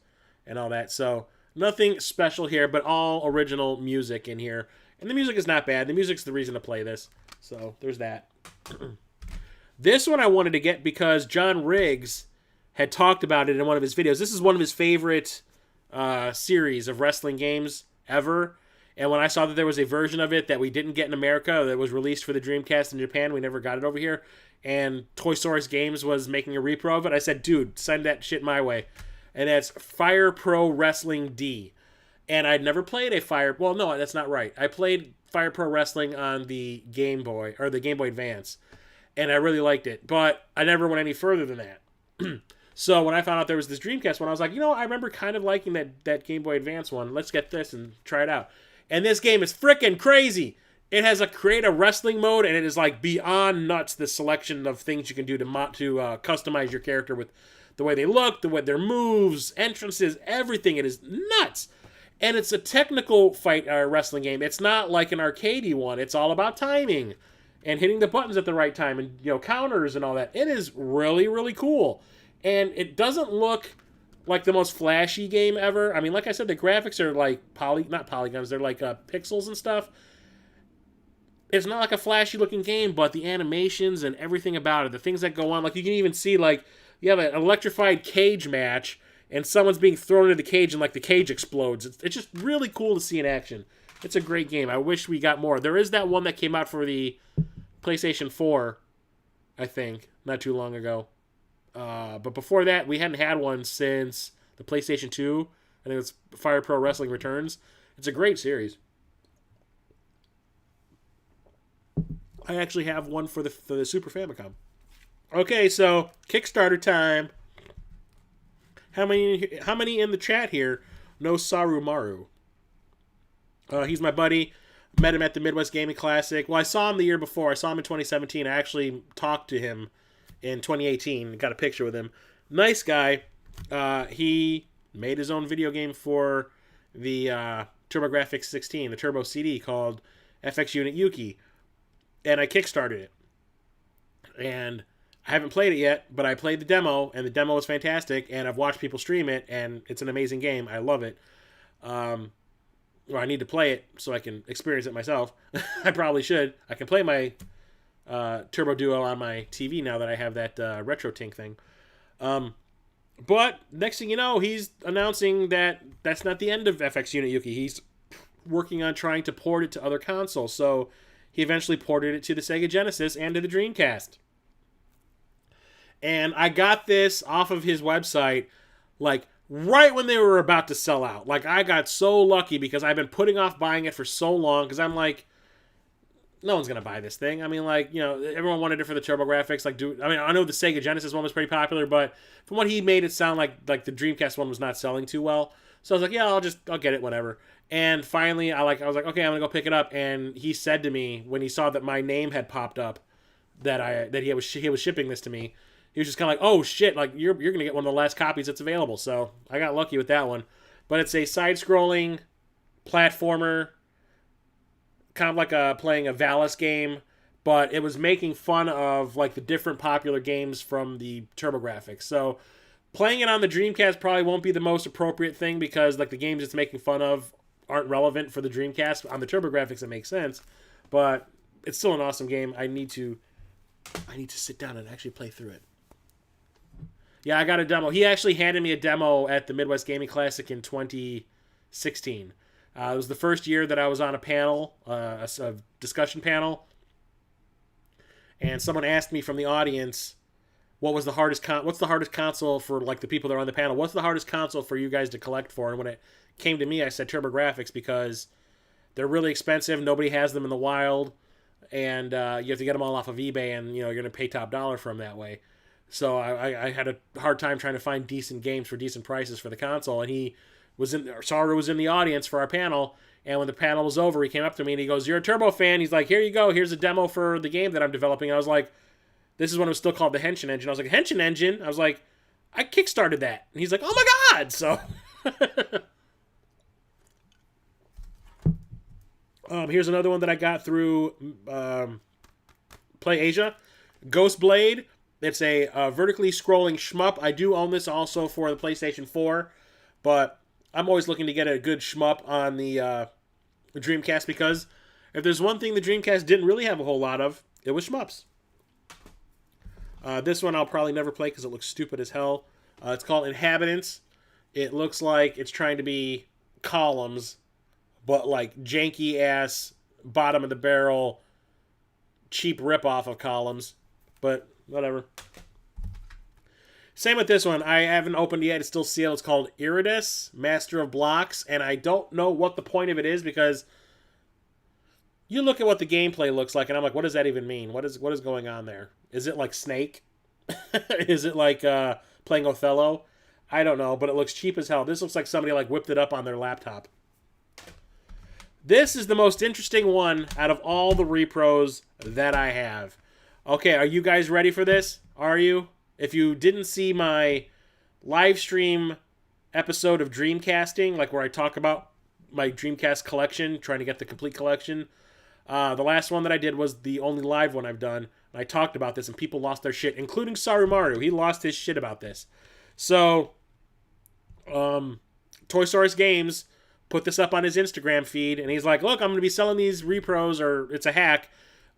and all that. So nothing special here, but all original music in here. And the music is not bad. The music's the reason to play this. So there's that. This one I wanted to get because John Riggs had talked about it in one of his videos. This is one of his favorite series of wrestling games ever. And when I saw that there was a version of it that we didn't get in America that was released for the Dreamcast in Japan, we never got it over here, and Toysaurus Games was making a repro of it, I said, dude, send that shit my way. And that's Fire Pro Wrestling D. And I'd never played a Fire... Well, no, that's not right. I played Fire Pro Wrestling on the Game Boy, or the Game Boy Advance, and I really liked it. But I never went any further than that. So when I found out there was this Dreamcast one, I was like, I remember kind of liking that Game Boy Advance one. Let's get this and try it out. And this game is freaking crazy. It has a create a wrestling mode, and it is like beyond nuts. The selection of things you can do to customize your character with the way they look, the way their moves, entrances, everything. It is nuts. And it's a technical fight wrestling game. It's not like an arcadey one. It's all about timing and hitting the buttons at the right time and counters and all that. It is really, really cool. And it doesn't look like the most flashy game ever. I mean, like I said, the graphics are like not polygons, they're like pixels and stuff. It's not like a flashy looking game, but the animations and everything about it, the things that go on, like you can even see like you have an electrified cage match and someone's being thrown into the cage and like the cage explodes. It's just really cool to see in action. It's a great game. I wish we got more. There is that one that came out for the PlayStation 4, I think, not too long ago. But before that, we hadn't had one since the PlayStation 2. I think it's Fire Pro Wrestling Returns. It's a great series. I actually have one for the Super Famicom. Okay, so Kickstarter time. How many in the chat here know Saru Maru? He's my buddy. Met him at the Midwest Gaming Classic. Well, I saw him the year before. I saw him in 2017. I actually talked to him in 2018. Got a picture with him. Nice guy. He made his own video game for the TurboGrafx 16, the Turbo CD, called FX Unit Yuki. And I kickstarted it. And I haven't played it yet, but I played the demo, and the demo was fantastic, and I've watched people stream it, and it's an amazing game. I love it. Well, I need to play it so I can experience it myself. I probably should. I can play my Turbo Duo on my TV now that I have that RetroTink thing. But next thing you know, he's announcing that that's not the end of FX Unit Yuki. He's working on trying to port it to other consoles. So he eventually ported it to the Sega Genesis and to the Dreamcast. And I got this off of his website, like, right when they were about to sell out. Like, I got so lucky because I've been putting off buying it for so long because I'm like, no one's going to buy this thing. I mean, like, everyone wanted it for the TurboGrafx. I know the Sega Genesis one was pretty popular, but from what he made it sound like the Dreamcast one was not selling too well. So I was like, yeah, I'll get it, whatever. And finally, I was like, okay, I'm going to go pick it up. And he said to me, when he saw that my name had popped up, that he was shipping this to me, he was just kind of like, oh shit, like you're going to get one of the last copies that's available. So I got lucky with that one. But it's a side-scrolling platformer, kind of like playing a Valis game, but it was making fun of like the different popular games from the TurboGrafx. So playing it on the Dreamcast probably won't be the most appropriate thing because like the games it's making fun of aren't relevant for the Dreamcast. On the TurboGrafx it makes sense, but it's still an awesome game. I need to sit down and actually play through it. Yeah, I got a demo. He actually handed me a demo at the Midwest Gaming Classic in 2016. It was the first year that I was on a panel, a discussion panel, and someone asked me from the audience, what's the hardest console for like the people that are on the panel? What's the hardest console for you guys to collect for? And when it came to me, I said TurboGrafx because they're really expensive. Nobody has them in the wild, and you have to get them all off of eBay, and you're going to pay top dollar for them that way. So I had a hard time trying to find decent games for decent prices for the console, and Saru was in the audience for our panel, and when the panel was over, he came up to me and he goes, "You're a Turbo fan." He's like, "Here you go. Here's a demo for the game that I'm developing." And I was like, this is when it was still called the Henshin Engine. I was like, Henshin Engine? I was like, I kickstarted that. And he's like, oh my god! So here's another one that I got through Play Asia. Ghost Blade. It's a vertically scrolling shmup. I do own this also for the PlayStation 4, but I'm always looking to get a good shmup on the Dreamcast because if there's one thing the Dreamcast didn't really have a whole lot of, it was shmups. This one I'll probably never play because it looks stupid as hell. It's called Inhabitants. It looks like it's trying to be Columns, but like janky-ass, bottom-of-the-barrel, cheap ripoff of Columns. But whatever. Same with this one. I haven't opened it yet. It's still sealed. It's called Iridus, Master of Blocks, and I don't know what the point of it is because you look at what the gameplay looks like, and I'm like, what does that even mean? What is going on there? Is it like Snake? Is it like playing Othello. I don't know, but it looks cheap as hell. This looks like somebody like whipped it up on their laptop. This is the most interesting one out of all the repros that I have. Okay, are you guys ready for this? Are you? If you didn't see my live stream episode of Dreamcasting, like where I talk about my Dreamcast collection, trying to get the complete collection, the last one that I did was the only live one I've done. And I talked about this, and people lost their shit, including Sarumaru. He lost his shit about this. So, Toy Source Games put this up on his Instagram feed, and he's like, look, I'm going to be selling these repros, or it's a hack,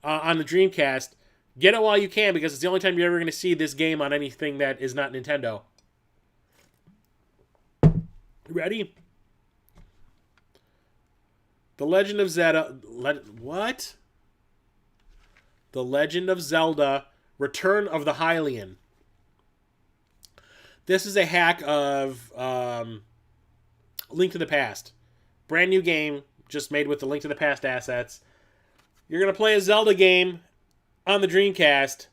on the Dreamcast. Get it while you can, because it's the only time you're ever going to see this game on anything that is not Nintendo. Ready? The Legend of Zelda... What? The Legend of Zelda Return of the Hylian. This is a hack of Link to the Past. Brand new game, just made with the Link to the Past assets. You're going to play a Zelda game on the Dreamcast.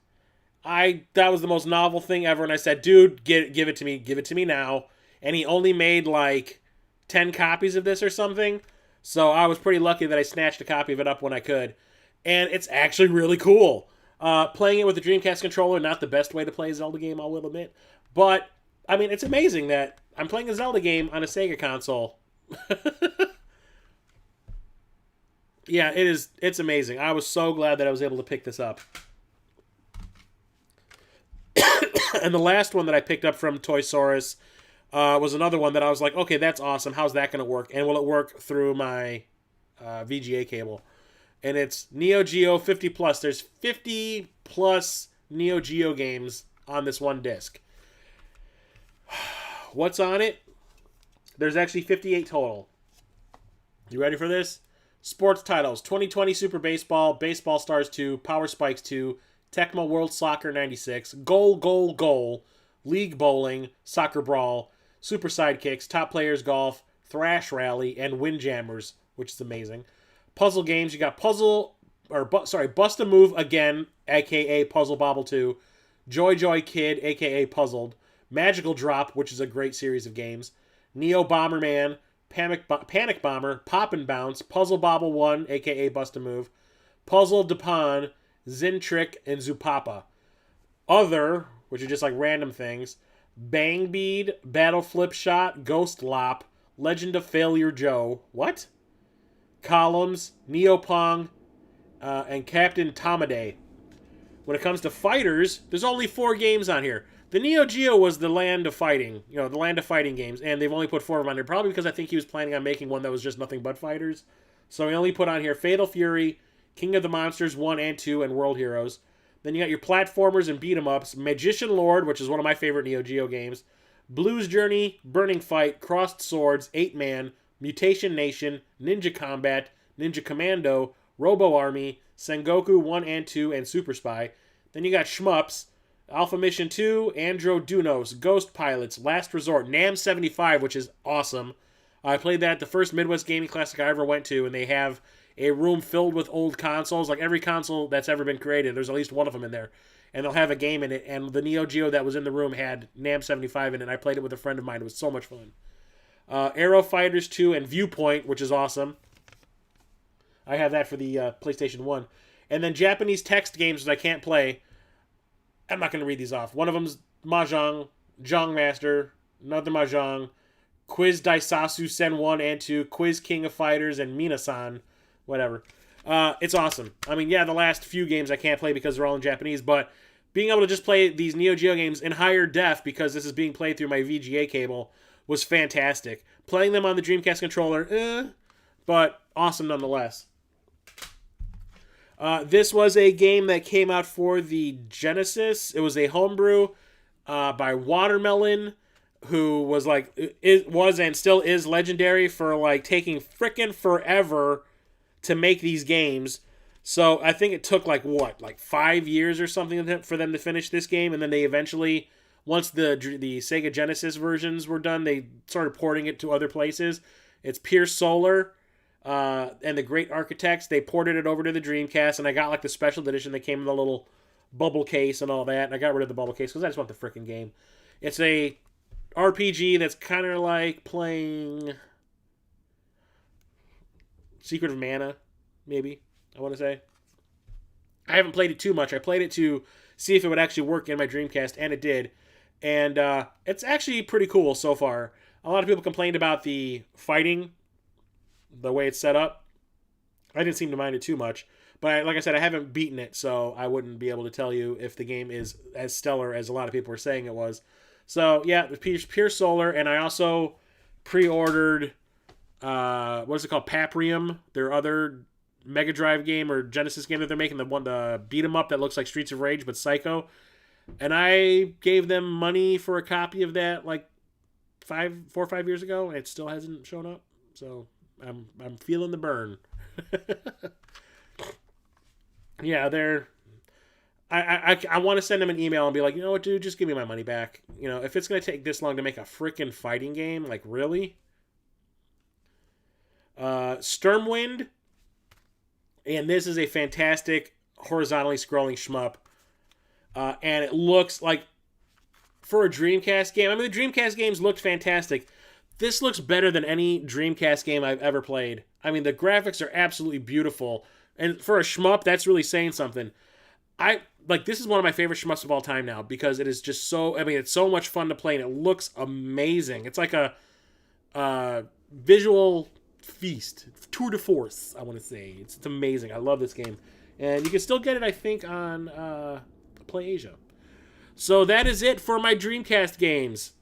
That was the most novel thing ever, and I said, dude, give it to me. Give it to me now. And he only made like 10 copies of this or something. So I was pretty lucky that I snatched a copy of it up when I could. And it's actually really cool. Playing it with the Dreamcast controller, not the best way to play a Zelda game, I will admit. But, I mean, it's amazing that I'm playing a Zelda game on a Sega console. Yeah, it's amazing. I was so glad that I was able to pick this up. And the last one that I picked up from Toysaurus was another one that I was like, okay, that's awesome. How's that going to work? And will it work through my VGA cable? And it's Neo Geo 50+. There's 50+ Neo Geo games on this one disc. What's on it? There's actually 58 total. You ready for this? Sports titles: 2020 Super Baseball, Baseball Stars 2, Power Spikes 2, Tecmo World Soccer 96, Goal, League Bowling, Soccer Brawl, Super Sidekicks, Top Players Golf, Thrash Rally, and Windjammers, which is amazing. Puzzle games: you got Bust a Move Again, aka Puzzle Bobble 2, Joy Kid, aka Puzzled, Magical Drop, which is a great series of games, Neo Bomberman, Panic Bomber, Pop and Bounce, Puzzle Bobble 1, aka Bust a Move, Puzzle Dupon, Zin Trick, and Zupapa. Other, which are just like random things: Bang Bead, Battle Flip Shot, Ghost Lop, Legend of Failure Joe. What? Columns, Neopong, and Captain Tomaday. When it comes to fighters, there's only 4 games on here. The Neo Geo was the land of fighting, the land of fighting games, and they've only put 4 of them on here, probably because I think he was planning on making one that was just nothing but fighters. So he only put on here Fatal Fury, King of the Monsters 1 and 2, and World Heroes. Then you got your platformers and beat-em-ups, Magician Lord, which is one of my favorite Neo Geo games, Blues Journey, Burning Fight, Crossed Swords, 8-Man, Mutation Nation, Ninja Combat, Ninja Commando, Robo Army, Sengoku 1 and 2, and Super Spy. Then you got Shmups, Alpha Mission 2, Andro Dunos, Ghost Pilots, Last Resort, NAM 75, which is awesome. I played that at the first Midwest Gaming Classic I ever went to, and they have a room filled with old consoles. Like every console that's ever been created, there's at least one of them in there. And they'll have a game in it, and the Neo Geo that was in the room had NAM 75 in it, and I played it with a friend of mine. It was so much fun. Aero Fighters 2 and Viewpoint, which is awesome. I have that for the PlayStation 1. And then Japanese text games that I can't play. I'm not going to read these off. One of them's Mahjong, Jong Master, another Mahjong, Quiz Daisasu Sen 1 and 2, Quiz King of Fighters, and Minasan, whatever. It's awesome. I mean, yeah, the last few games I can't play because they're all in Japanese, but being able to just play these Neo Geo games in higher def because this is being played through my VGA cable was fantastic. Playing them on the Dreamcast controller, but awesome nonetheless. This was a game that came out for the Genesis. It was a homebrew by Watermelon, who was and still is legendary for taking frickin' forever to make these games. So I think it took 5 years or something for them to finish this game, and then they eventually, once the Sega Genesis versions were done, they started porting it to other places. It's Pierce Solar and the Great Architects. They ported it over to the Dreamcast, and I got the special edition that came in the little bubble case and all that, and I got rid of the bubble case because I just want the frickin' game. It's a RPG that's kind of like playing Secret of Mana, maybe, I want to say. I haven't played it too much. I played it to see if it would actually work in my Dreamcast, and it did. And it's actually pretty cool so far. A lot of people complained about the fighting, the way it's set up. I didn't seem to mind it too much. But like I said, I haven't beaten it, so I wouldn't be able to tell you if the game is as stellar as a lot of people were saying it was. So, yeah, Pure Solar, and I also pre-ordered, what is it called, Paprium, their other Mega Drive game or Genesis game that they're making, the beat 'em up that looks like Streets of Rage but Psycho. And I gave them money for a copy of that like 4 or 5 years ago, and it still hasn't shown up. So I'm feeling the burn. Yeah, they're. I want to send them an email and be like, you know what, dude, just give me my money back. You know, if it's gonna take this long to make a freaking fighting game, like really. Stormwind, and this is a fantastic horizontally scrolling shmup. And it looks like, for a Dreamcast game, I mean, the Dreamcast games looked fantastic. This looks better than any Dreamcast game I've ever played. I mean, the graphics are absolutely beautiful. And for a shmup, that's really saying something. This is one of my favorite shmups of all time now, because it is just so, I mean, it's so much fun to play, and it looks amazing. It's like a visual feast. Tour de force, I want to say. It's amazing. I love this game. And you can still get it, I think, on PlayAsia. So that is it for my Dreamcast games.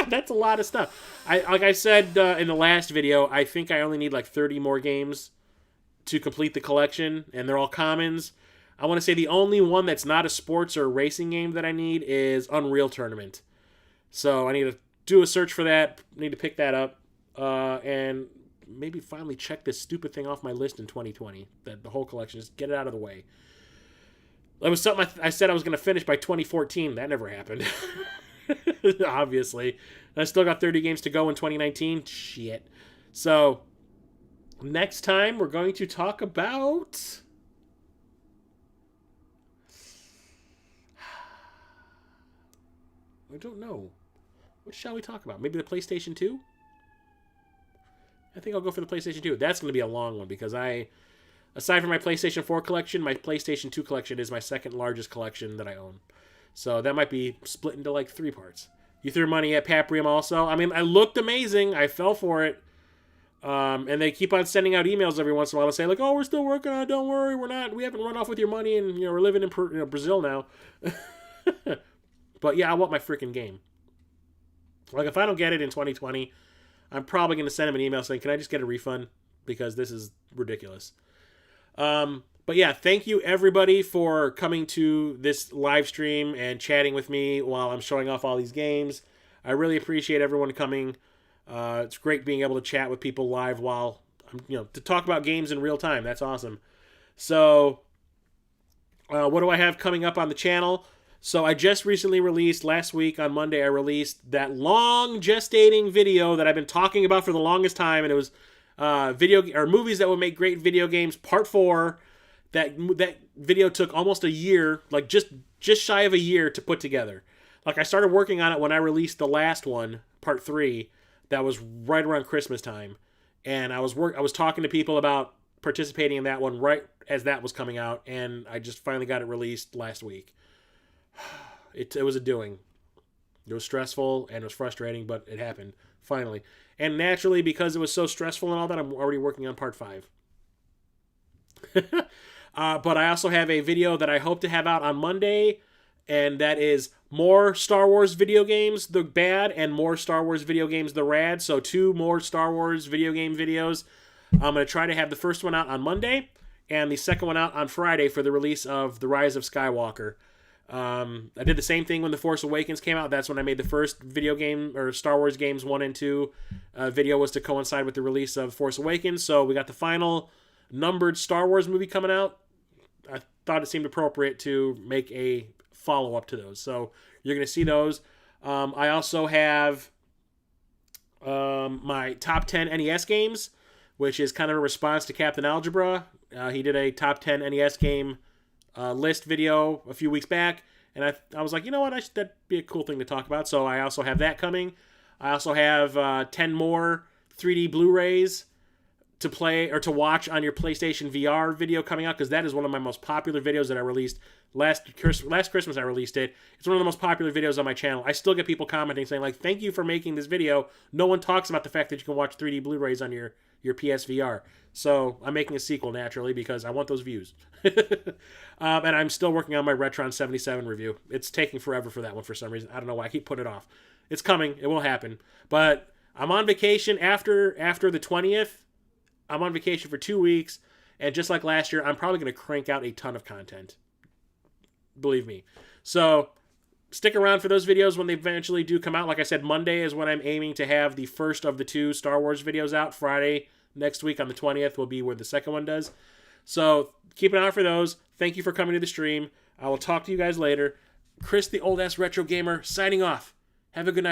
That's a lot of stuff. Like I said in the last video, I think I only need like 30 more games to complete the collection, and they're all commons. I want to say the only one that's not a sports or racing game that I need is Unreal Tournament. So I need to do a search for that. Need to pick that up, and maybe finally check this stupid thing off my list in 2020. The whole collection, just get it out of the way. That was something I said I was going to finish by 2014. That never happened. Obviously. I still got 30 games to go in 2019. Shit. So, next time we're going to talk about... I don't know. What shall we talk about? Maybe the PlayStation 2? I think I'll go for the PlayStation 2. That's going to be a long one, because aside from my PlayStation 4 collection, my PlayStation 2 collection is my second largest collection that I own. So that might be split into like 3 parts. You threw money at Paprium also. I mean, I looked amazing. I fell for it. And they keep on sending out emails every once in a while to say, like, oh, we're still working on it. Don't worry. We haven't run off with your money, and, we're living in Brazil now. But yeah, I want my freaking game. Like, if I don't get it in 2020, I'm probably going to send them an email saying, can I just get a refund? Because this is ridiculous. But yeah, thank you everybody for coming to this live stream and chatting with me while I'm showing off all these games. I really appreciate everyone coming. It's great being able to chat with people live while to talk about games in real time. That's awesome. So, what do I have coming up on the channel? So I just recently released, last week on Monday, I released that long gestating video that I've been talking about for the longest time, and it was movies that would make great video games, part 4. That video took almost a year, like just shy of a year to put together. Like, I started working on it when I released the last one, part 3, that was right around Christmas time, and I was talking to people about participating in that one right as that was coming out, and I just finally got it released last week. It was a doing. It was stressful and it was frustrating, but it happened finally. And naturally, because it was so stressful and all that, I'm already working on part 5. But I also have a video that I hope to have out on Monday, and that is more Star Wars video games, the bad, and more Star Wars video games, the rad. So 2 more Star Wars video game videos. I'm going to try to have the first one out on Monday, and the second one out on Friday for the release of The Rise of Skywalker. I did the same thing when The Force Awakens came out. That's when I made the first video game, or Star Wars games 1 and 2 video, was to coincide with the release of Force Awakens. So we got the final numbered Star Wars movie coming out. I thought it seemed appropriate to make a follow-up to those. So you're going to see those. I also have my top 10 NES games, which is kind of a response to Captain Algebra. He did a top 10 NES game list video a few weeks back, And I was like, you know what, that'd be a cool thing to talk about. So I also have that coming. I also have 10 more 3D Blu-rays to play or to watch on your PlayStation VR video coming out, because that is one of my most popular videos that I released last Christmas. I released it. It's one of the most popular videos on my channel. I still get people commenting saying like, "Thank you for making this video." No one talks about the fact that you can watch 3D Blu-rays on your PSVR. So I'm making a sequel naturally because I want those views. And I'm still working on my Retron 77 review. It's taking forever for that one for some reason. I don't know why. I keep putting it off. It's coming. It will happen. But I'm on vacation after the 20th. I'm on vacation for 2 weeks, and just like last year, I'm probably going to crank out a ton of content. Believe me. So stick around for those videos when they eventually do come out. Like I said, Monday is when I'm aiming to have the first of the 2 Star Wars videos out. Friday next week on the 20th will be where the second one does. So keep an eye out for those. Thank you for coming to the stream. I will talk to you guys later. Chris, the old-ass retro gamer, signing off. Have a good night, everyone.